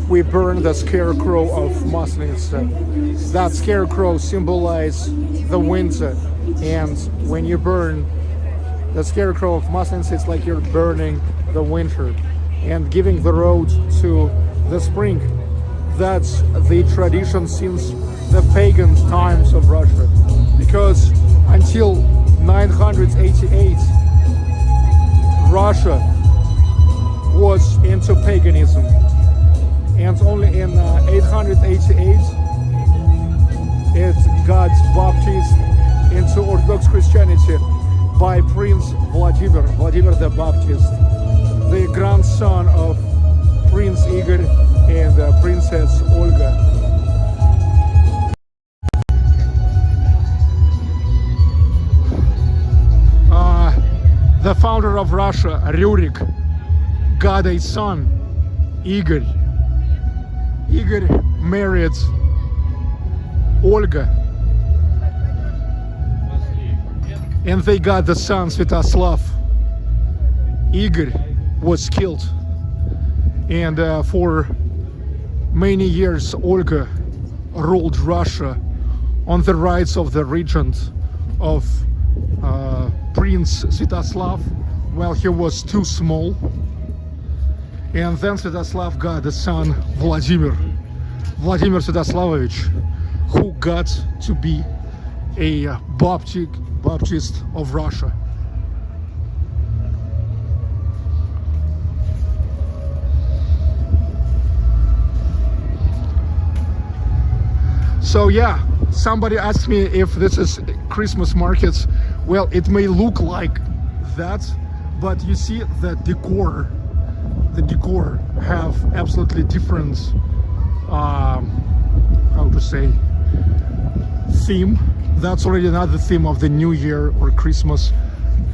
we burn the scarecrow of Maslenitsa. That scarecrow symbolizes the winter, and when you burn the scarecrow of Maslenitsa, it's like you're burning the winter and giving the road to the spring. That's the tradition since the pagan times of Russia, because until 988 Russia was into paganism, and only in 888 it got baptized into Orthodox Christianity by Prince Vladimir the Baptist, the grandson of Prince Igor and Princess Olga. The founder of Russia, Rurik, got a son, Igor. Igor married Olga, and they got the son Sviatoslav. Igor was killed, and for many years Olga ruled Russia on the rights of the regent of Prince Sviatoslav while he was too small. And then Sviatoslav got the son Vladimir Sviatoslavovich, who got to be a Baptist of Russia. So yeah, somebody asked me if this is Christmas markets. Well, it may look like that, but you see the decor have absolutely different how to say theme. That's already another theme of the New Year or Christmas.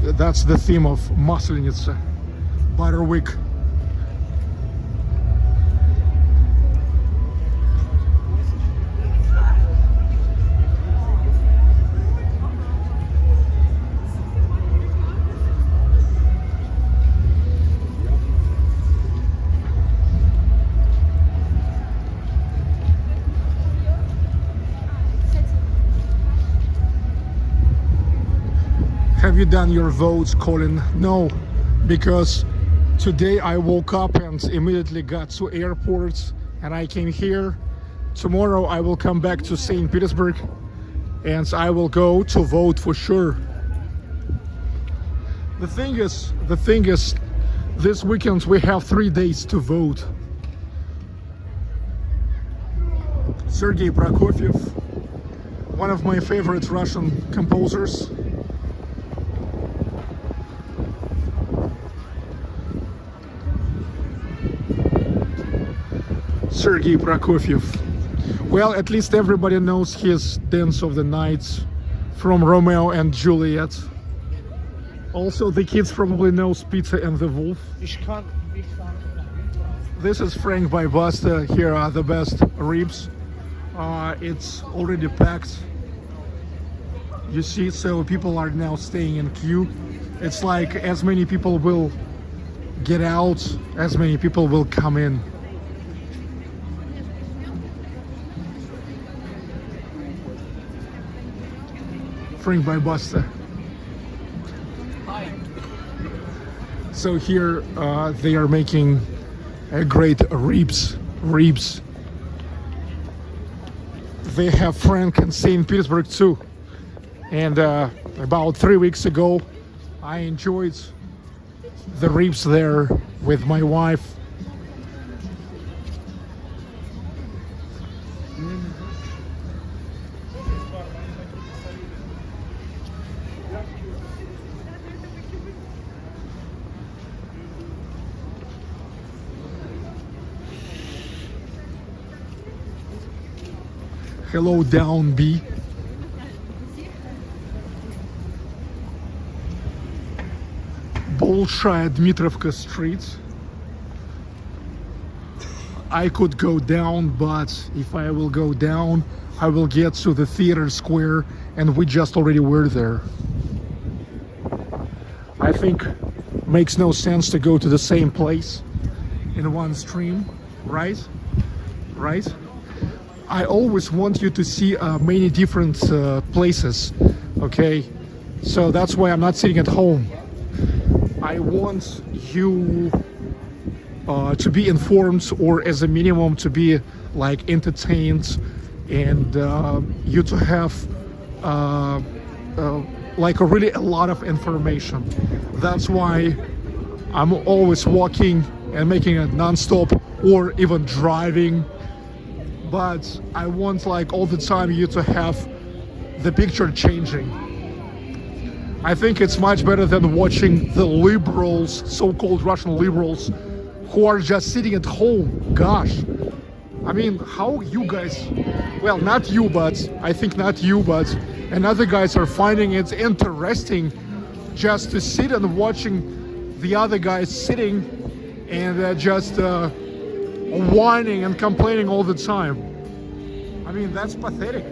That's the theme of Maslenitsa, Butter Week. Have you done your votes, Colin? No, because today I woke up and immediately got to airports and I came here. Tomorrow I will come back to St. Petersburg and I will go to vote for sure. The thing is, this weekend we have 3 days to vote. Sergei Prokofiev, one of my favorite Russian composers. Sergei Prokofiev. Well, at least everybody knows his Dance of the Night from Romeo and Juliet. Also, the kids probably know Pizza and the Wolf. This is Frank by Basta. Here are the best ribs. It's already packed. You see, so people are now staying in queue. It's like as many people will get out, as many people will come in. Frank by Basta. So here they are making a great ribs. They have Frank in St. Petersburg too. And about 3 weeks ago, I enjoyed the ribs there with my wife. Hello, down B. Bolshaya Dmitrovka Street. I could go down, but if I will go down, I will get to the theater square, and we just already were there. I think makes no sense to go to the same place in one stream, right? Right? I always want you to see many different places, okay? So that's why I'm not sitting at home. I want you to be informed, or as a minimum to be like entertained, and you to have like a lot of information. That's why I'm always walking and making it non-stop, or even driving. But I want like all the time you to have the picture changing. I think it's much better than watching the liberals, so-called Russian liberals, who are just sitting at home. Gosh, I mean, how you guys, well, not you, but I think not you, but and other guys are finding it interesting just to sit and watching the other guys sitting and just whining and complaining all the time. I mean, that's pathetic.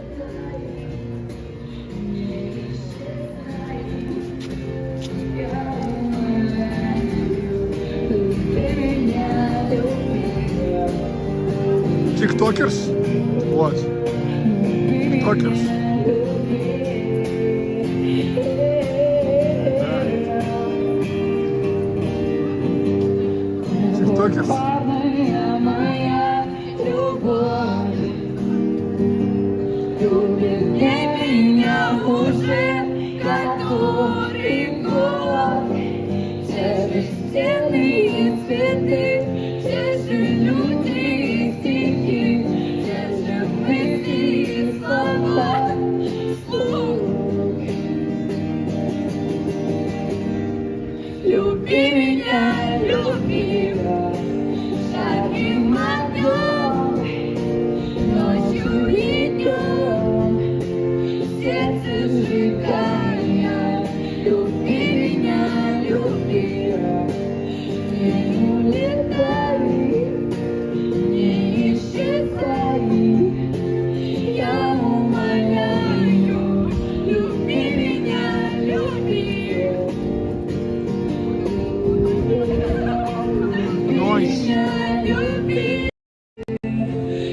TikTokers? What? TikTokers? TikTokers?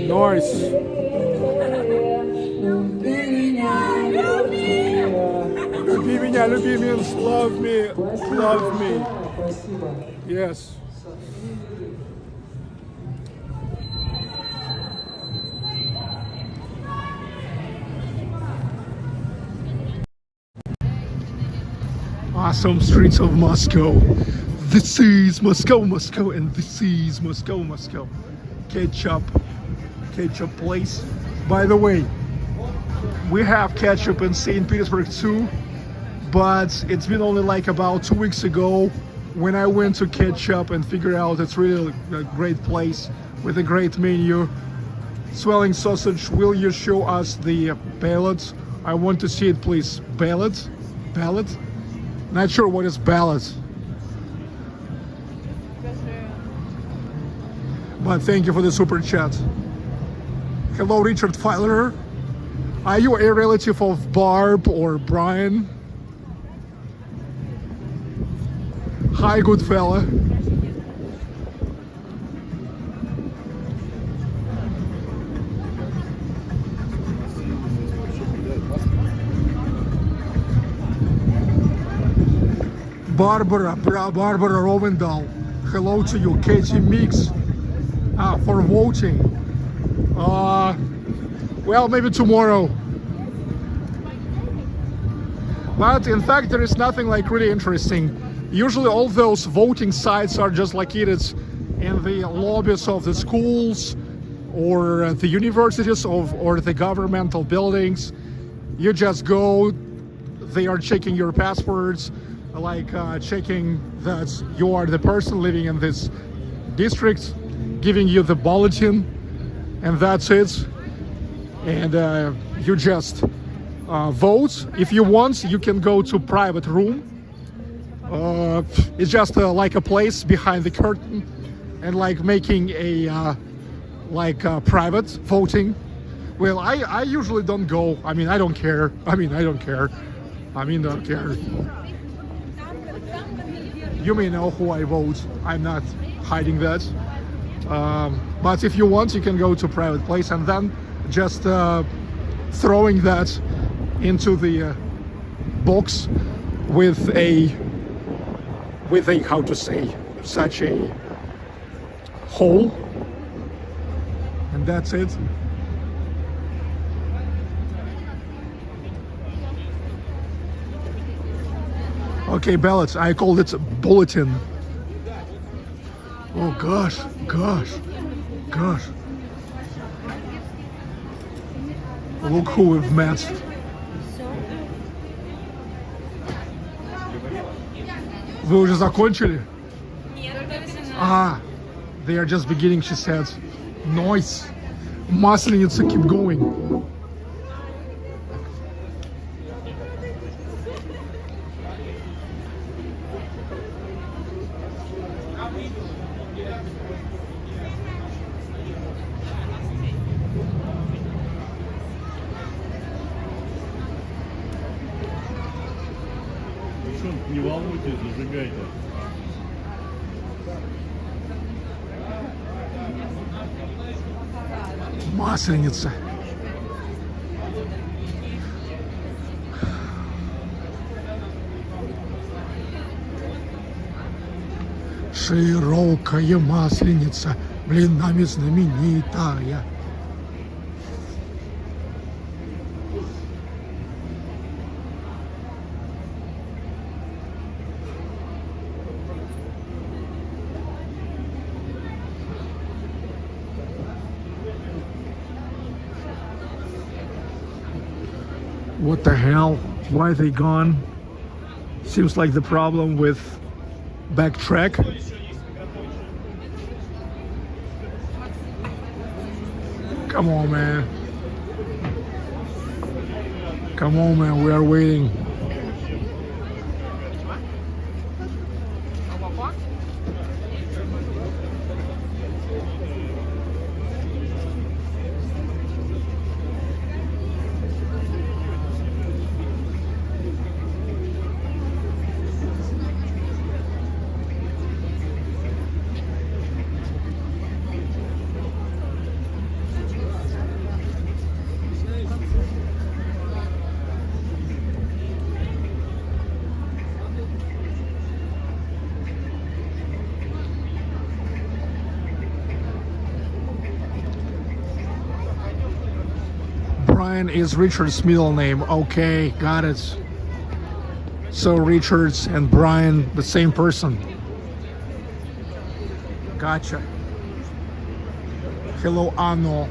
Nice. Люби меня, люби means love me, love me. Yes. Awesome streets of Moscow. This is Moscow, Moscow, and this is Moscow, Moscow. Ketchup place. By the way, we have ketchup in St Petersburg too, but it's been only like about 2 weeks ago when I went to ketchup and figured out it's really a great place with a great menu. Swelling sausage, will you show us the ballot? I want to see it, please. Ballot? Ballot? Not sure what is ballot. But thank you for the super chat. Hello, Richard Filer. Are you a relative of Barb or Brian? Hi, good fella. Barbara Rovendahl. Hello to you, Katie Mix. For voting. Well, maybe tomorrow. But in fact, there is nothing like really interesting. Usually all those voting sites are just located in the lobbies of the schools or the universities or the governmental buildings. You just go, they are checking your passports, like checking that you are the person living in this district, giving you the bulletin, and that's it. and you just vote. If you want, you can go to private room. It's just like a place behind the curtain, and like making a private voting. Well, I usually don't go. I mean, I don't care. I don't care. You may know who I vote. I'm not hiding that. But if you want, you can go to private place and then just throwing that into the box with a how to say, such a hole, and that's it. Okay, ballots. I called it bulletin. Oh gosh. Look who we've met. Вы уже закончили? They are just beginning, she said. Nice. Масленица, keep going. Не волнуйтесь, зажигайте. Масленица. Широкая масленица, блинами знаменитая. What the hell? Why are they gone? Seems like the problem with backtrack. Come on, man. Come on, man. We are waiting. Brian is Richard's middle name. Okay, got it. So Richards and Brian, the same person. Gotcha. Hello, Anno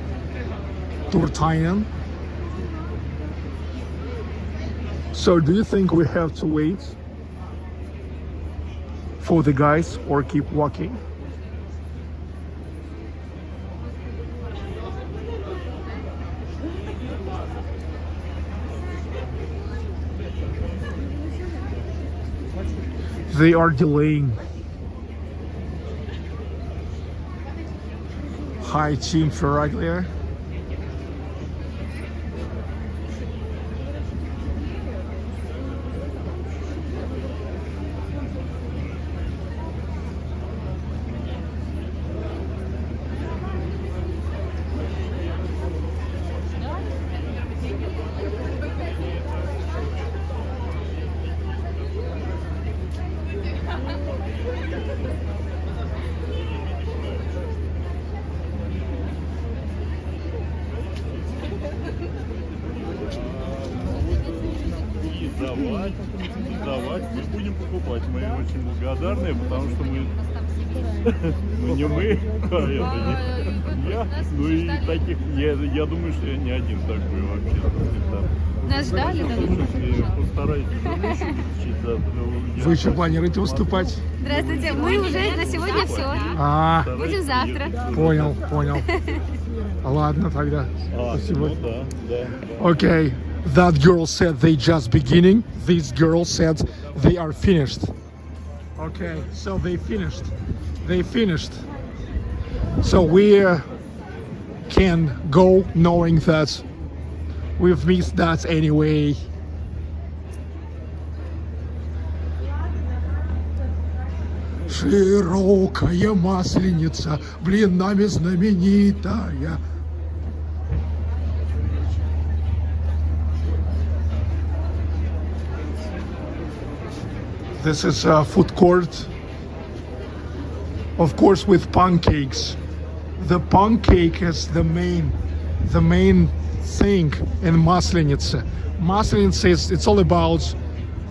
Turtainen. So do you think we have to wait for the guys or keep walking? They are delaying. Hi, Team Ferraglia. Давать мы будем покупать. Мы очень благодарны, потому что мы... Ну не мы, а это не я. Ну и таких, я думаю, что я не один такой вообще. Нас ждали, да? Слушайте, постарайтесь учиться. Вы еще планируете выступать? Здравствуйте, мы уже на сегодня все. Будем завтра. Понял. Ладно тогда. Спасибо. Ну да. Okay, that girl said they just beginning. This girl said they are finished. Okay, so they finished. So we can go knowing that we've missed that anyway. Широкая масленица, блинами знаменитая. This is a food court, of course, with pancakes. The pancake is the main thing in Masleniца. Masleniца is it's all about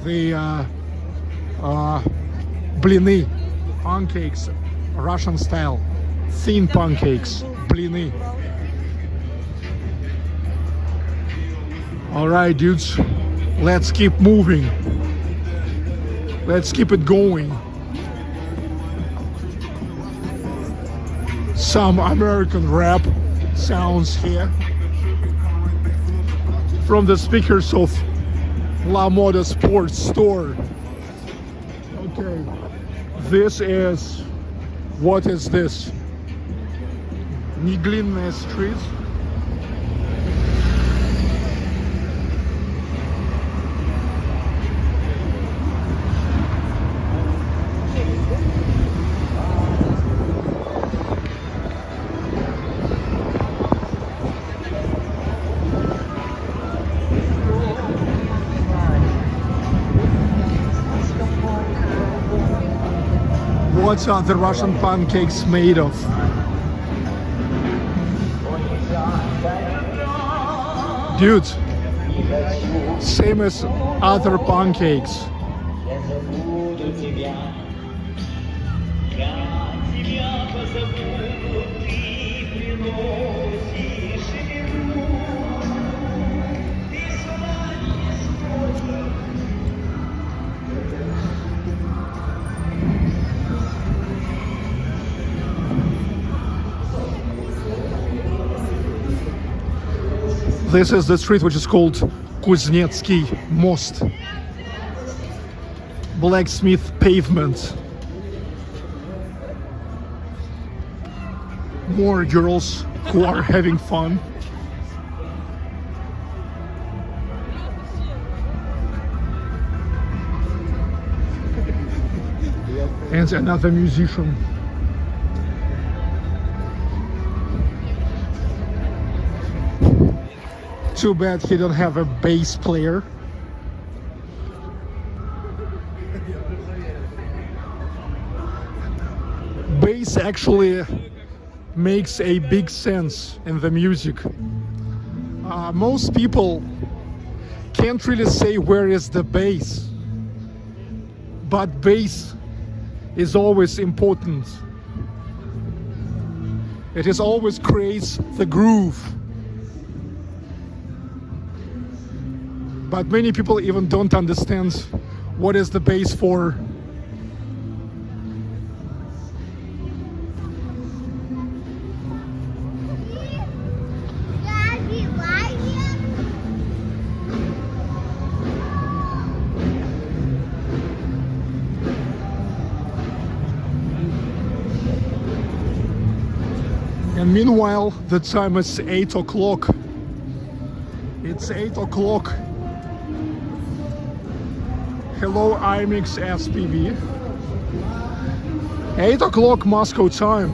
the blины, pancakes, Russian style, thin pancakes, blины. All right, dudes, let's keep moving. Let's keep it going. Some American rap sounds here from the speakers of La Moda Sports Store. Okay, this is, what is this? Неглинная Street. What are the Russian pancakes made of? Dude, same as other pancakes. This is the street which is called Kuznetsky Most. Blacksmith pavement. More girls who are having fun. And another musician. Too bad he don't have a bass player. Bass actually makes a big sense in the music. Most people can't really say where is the bass, but bass is always important. It is always creates the groove. But many people even don't understand what is the bass for. And meanwhile, the time is 8 o'clock. It's 8 o'clock. Hello, IMX SPV. 8 o'clock Moscow time.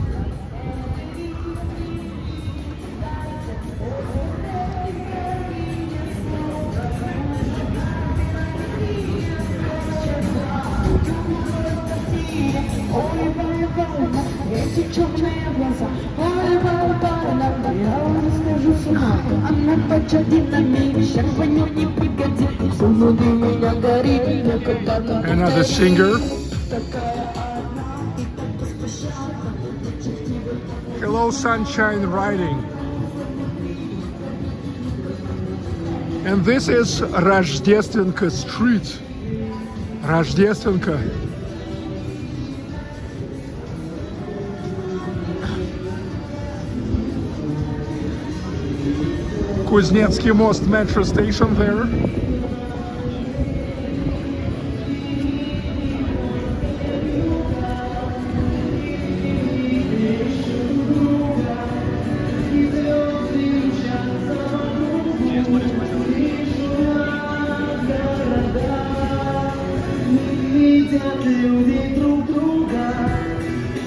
Another singer. Hello, Sunshine Riding. And this is Rождественка Street. Rождественка. Kuznetsky Most metro station there. Видят люди друг друга,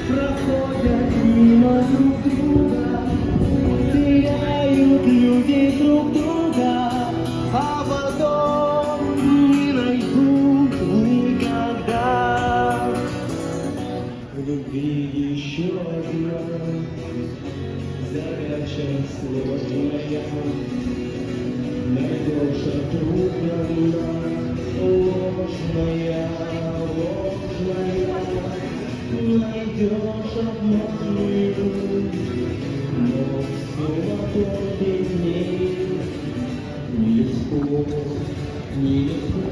проходят мимо друг друга, теряют люди друг друга, а потом не найдут никогда. Любви еще одна, горячая сложная, найдешь отрубленная, ложная, найдешь обманную, но все без ней нелегко, нелегко.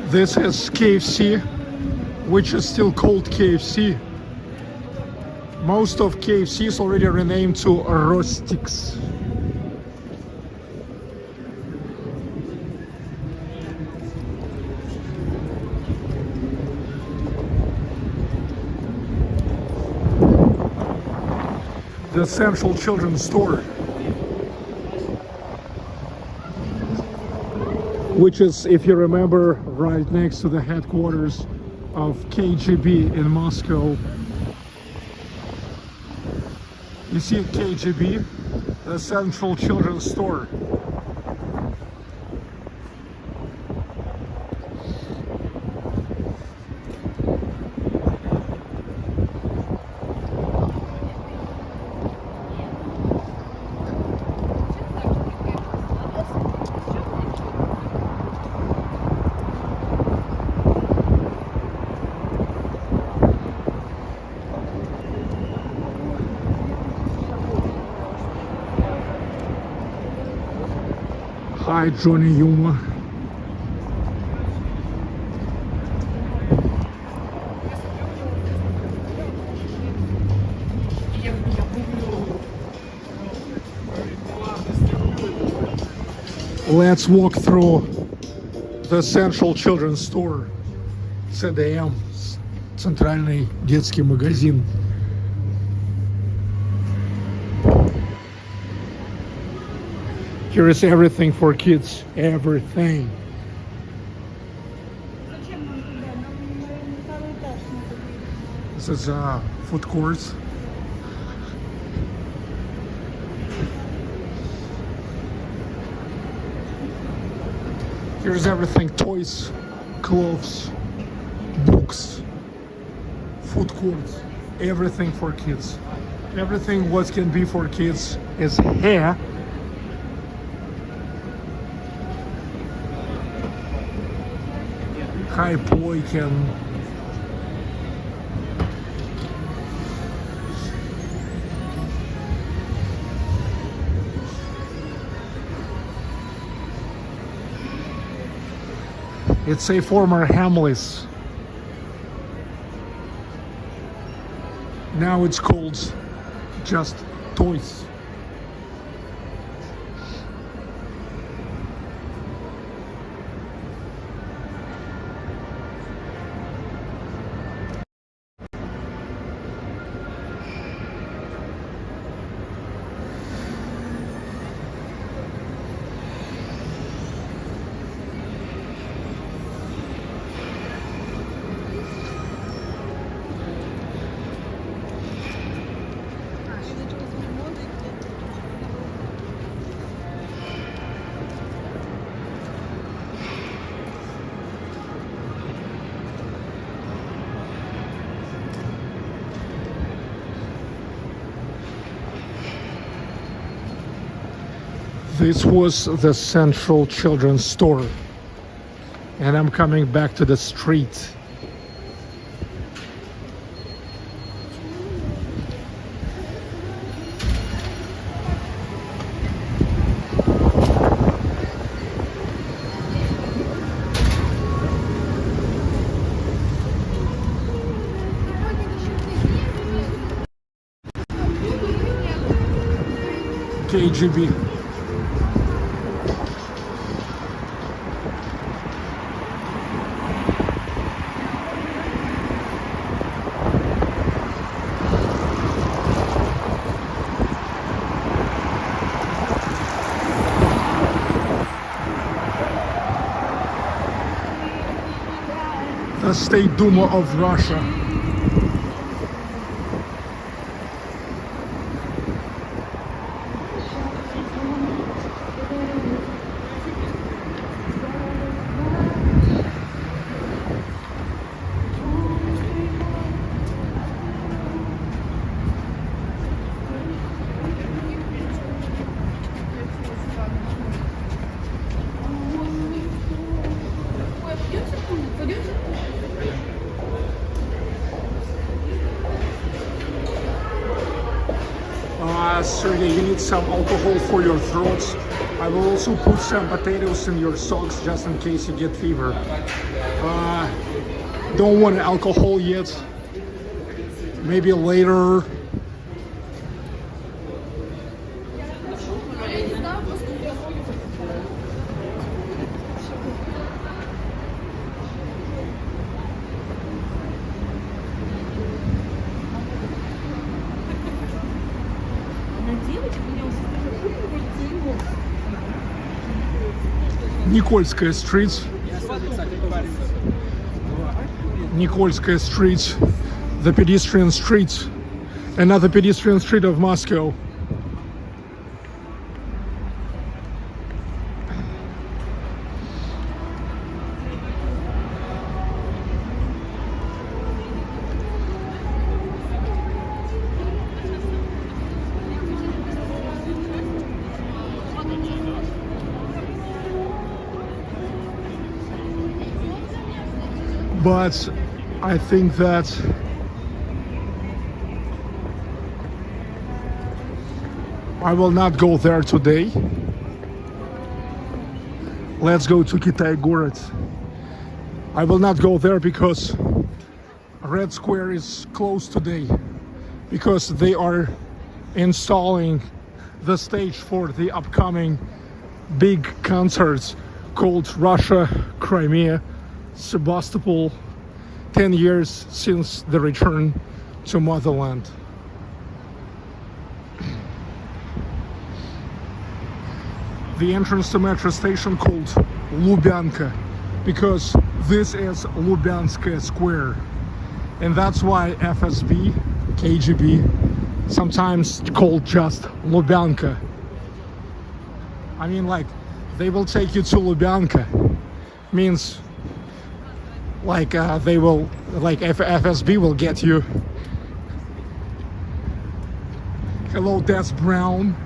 This is KFC, which is still called KFC. Most of KFC is already renamed to Rostix. The Central Children's Store, which is, if you remember, right next to the headquarters of KGB in Moscow. You see KGB, the Central Children's Store. Hi, Johnny Yuma. Let's walk through the Central Children's Store. CDM, центральный детский магазин. Here is everything for kids, everything. This is food court. Here's everything: toys, clothes, books, food court, everything for kids. Everything what can be for kids is here. High Ploykin. It's a former Hamleys. Now it's called just Toys. This was the Central Children's Store, and I'm coming back to the street. KGB. The State Duma of Russia. Sergey, you need some alcohol for your throats. I will also put some potatoes in your socks just in case you get fever. Don't want alcohol yet. Maybe later. Никольская Street. Никольская Street, the pedestrian street, another pedestrian street of Moscow. But I think that I will not go there today. Let's go to Kitai-Gorod. I will not go there because Red Square is closed today, because they are installing the stage for the upcoming big concerts called Russia, Crimea, Sebastopol, 10 years since the return to motherland. The entrance to metro station called Lubyanka, because this is Lubyanskaya Square, and that's why FSB, KGB, sometimes called just Lubyanka. I mean, like, they will take you to Lubyanka, means like they will, like FSB will get you. Hello, that's Brown.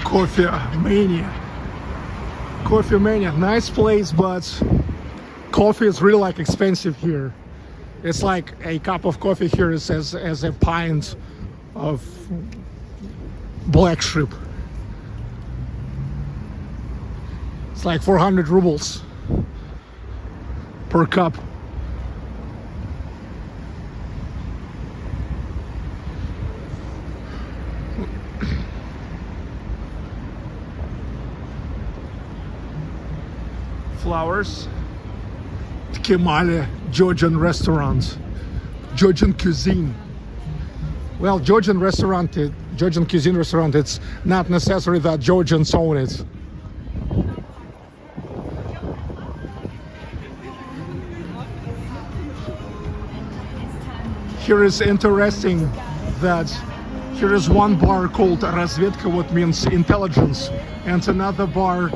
Coffee Mania. Coffee Mania, nice place, but coffee is really like expensive here. It's like a cup of coffee here is as a pint of black sheep. It's like 400 rubles per cup. Flowers. Kemale Georgian restaurant. Georgian cuisine. Well, Georgian restaurant, Georgian cuisine restaurant, it's not necessary that Georgians own it. Here is interesting that here is one bar called Razvedka, what means intelligence, and another bar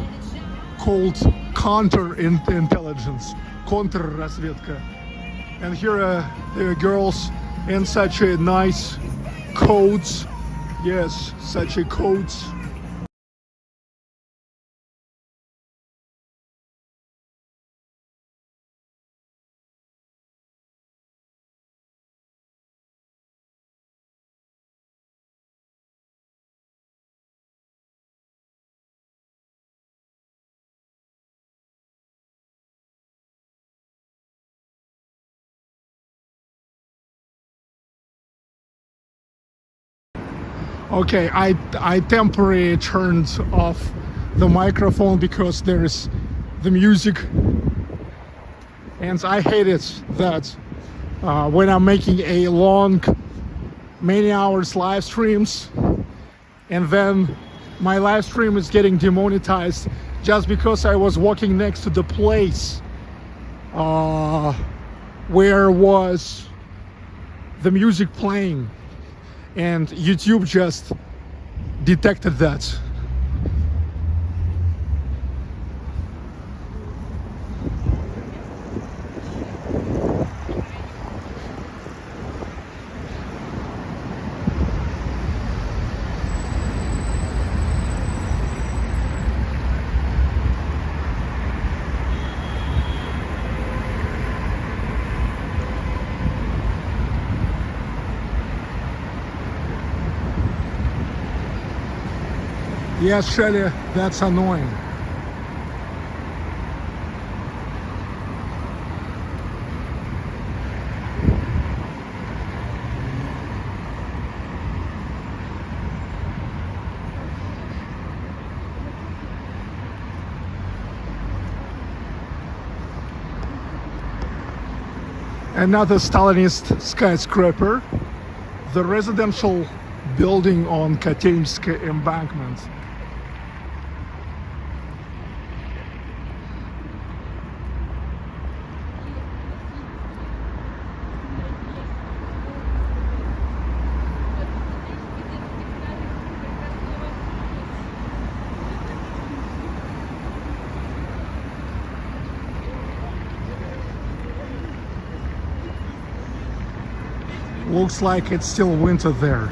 called counter-intelligence, counter-razvedka. And here are the girls in such a nice coats. Yes, such a coats. Okay, I temporarily turned off the microphone because there's the music, and I hate it that when I'm making a long, many hours live streams, and then my live stream is getting demonetized just because I was walking next to the place where was the music playing. And YouTube just detected that. Yes, Shelly, that's annoying. Another Stalinist skyscraper, the residential building on Katinskaya embankment. Looks like it's still winter there.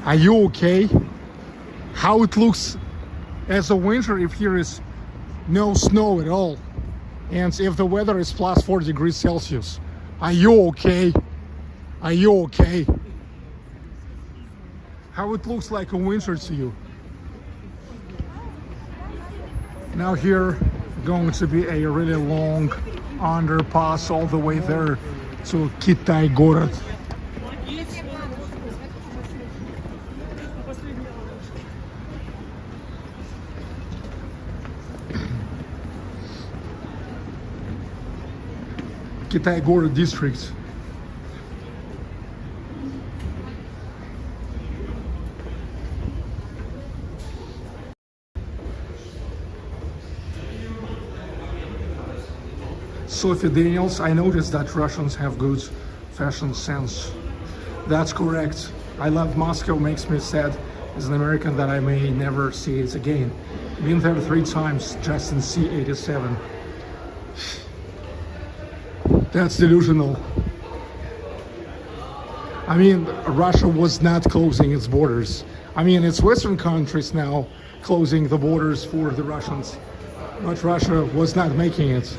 Are you okay? How it looks as a winter if here is no snow at all, and if the weather is plus 4 degrees Celsius? Are you okay? Are you okay? How it looks like a winter to you? Now here going to be a really long underpass all the way there to Kitai Город. Kitai Город district. Sophie Daniels, I noticed that Russians have good fashion sense. That's correct. I love Moscow, makes me sad as an American that I may never see it again. Been there 3 times just in C-87. That's delusional. I mean, Russia was not closing its borders. I mean, it's Western countries now closing the borders for the Russians, but Russia was not making it.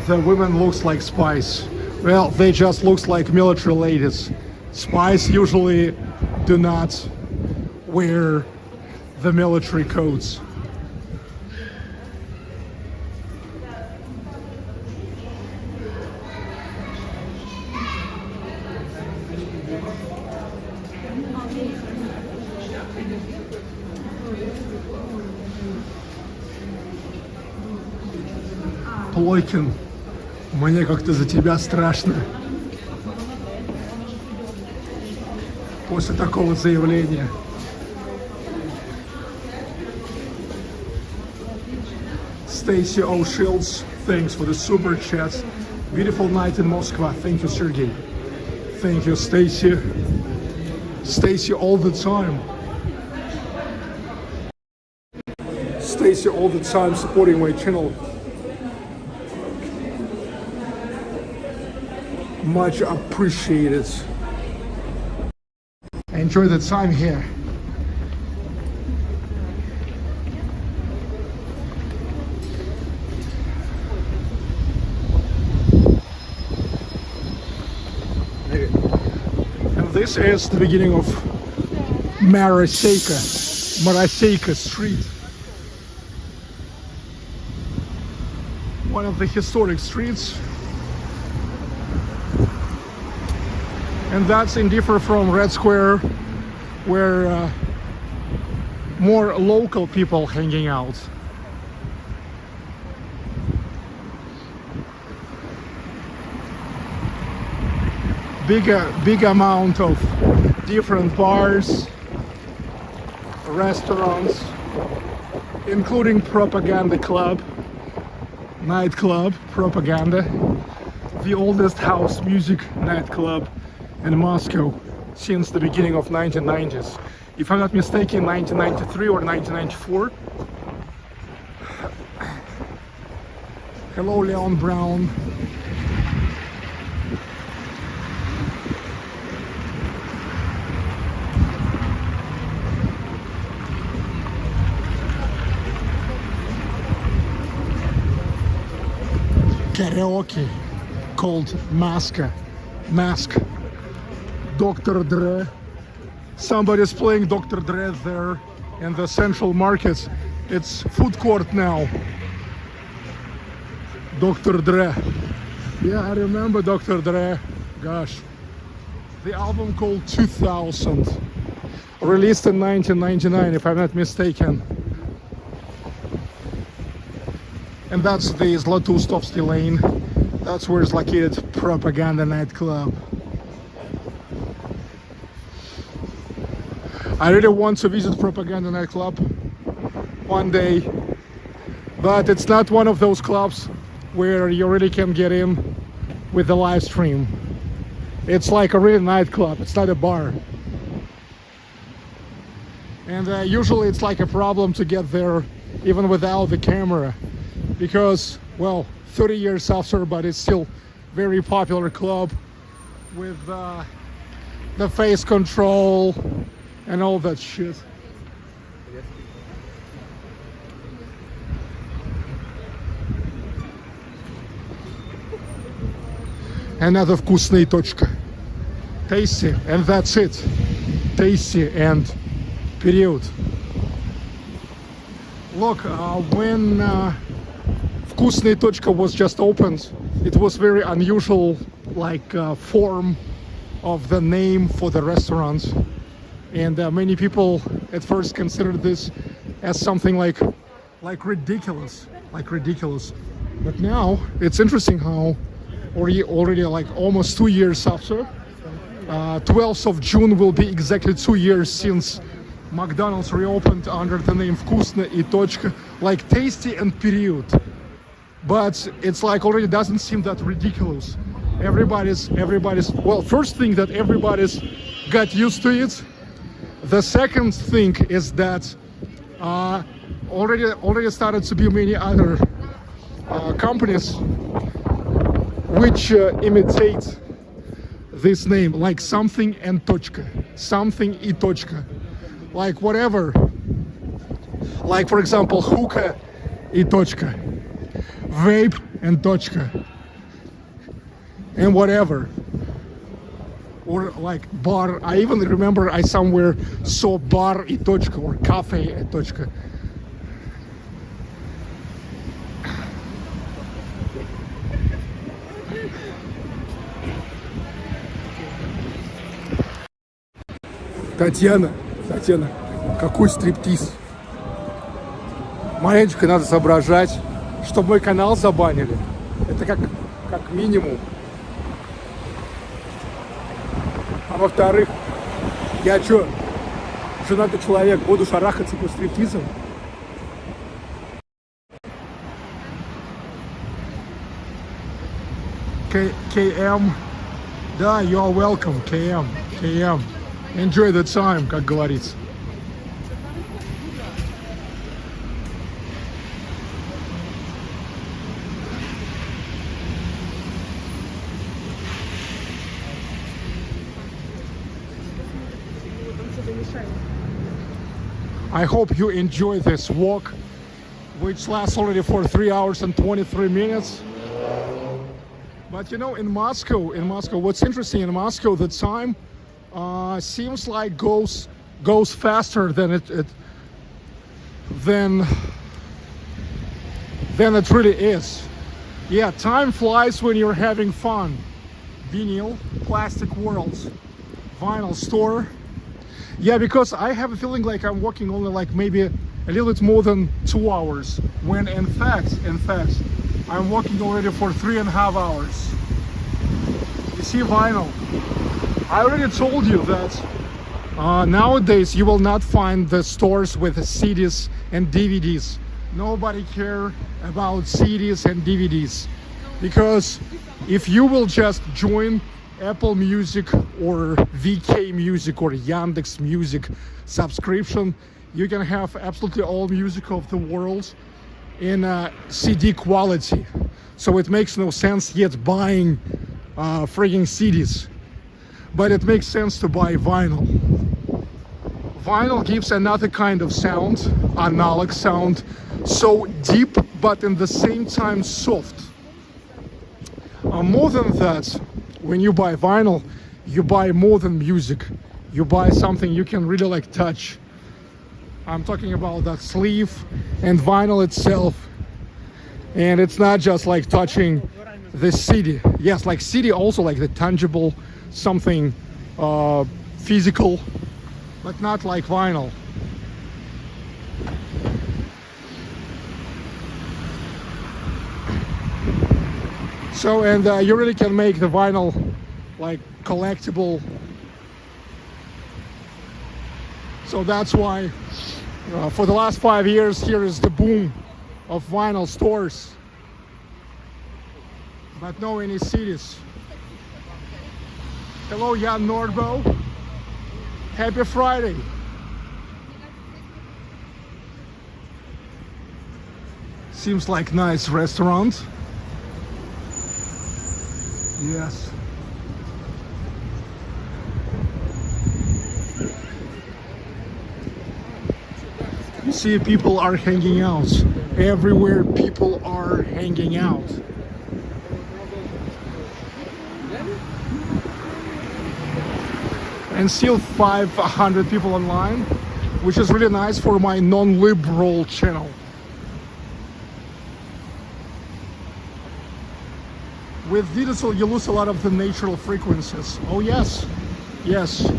The women looks like spies. Well, they just looks like military ladies. Spies usually do not wear the military coats. Плойкин, мне как-то за тебя страшно. После такого заявления. Stacy O'Shields, thanks for the super chat. Beautiful night in Moscow. Thank you, Sergey. Thank you, Stacy. Stacy all the time. Stacy all the time supporting my channel. Much appreciated. Enjoy the time here. And this is the beginning of Maraseyka Street. One of the historic streets. And that's indifferent from Red Square, where more local people hanging out. Big amount of different bars, restaurants, including Propaganda Club, nightclub, Propaganda, the oldest house music nightclub in Moscow since the beginning of 1990s. If I'm not mistaken, 1993 or 1994. Hello, Leon Brown. Karaoke called Mask. Dr. Dre. Somebody's playing Dr. Dre there in the Central Market. It's food court now. Dr. Dre. Yeah, I remember Dr. Dre. Gosh. The album called 2000. Released in 1999, if I'm not mistaken. And that's the Zlatustovsky Lane. That's where it's located Propaganda nightclub. I really want to visit Propaganda nightclub one day, but it's not one of those clubs where you really can get in with the live stream. It's like a real nightclub, it's not a bar. And usually it's like a problem to get there even without the camera, because, well, 30 years after, but it's still very popular club with the face control and all that shit. Another вкусная точка. Tasty, and that's it. Tasty and period. Look, when вкусная точка was just opened, it was very unusual, like form of the name for the restaurant. And many people at first considered this as something like ridiculous. But now it's interesting how already like almost 2 years after, 12th of June will be exactly 2 years since McDonald's reopened under the name Вкусно и точка, like tasty and period. But it's like already doesn't seem that ridiculous. Everybody's well, first thing that everybody's got used to it. The second thing is that already started to be many other companies which imitate this name, like something and точка, something и точка, like whatever. Like for example, hookah и точка, vape and точка, and whatever. Or like bar. I even remember I somewhere saw bar и точка or cafe и точка. Татьяна, какой стриптиз? Маленечко надо соображать. что мой канал забанили. Это как минимум. А во-вторых, я что, женатый человек, буду шарахаться по стриптизам? KM, да, you are welcome, KM. Enjoy the time, как говорится. I hope you enjoy this walk, which lasts already for 3 hours and 23 minutes. But you know, in Moscow, what's interesting in Moscow, the time seems like goes faster than it really is. Yeah, time flies when you're having fun. Vinyl, plastic worlds, vinyl store. Yeah, because I have a feeling like I'm walking only like maybe a little bit more than 2 hours, when in fact, I'm walking already for 3.5 hours. You see, vinyl. I already told you that nowadays you will not find the stores with CDs and DVDs. Nobody care about CDs and DVDs, because if you will just join Apple Music or VK Music or Yandex Music subscription, you can have absolutely all music of the world in CD quality. So it makes no sense yet buying frigging CDs, but it makes sense to buy vinyl. Vinyl gives another kind of sound, analog sound, so deep but in the same time soft. More than that, when you buy vinyl, you buy more than music. You buy something you can really like touch. I'm talking about that sleeve and vinyl itself. And it's not just like touching the CD. Yes, like CD also like the tangible, something physical, but not like vinyl. So, and you really can make the vinyl like collectible. So that's why for the last 5 years here is the boom of vinyl stores, but no any CDs. Hello, Jan Nordbo. Happy Friday. Seems like nice restaurant. Yes. You see, people are hanging out. Everywhere people are hanging out. And still 500 people online, which is really nice for my non-liberal channel. With digital, you lose a lot of the natural frequencies. Oh yes, yes.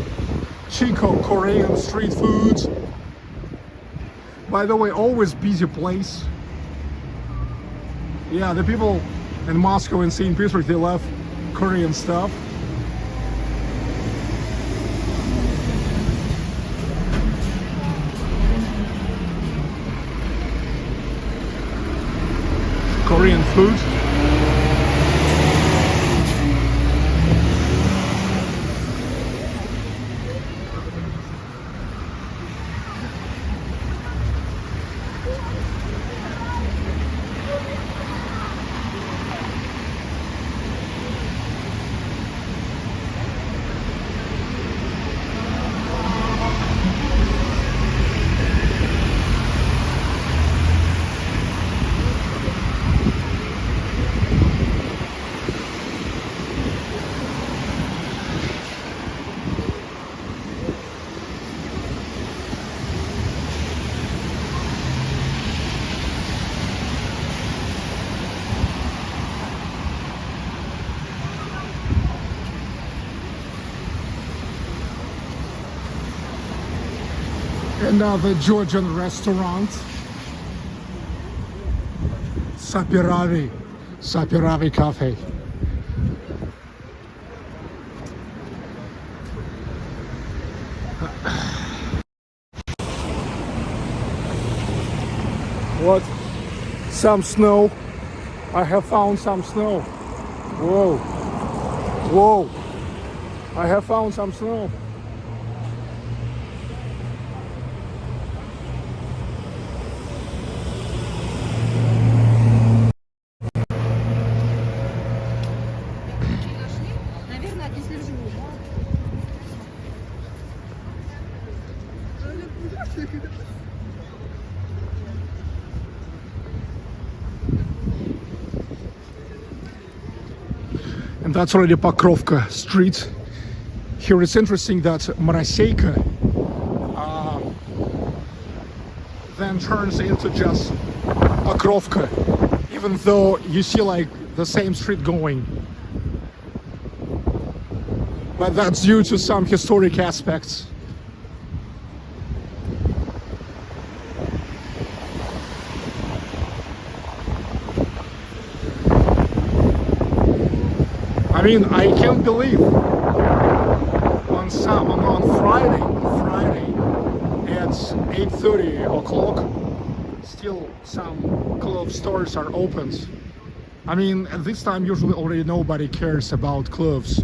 Chico, Korean street foods. By the way, always busy place. Yeah, the people in Moscow and St Petersburg, they love Korean stuff. Korean food. Another Georgian restaurant. Sapiravi Cafe. What? Some snow. I have found some snow. Whoa. Whoa. I have found some snow. Наверное, отнесли в живую. And that's already Pokrovka Street. Here it's interesting that Moroseyka then turns into just Pokrovka, even though you see like the same street going. But that's due to some historic aspects. I mean, I can't believe on Friday at 8:30 o'clock, still some clothes stores are open. I mean, at this time usually already nobody cares about clothes.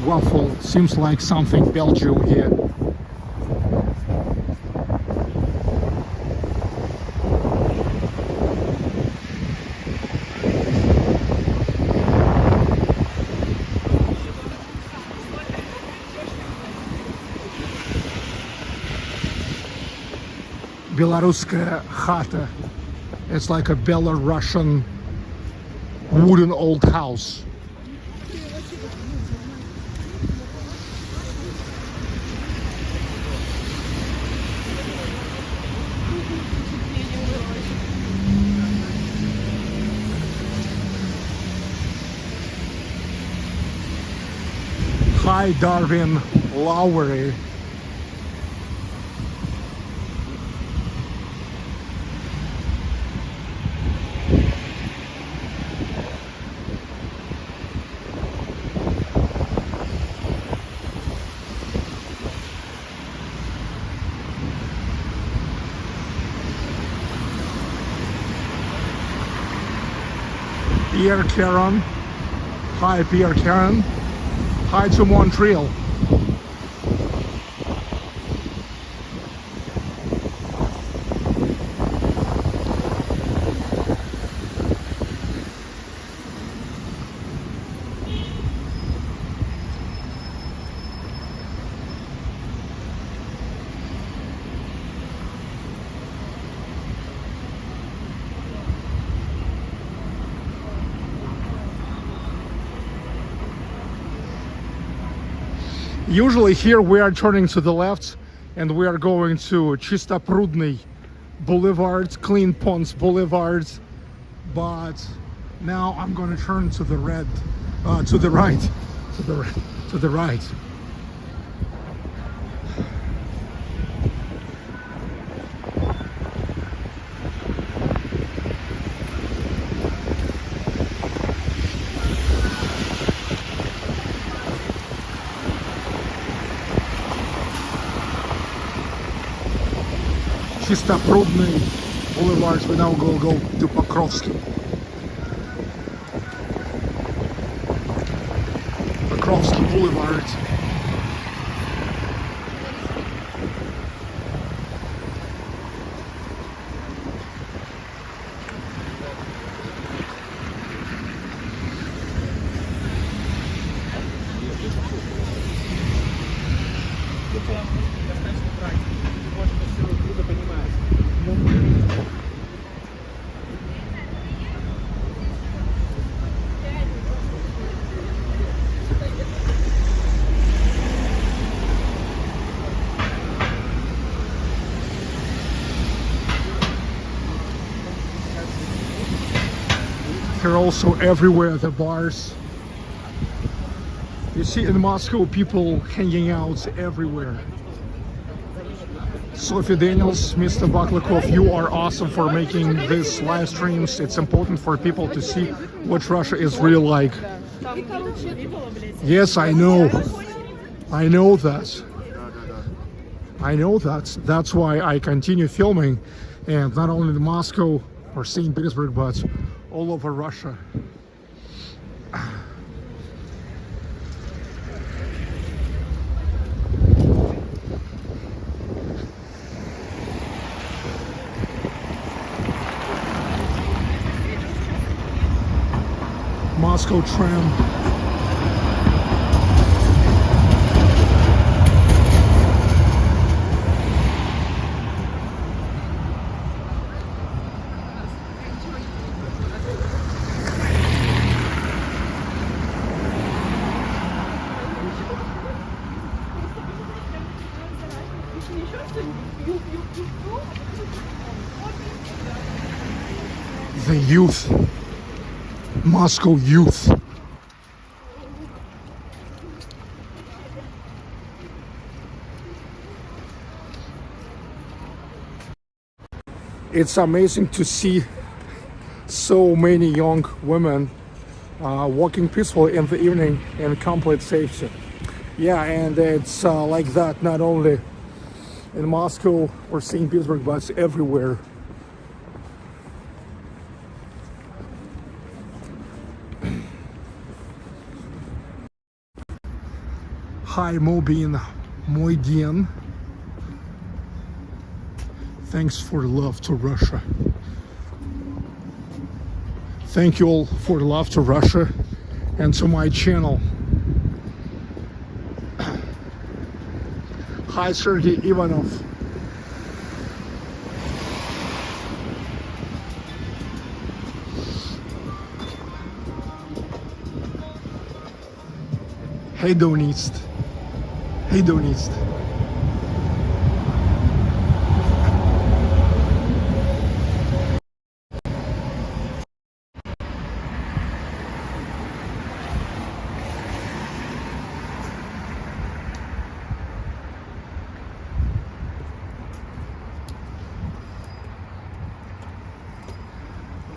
Waffle seems like something Belgium here. Belaruskaya chata. It's like a Belarusian wooden old house. Hi Darwin Lowry. Pierre Caron. Hi Pierre Caron. Hi to Montreal. Usually here we are turning to the left and we are going to Chistoprudny Boulevard, Clean Ponds Boulevard, but now I'm going to turn to the right. Chistoprudny Boulevard. We now will go to Pokrovsky. Pokrovsky Boulevard. here also everywhere, the bars. You see in Moscow people hanging out everywhere. Sophie Daniels, Mr. Baklakov, you are awesome for making these live streams. It's important for people to see what Russia is really like. Yes, I know. I know that. I know that. That's why I continue filming, and not only in Moscow or St. Petersburg, but all over Russia. Moscow tram. The youth. Moscow youth. It's amazing to see so many young women walking peacefully in the evening in complete safety. Yeah, and it's like that not only in Moscow or St. Petersburg, but everywhere. Hi Mobin, Moidin. Thanks for love to Russia. Thank you all for love to Russia and to my channel. Hi Sergey Ivanov. Hedonist. Hedonist.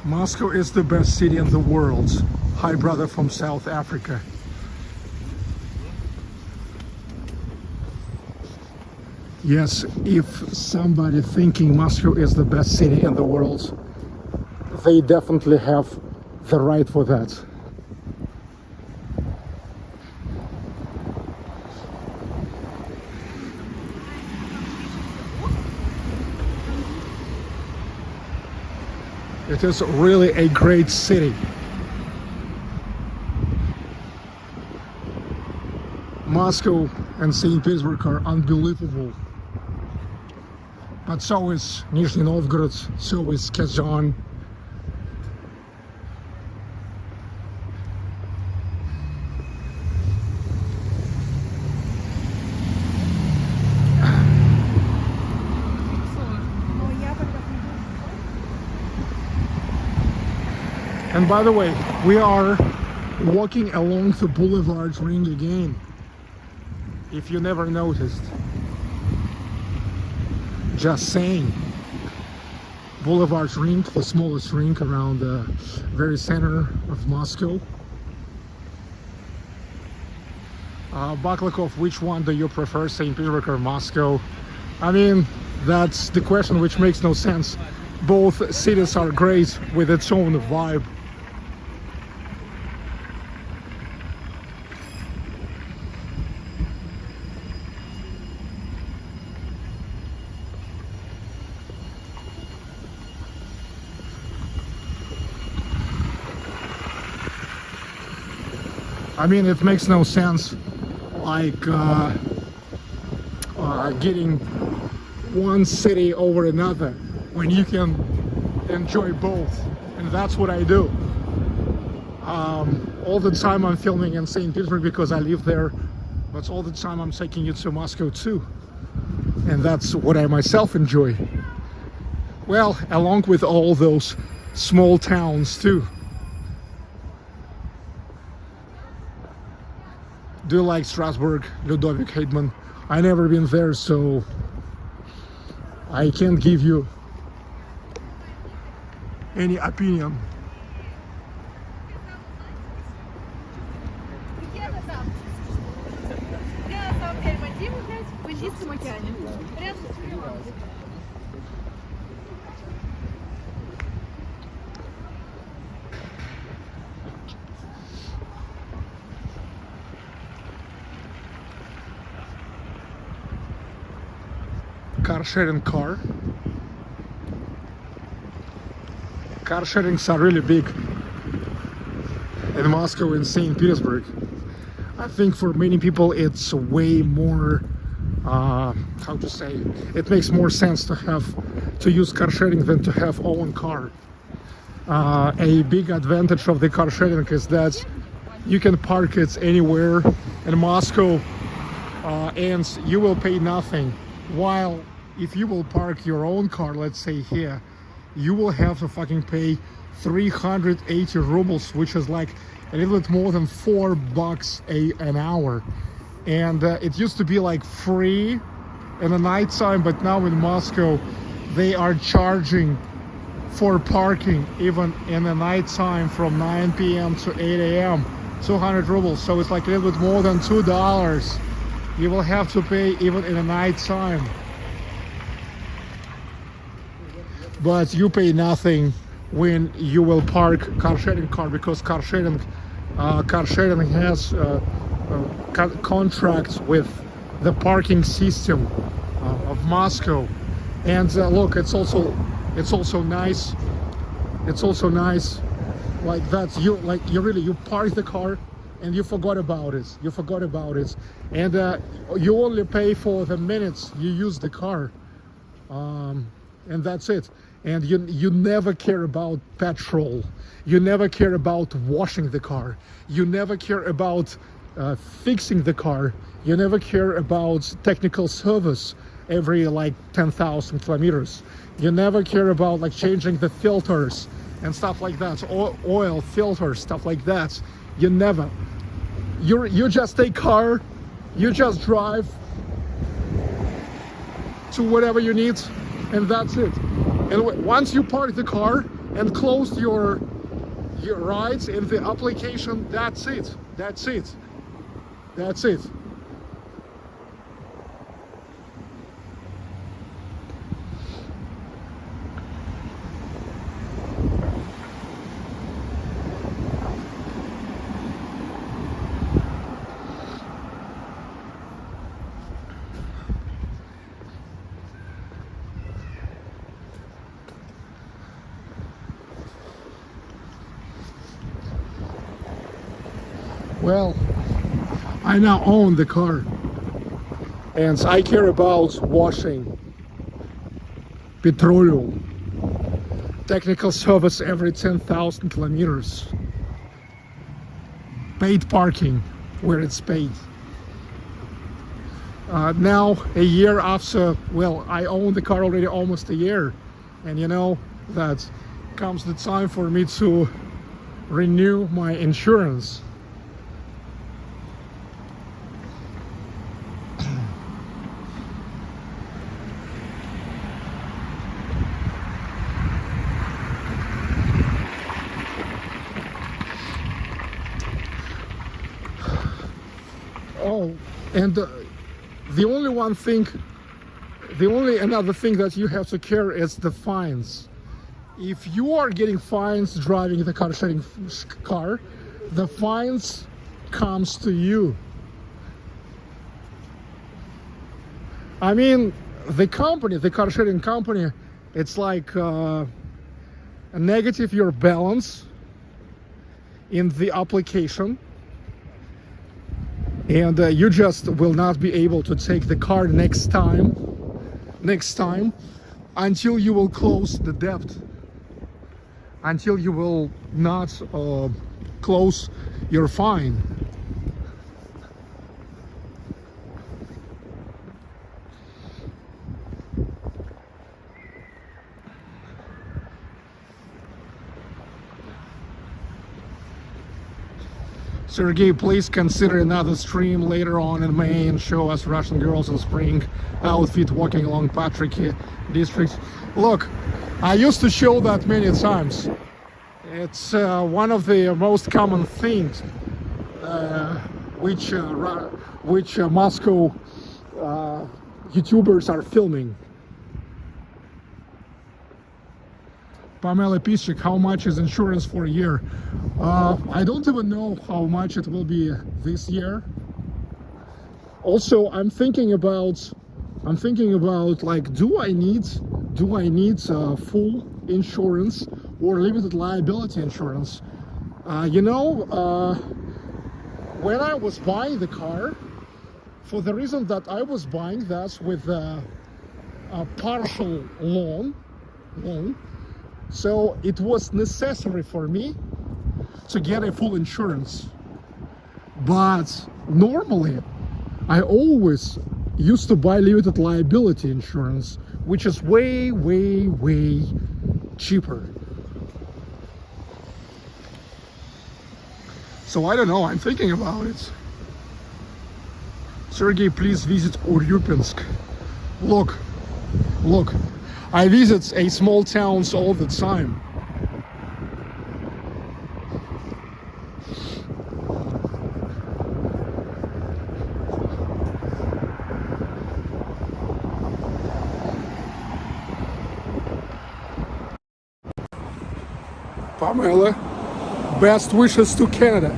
Moscow is the best city in the world. Hi brother from South Africa. Yes, if somebody thinking Moscow is the best city in the world, they definitely have the right for that. It is really a great city. Moscow and St. Petersburg are unbelievable. But so is Nizhny Novgorod, so is Kazan. And by the way, we are walking along the Boulevard Ring again, if you never noticed. Just saying. Boulevard Ring, the smallest ring around the very center of Moscow. Baklakov, which one do you prefer, St. Petersburg or Moscow? I mean, that's the question which makes no sense. Both cities are great with its own vibe. I mean, it makes no sense, like getting one city over another when you can enjoy both, and that's what I do. All the time I'm filming in St. Petersburg because I live there, but all the time I'm taking you to Moscow too, and that's what I myself enjoy. Well, along with all those small towns too. Do you like Strasbourg, Ludovic Heidman? I never been there, so I can't give you any opinion. Car sharing car. Car sharings are really big in Moscow and St. Petersburg. I think for many people it's way more, how to say, it makes more sense to use car sharing than to have own car. A big advantage of the car sharing is that you can park it anywhere in Moscow and you will pay nothing, while if you will park your own car, let's say here, you will have to fucking pay 380 rubles, which is like a little bit more than $4 an hour. And it used to be like free in the nighttime, but now in Moscow they are charging for parking even in the nighttime from 9 p.m. to 8 a.m. 200 rubles, so it's like a little bit more than $2 you will have to pay even in the nighttime. But you pay nothing when you will park car sharing car, because car sharing has contracts with the parking system of Moscow. And look, it's also nice. It's also nice, like that you park the car and you forgot about it. And you only pay for the minutes you use the car, and that's it. And you never care about petrol, you never care about washing the car, you never care about fixing the car, you never care about technical service every like 10,000 kilometers, you never care about like changing the filters and stuff like that, oil filters, stuff like that. You never. You just take car, you just drive to whatever you need, and that's it. And once you park the car and close your rides in the application, that's it. Well, I now own the car, and I care about washing, petroleum, technical service every 10,000 kilometers, paid parking where it's paid. Now, a year after, well, I own the car already almost a year, and you know that comes the time for me to renew my insurance. Oh, and the only another thing that you have to care is the fines. If you are getting fines driving the car sharing car, the fines comes to you. I mean, the car sharing company, it's like a negative your balance in the application, and you just will not be able to take the car next time until you will close the debt, until you will not close your fine. Sergey, please consider another stream later on in May and show us Russian girls in spring outfit walking along Patricky district. Look, I used to show that many times. It's one of the most common things which Moscow YouTubers are filming. Pamela Piszczek, how much is insurance for a year? I don't even know how much it will be this year. Also, I'm thinking about like, do I need full insurance or limited liability insurance? When I was buying the car, for the reason that I was buying that with a partial loan, so it was necessary for me to get a full insurance. But normally, I always used to buy limited liability insurance, which is way, way, way cheaper. So I don't know, I'm thinking about it. Sergey, please visit Uryupinsk. Look, I visit a small towns all the time. Pamela, best wishes to Canada.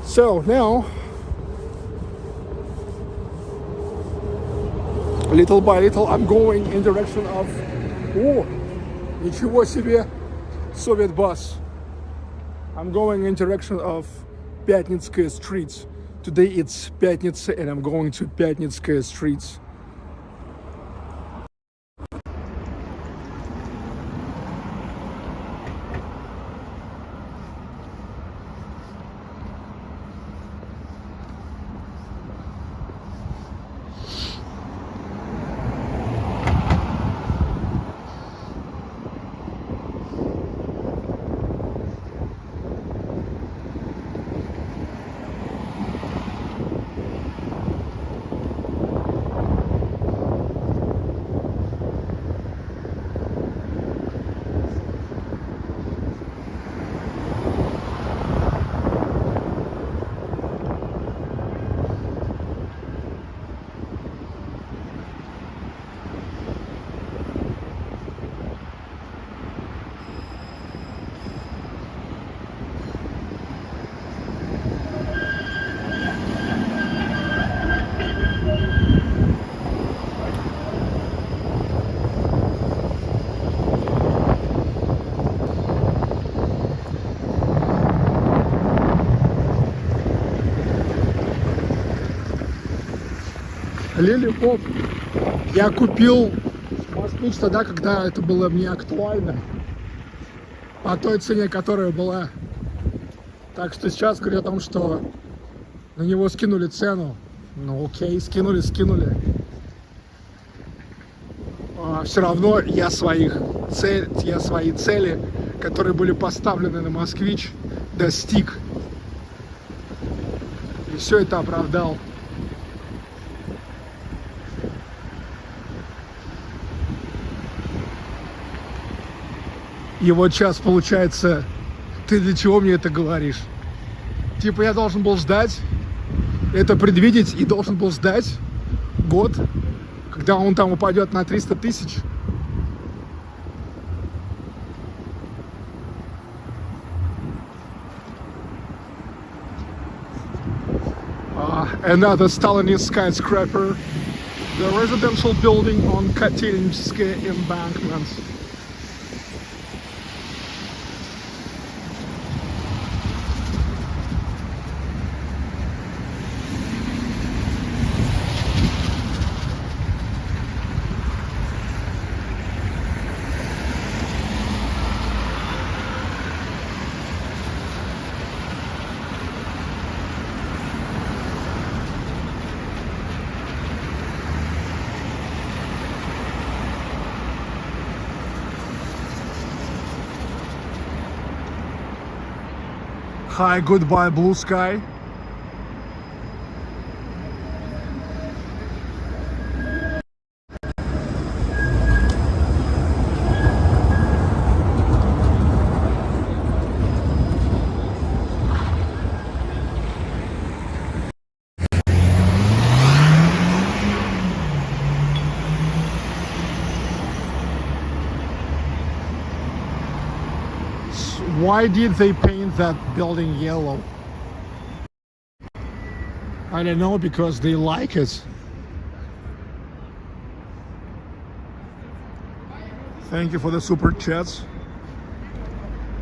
So now, little by little, I'm going in direction of, oh, ничего себе, Soviet bus. I'm going in direction of Pyatnitskaya streets. Today it's Pyatnitsa and I'm going to Pyatnitskaya streets. Лили-поп я купил москвич тогда, когда это было мне актуально, по той цене, которая была. Так что сейчас говорю о том, что на него скинули цену. Ну окей, скинули. Все равно я свои цели, которые были поставлены на москвич, достиг. И все это оправдал. И вот сейчас получается, ты для чего мне это говоришь? Типа я должен был ждать, это предвидеть и должен был ждать год, когда он там упадет на 300 тысяч. Another Stalinist skyscraper, the residential building on Katerinsky embankment. Hi, goodbye blue sky. Why did they paint that building yellow? I don't know, because they like it. Thank you for the super chats.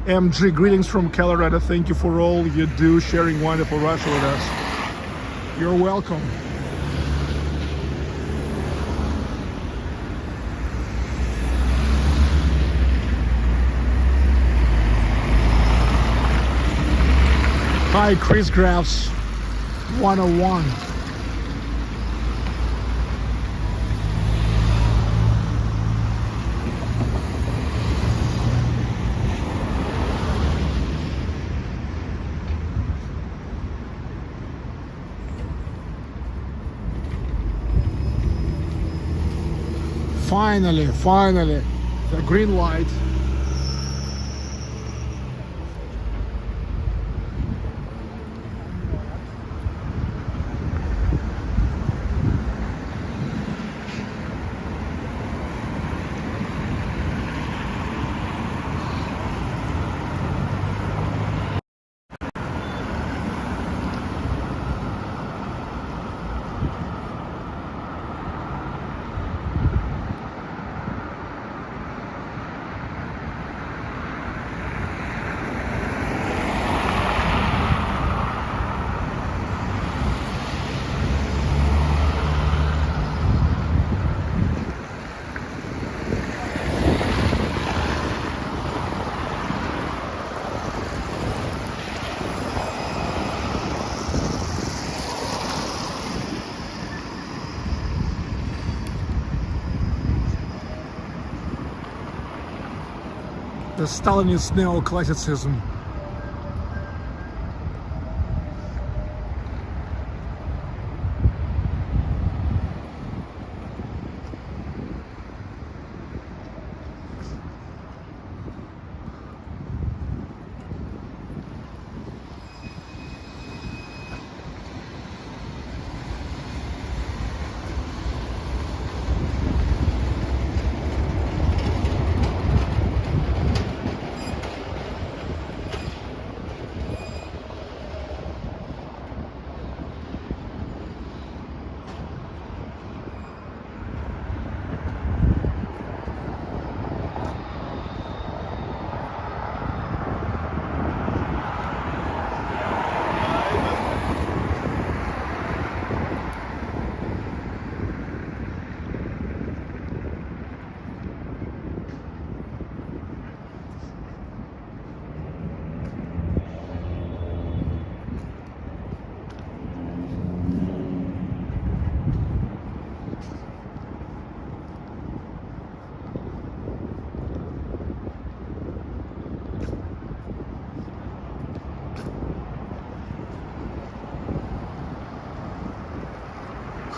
MG, greetings from Colorado. Thank you for all you do, sharing wonderful Russia with us. You're welcome. Hi, Chris Graphs 101. Finally, the green light. The Stalinist neoclassicism.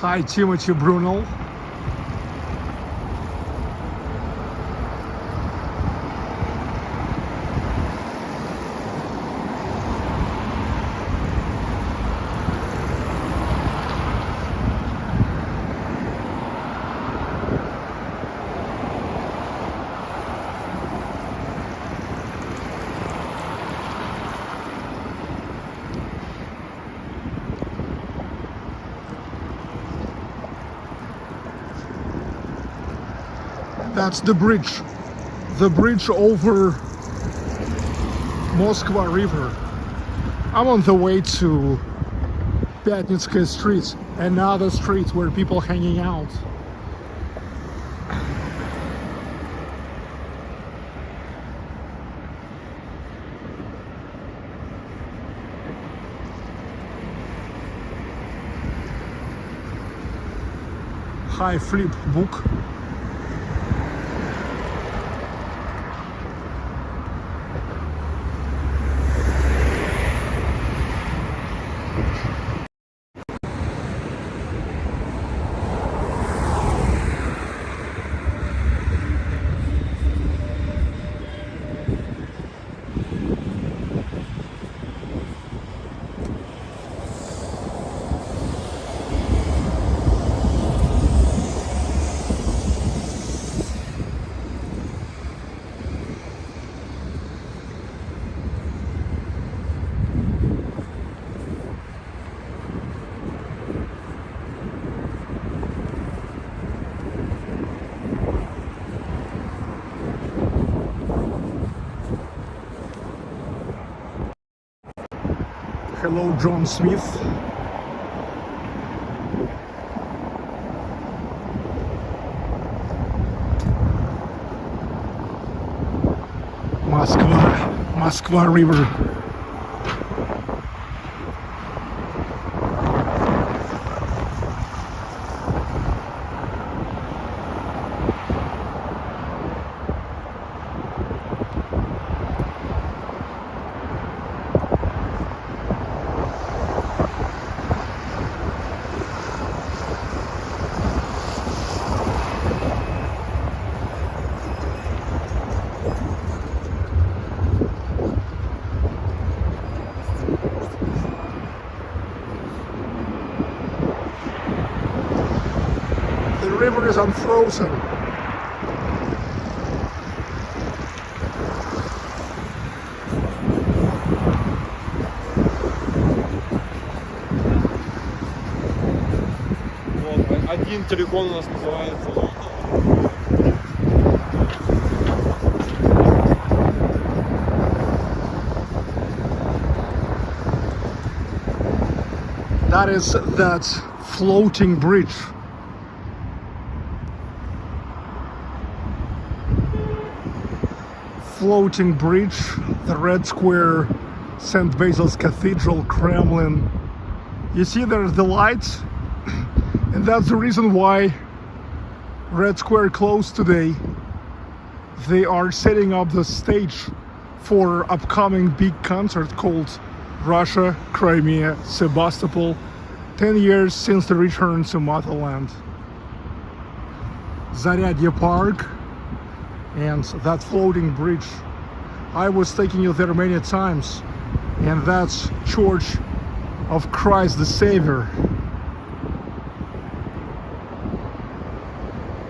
Hi, Timothy Brunel. That's the bridge over Moskva River. I'm on the way to Pyatnitskaya Street, another street where people hanging out. Hi, Flip Book. Hello, John Smith. Moskva River. The river is unfrozen. Вот, один телефон у нас называется. That is that floating bridge. Floating bridge, the Red Square, St. Basil's Cathedral, Kremlin. You see there's the lights, and that's the reason why Red Square closed today. They are setting up the stage for upcoming big concert called Russia, Crimea, Sebastopol, 10 years since the return to motherland. Zaryadye Park and that floating bridge. I was taking you there many times, and that's Church of Christ the Savior.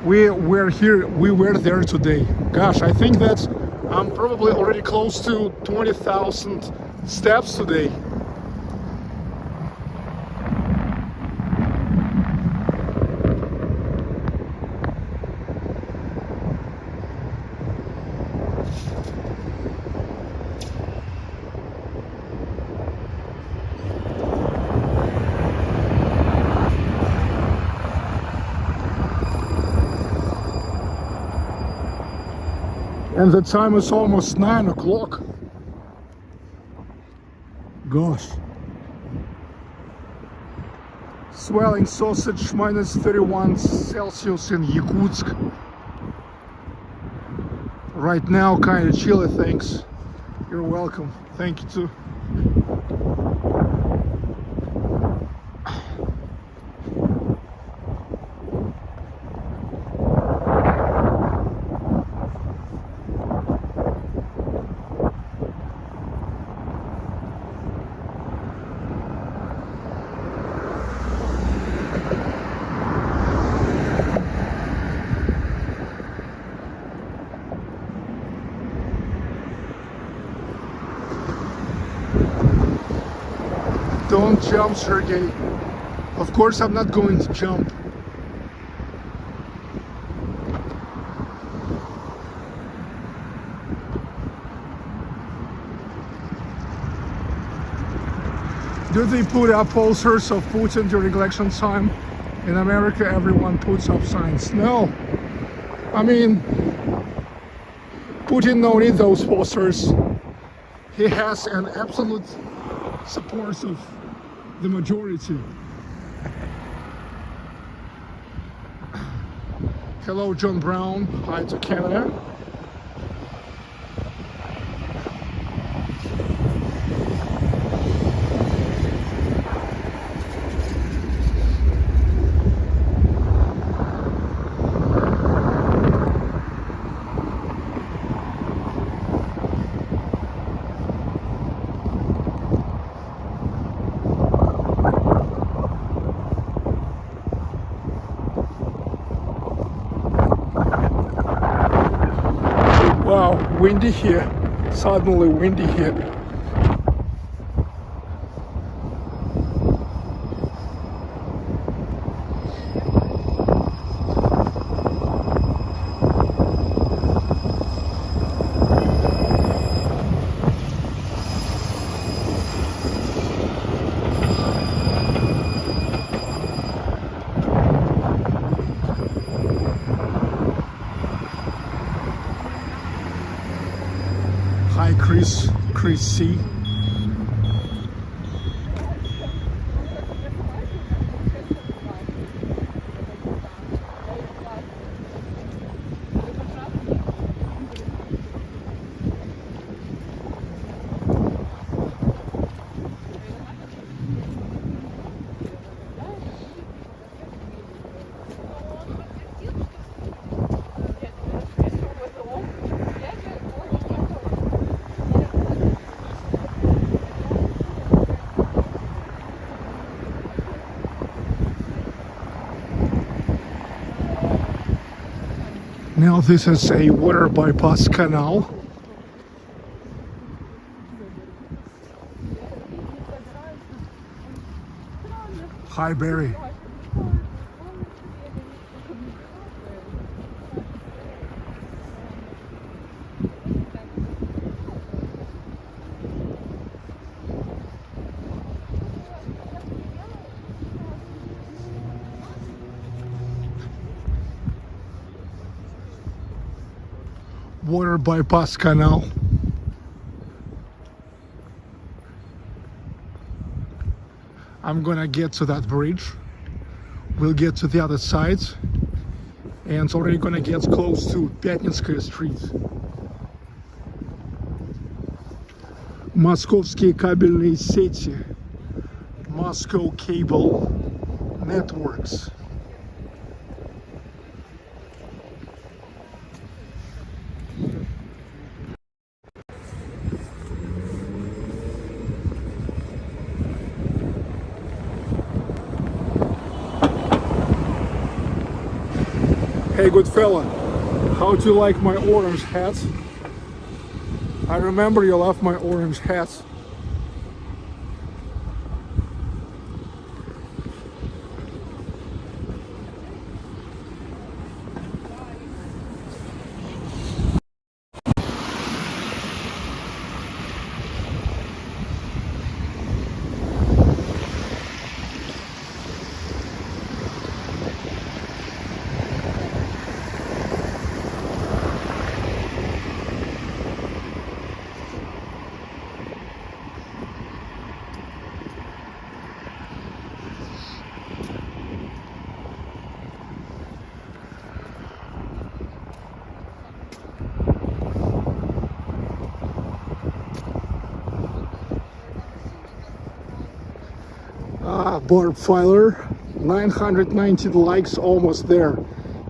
We were there today. Gosh, I think that I'm probably already close to 20,000 steps today. And the time is almost 9 o'clock. Gosh. Swelling sausage, minus 31 Celsius in Yakutsk. Right now, kind of chilly, thanks. You're welcome. Thank you too. Don't jump, Sergey. Of course I'm not going to jump. Do they put up posters of Putin during election time? In America, everyone puts up signs. No. I mean, Putin don't need those posters. He has an absolute support of the majority. Hello, John Brown. Hi to Canada. Wow, windy here. Suddenly windy here. Chris C. Now this is a water bypass canal. Hi Barry. Water bypass canal. I'm gonna get to that bridge. We'll get to the other side, and it's already gonna get close to Пятницкая Street. Московские кабельные сети. Moscow Cable Networks. Hey, good fella, how do you like my orange hat? I remember you love my orange hat. Barb Filer, 990 likes, almost there.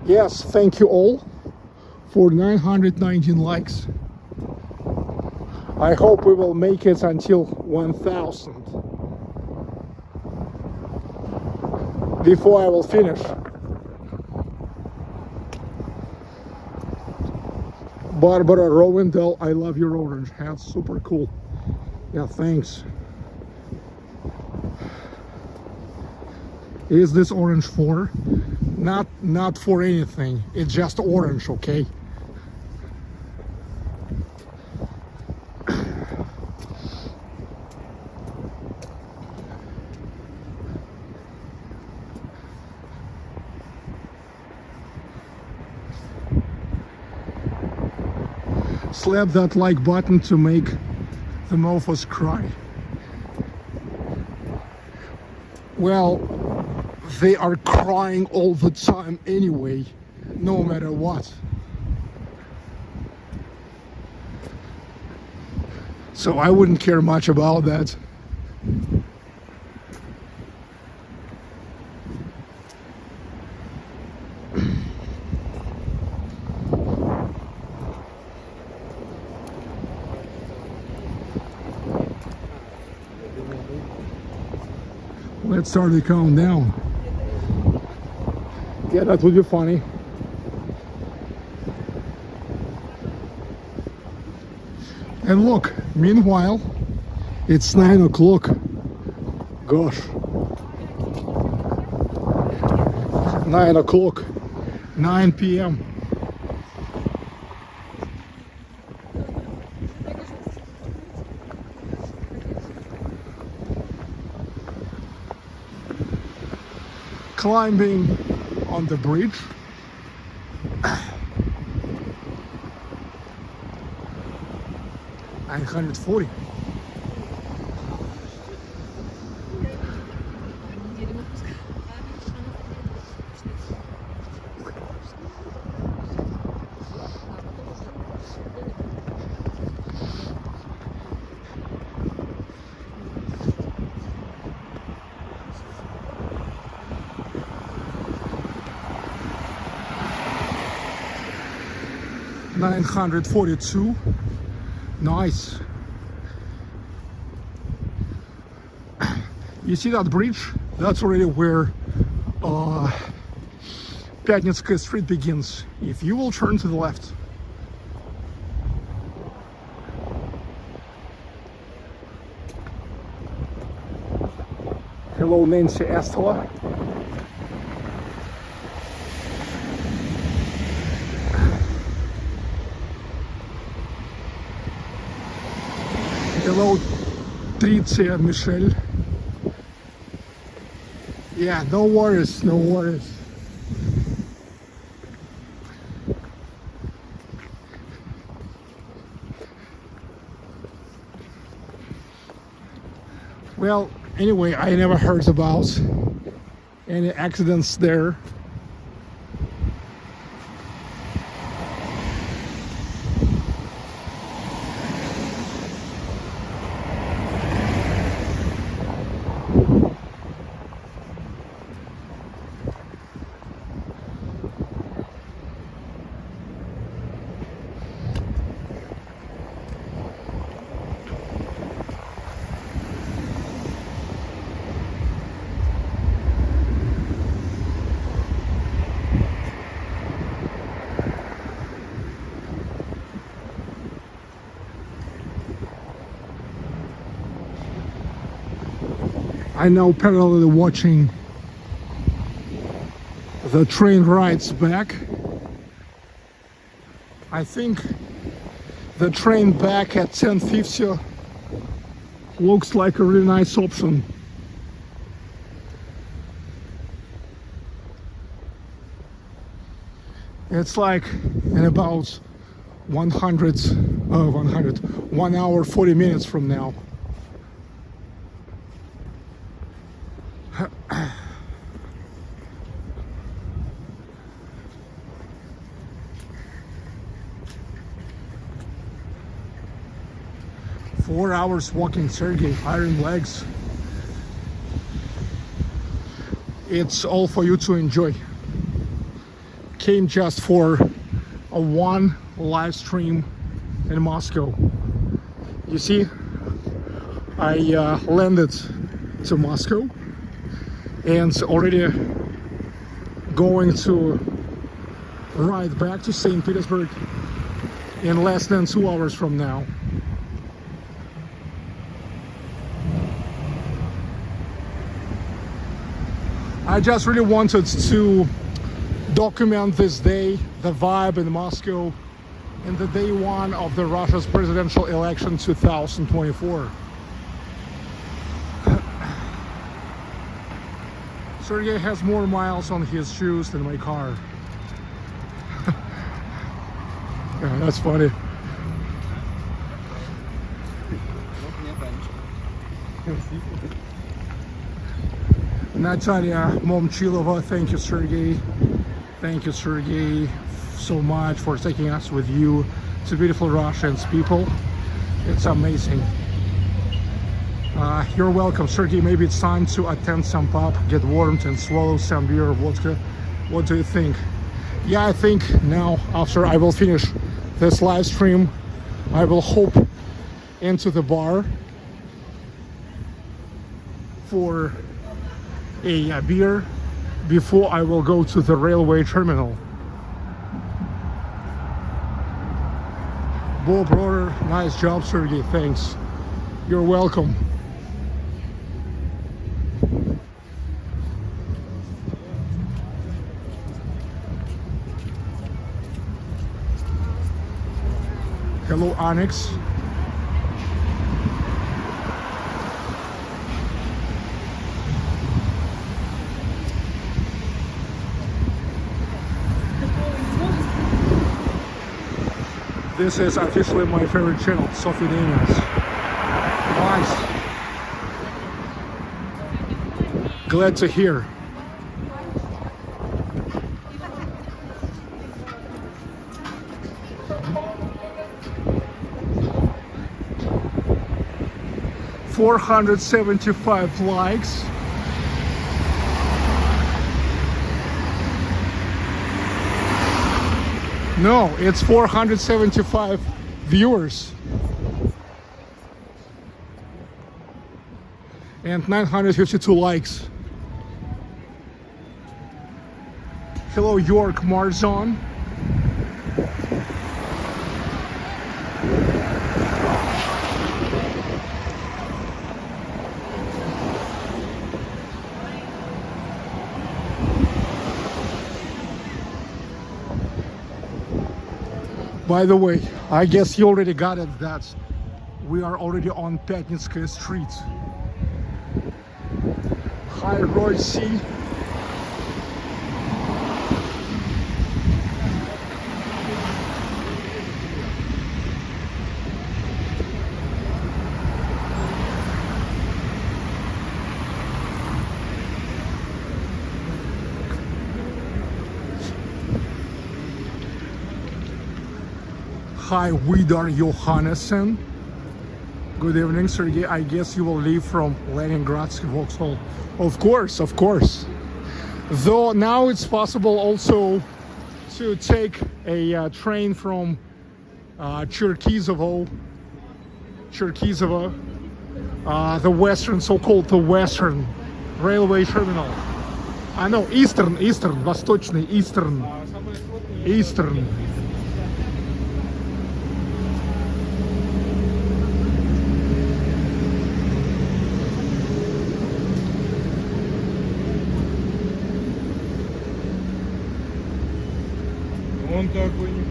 Yes, thank you all for 919 likes. I hope we will make it until 1000 before I will finish. Barbara Rowendell, I love your orange hat, super cool. Yeah, thanks. Is this orange for? Not for anything. It's just orange, okay? Slap that like button to make the mofos cry. Well, they are crying all the time anyway, no matter what. So I wouldn't care much about that. Let's start the countdown. Yeah, that would be funny. And look, meanwhile, it's 9 o'clock. Gosh. 9 o'clock. 9 p.m. Climbing on the bridge. 940. $942. Nice. You see that bridge? That's already where Pyatnitskaya Street begins. If you will turn to the left. Hello, Nancy Estola. Hello, Tricia Michelle. Yeah, no worries, no worries. Well, anyway, I never heard about any accidents there. I'm now parallelly watching the train rides back. I think the train back at 10:50 looks like a really nice option. It's like in about 1 hour 40 minutes from now. 4 hours walking, Sergey, iron legs. It's all for you to enjoy. Came just for a one live stream in Moscow. You see, I landed to Moscow and already going to ride back to St. Petersburg in less than 2 hours from now. I just really wanted to document this day, the vibe in Moscow, and the day one of the Russia's presidential election 2024. Sergey has more miles on his shoes than my car. Yeah, that's funny. Natalia Momchilova, thank you, Sergey. Thank you, Sergey, so much for taking us with you to beautiful Russians, people. It's amazing. You're welcome, Sergey. Maybe it's time to attend some pub, get warmed, and swallow some beer or vodka. What do you think? Yeah, I think now, after I will finish this live stream, I will hop into the bar for a beer before I will go to the railway terminal. Bob Roder, nice job, Sergey. Thanks. You're welcome. Hello, Onyx. This is officially my favorite channel, Sophie Daniels. Nice. Glad to hear. $475 likes. No, it's 475 viewers and 952 likes. Hello, York Marzon. By the way, I guess you already got it that we are already on Pyatnitskaya Street. Hi, Roy C. Hi, Widar Johannesson. Good evening, Sergey. I guess you will leave from Leningradsky Vauxhall. Of course, of course. Though now it's possible also to take a train from Cherkizovo, the western, so-called the western railway terminal. I know, eastern, восточный, eastern. Он такой не...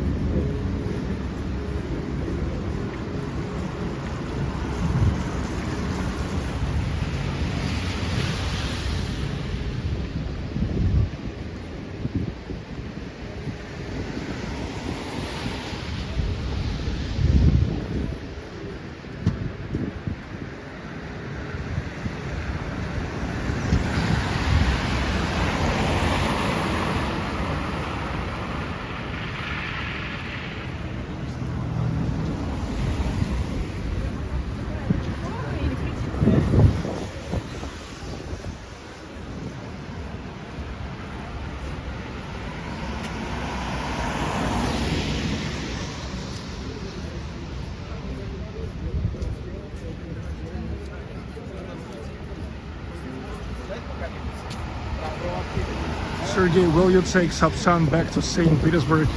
Sergey, will you take Sapsan back to St. Petersburg?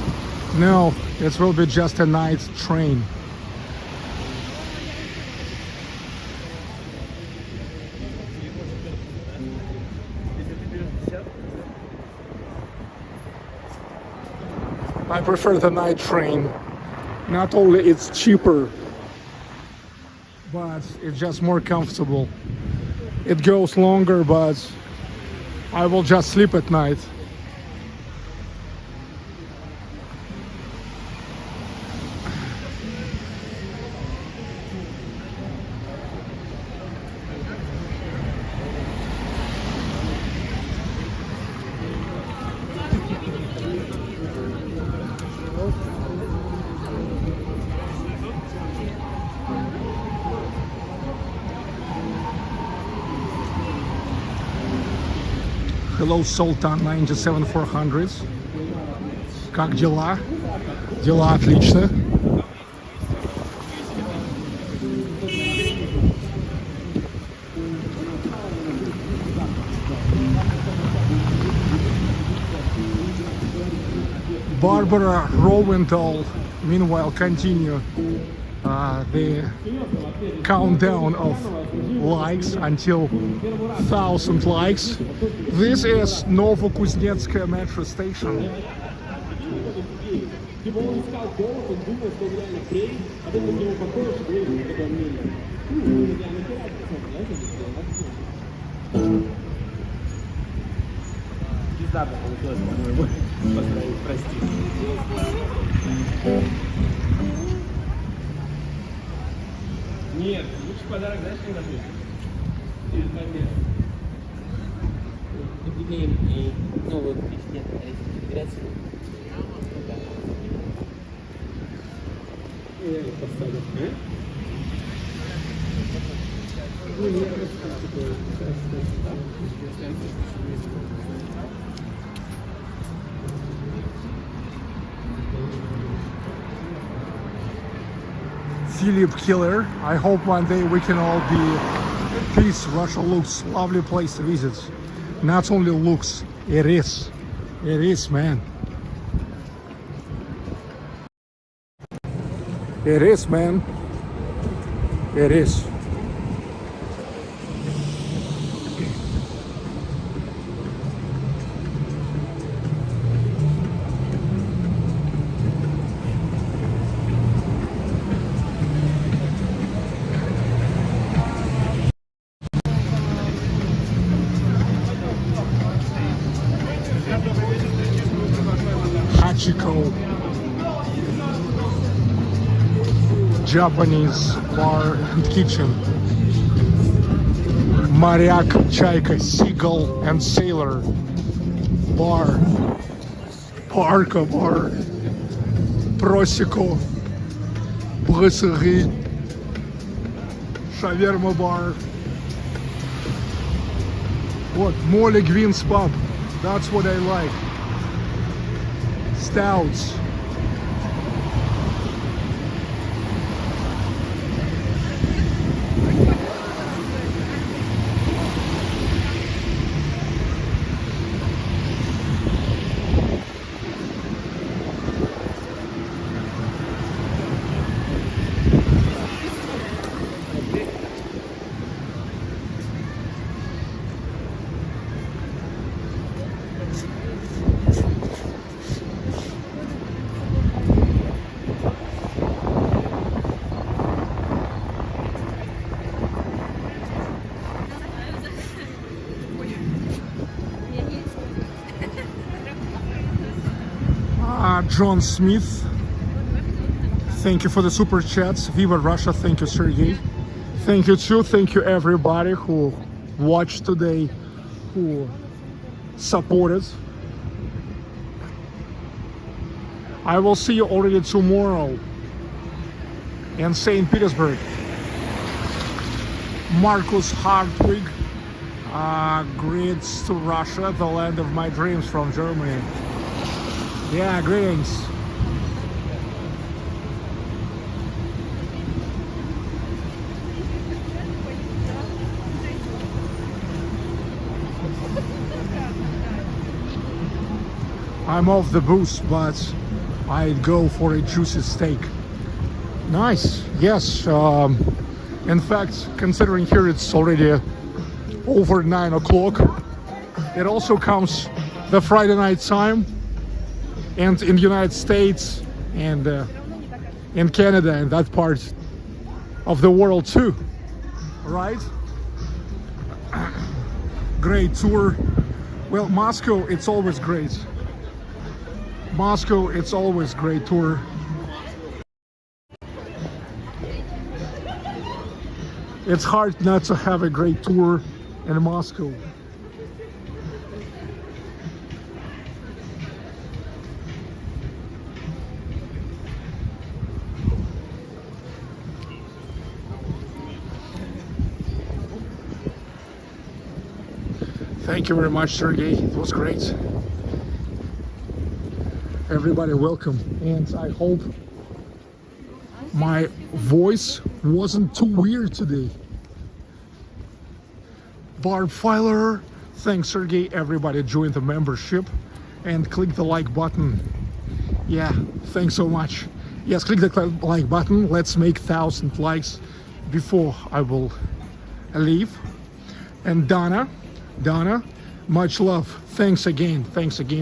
No, it will be just a night train. I prefer the night train. Not only it's cheaper, but it's just more comfortable. It goes longer, but I will just sleep at night. Hello, Sultan 97400. Как дела? Дела отлично. Barbara Rowenthal, meanwhile, continue the countdown of likes until 1,000 likes. This is Novokuznetskaya metro station. Пиздато получилось, по-моему. Прости. Нет, лучше подарок, знаешь, когда будет? Через 2 месяца. Юбилей новую президента Российской Федерации. Philip Killer. I hope one day we can all be peace. Russia looks lovely place to visit. Not only looks, it is. It is, man. It is, man. It is. Hachiko, Japanese bar and kitchen. Mariak, Chaika, Seagull and Sailor bar. Parka bar. Prosecco, Brasserie, Shawarma bar. What? Molly Gwyn's pub. That's what I like. Stouts. John Smith, thank you for the super chats. Viva Russia, thank you, Sergey. Thank you too, thank you everybody who watched today, who supported. I will see you already tomorrow in St. Petersburg. Marcus Hartwig, greets to Russia, the land of my dreams, from Germany. Yeah, greetings. I'm off the booze, but I'd go for a juicy steak. Nice, yes. In fact, considering here it's already over 9 o'clock, it also comes the Friday night time. And in the United States and in Canada and that part of the world too, right? Great tour. Well, Moscow, it's always great. Moscow, it's always great tour. It's hard not to have a great tour in Moscow. Thank you very much, Sergey. It was great. Everybody, welcome. And I hope my voice wasn't too weird today. Barb Filer, thanks, Sergey. Everybody, join the membership and click the like button. Yeah, thanks so much. Yes, click the like button. Let's make 1,000 likes before I will leave. And Donna, much love. Thanks again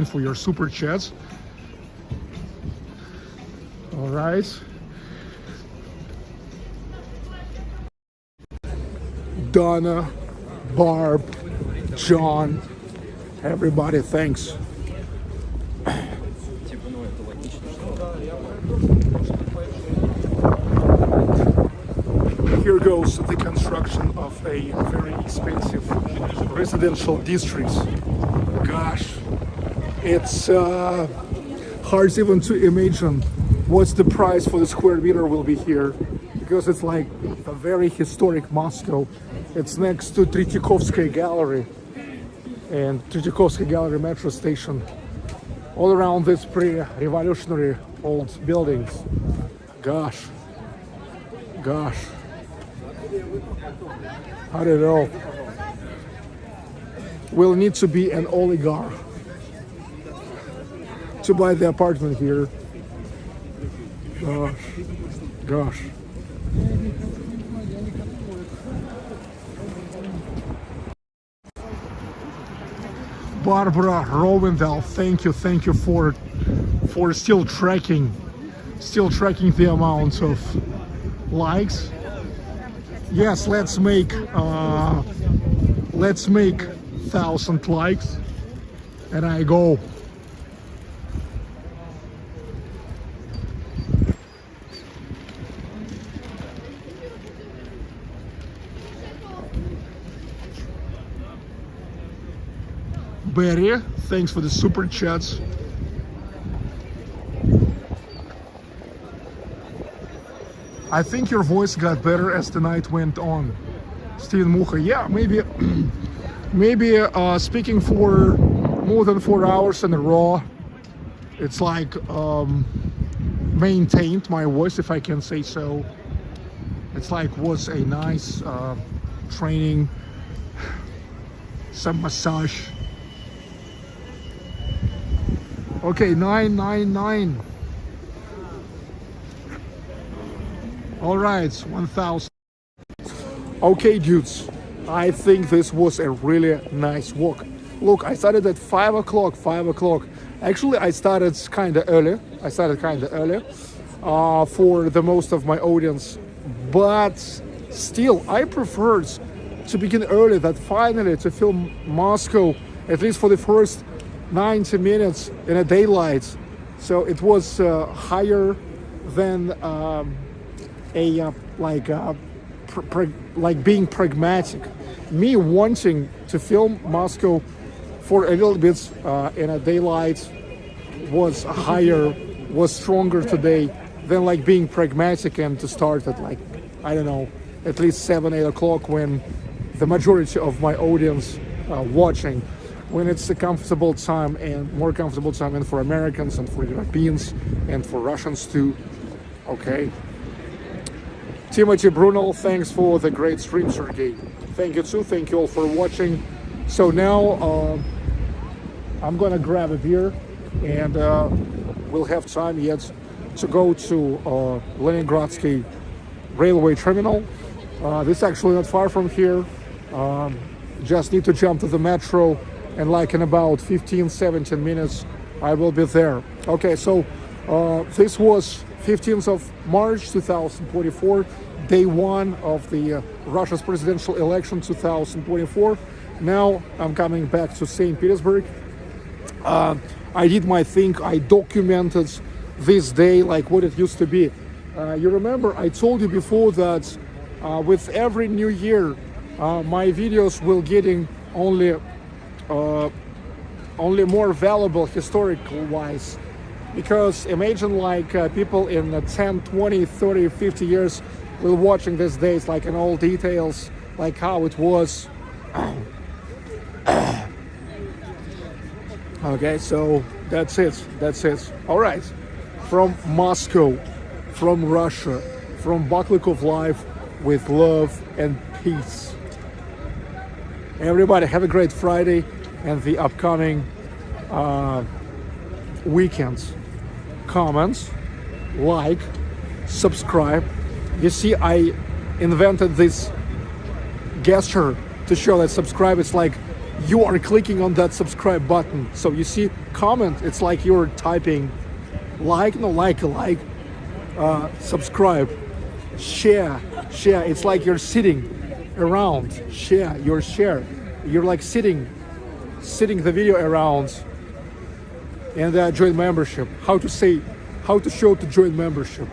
for your super chats. All right. Donna, Barb, John, everybody, thanks. here goes the construction of a very expensive residential district. Gosh, it's hard even to imagine what's the price for the square meter will be here, because it's like a very historic Moscow. It's next to Tretyakovskaya Gallery and Tretyakovskaya Gallery metro station. All around this pre-revolutionary old buildings. Gosh. I don't know. We'll need to be an oligarch to buy the apartment here. Gosh. Barbara Rovendal, thank you for still tracking the amount of likes. Yes, let's make 1,000 likes and I go. Barry, thanks for the super chats. I think your voice got better as the night went on. Steven Mucha, yeah, maybe speaking for more than 4 hours in a row, it's like maintained my voice, if I can say so. It's like was a nice training, some massage. Okay, 999. All right, 1,000. Okay, dudes, I think this was a really nice walk. Look, I started at 5 o'clock. Actually, I started kind of early. For the most of my audience, but still, I preferred to begin early. That finally to film Moscow, at least for the first 90 minutes in a daylight. So it was higher than like being pragmatic. Me wanting to film Moscow for a little bit in a daylight was higher, was stronger today than like being pragmatic and to start at like, I don't know, at least 7-8 o'clock when the majority of my audience watching, when it's a comfortable time and more comfortable time, and for Americans and for Europeans and for Russians too. Okay. Timothy Brunel, thanks for the great stream, Sergey. Thank you too. Thank you all for watching. So now I'm gonna grab a beer and we'll have time yet to go to Leningradsky railway terminal. This is actually not far from here. Just need to jump to the metro, and like in about 15-17 minutes I will be there. Okay, so this was 15th of March 2024, day one of the Russia's presidential election 2024. Now I'm coming back to St. Petersburg. I did my thing. I documented this day like what it used to be. You remember I told you before that with every new year my videos will getting only more valuable historical wise, because imagine like people in 10, 20, 30, 50 years will watching these days like in all details, like how it was. Okay, so that's it. All right, from Moscow, from Russia, from Baklikov Live, with love and peace. Everybody have a great Friday and the upcoming weekends. Comments, like, subscribe. You see, I invented this gesture to show that subscribe. It's like you are clicking on that subscribe button. So you see, comment, it's like you're typing like, subscribe, share, it's like you're sitting around, share, you're like sitting the video around. And join membership, how to show to join membership.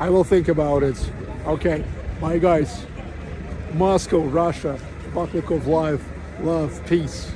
I will think about it. Okay, bye guys. Moscow, Russia, Paklikov live, love, peace.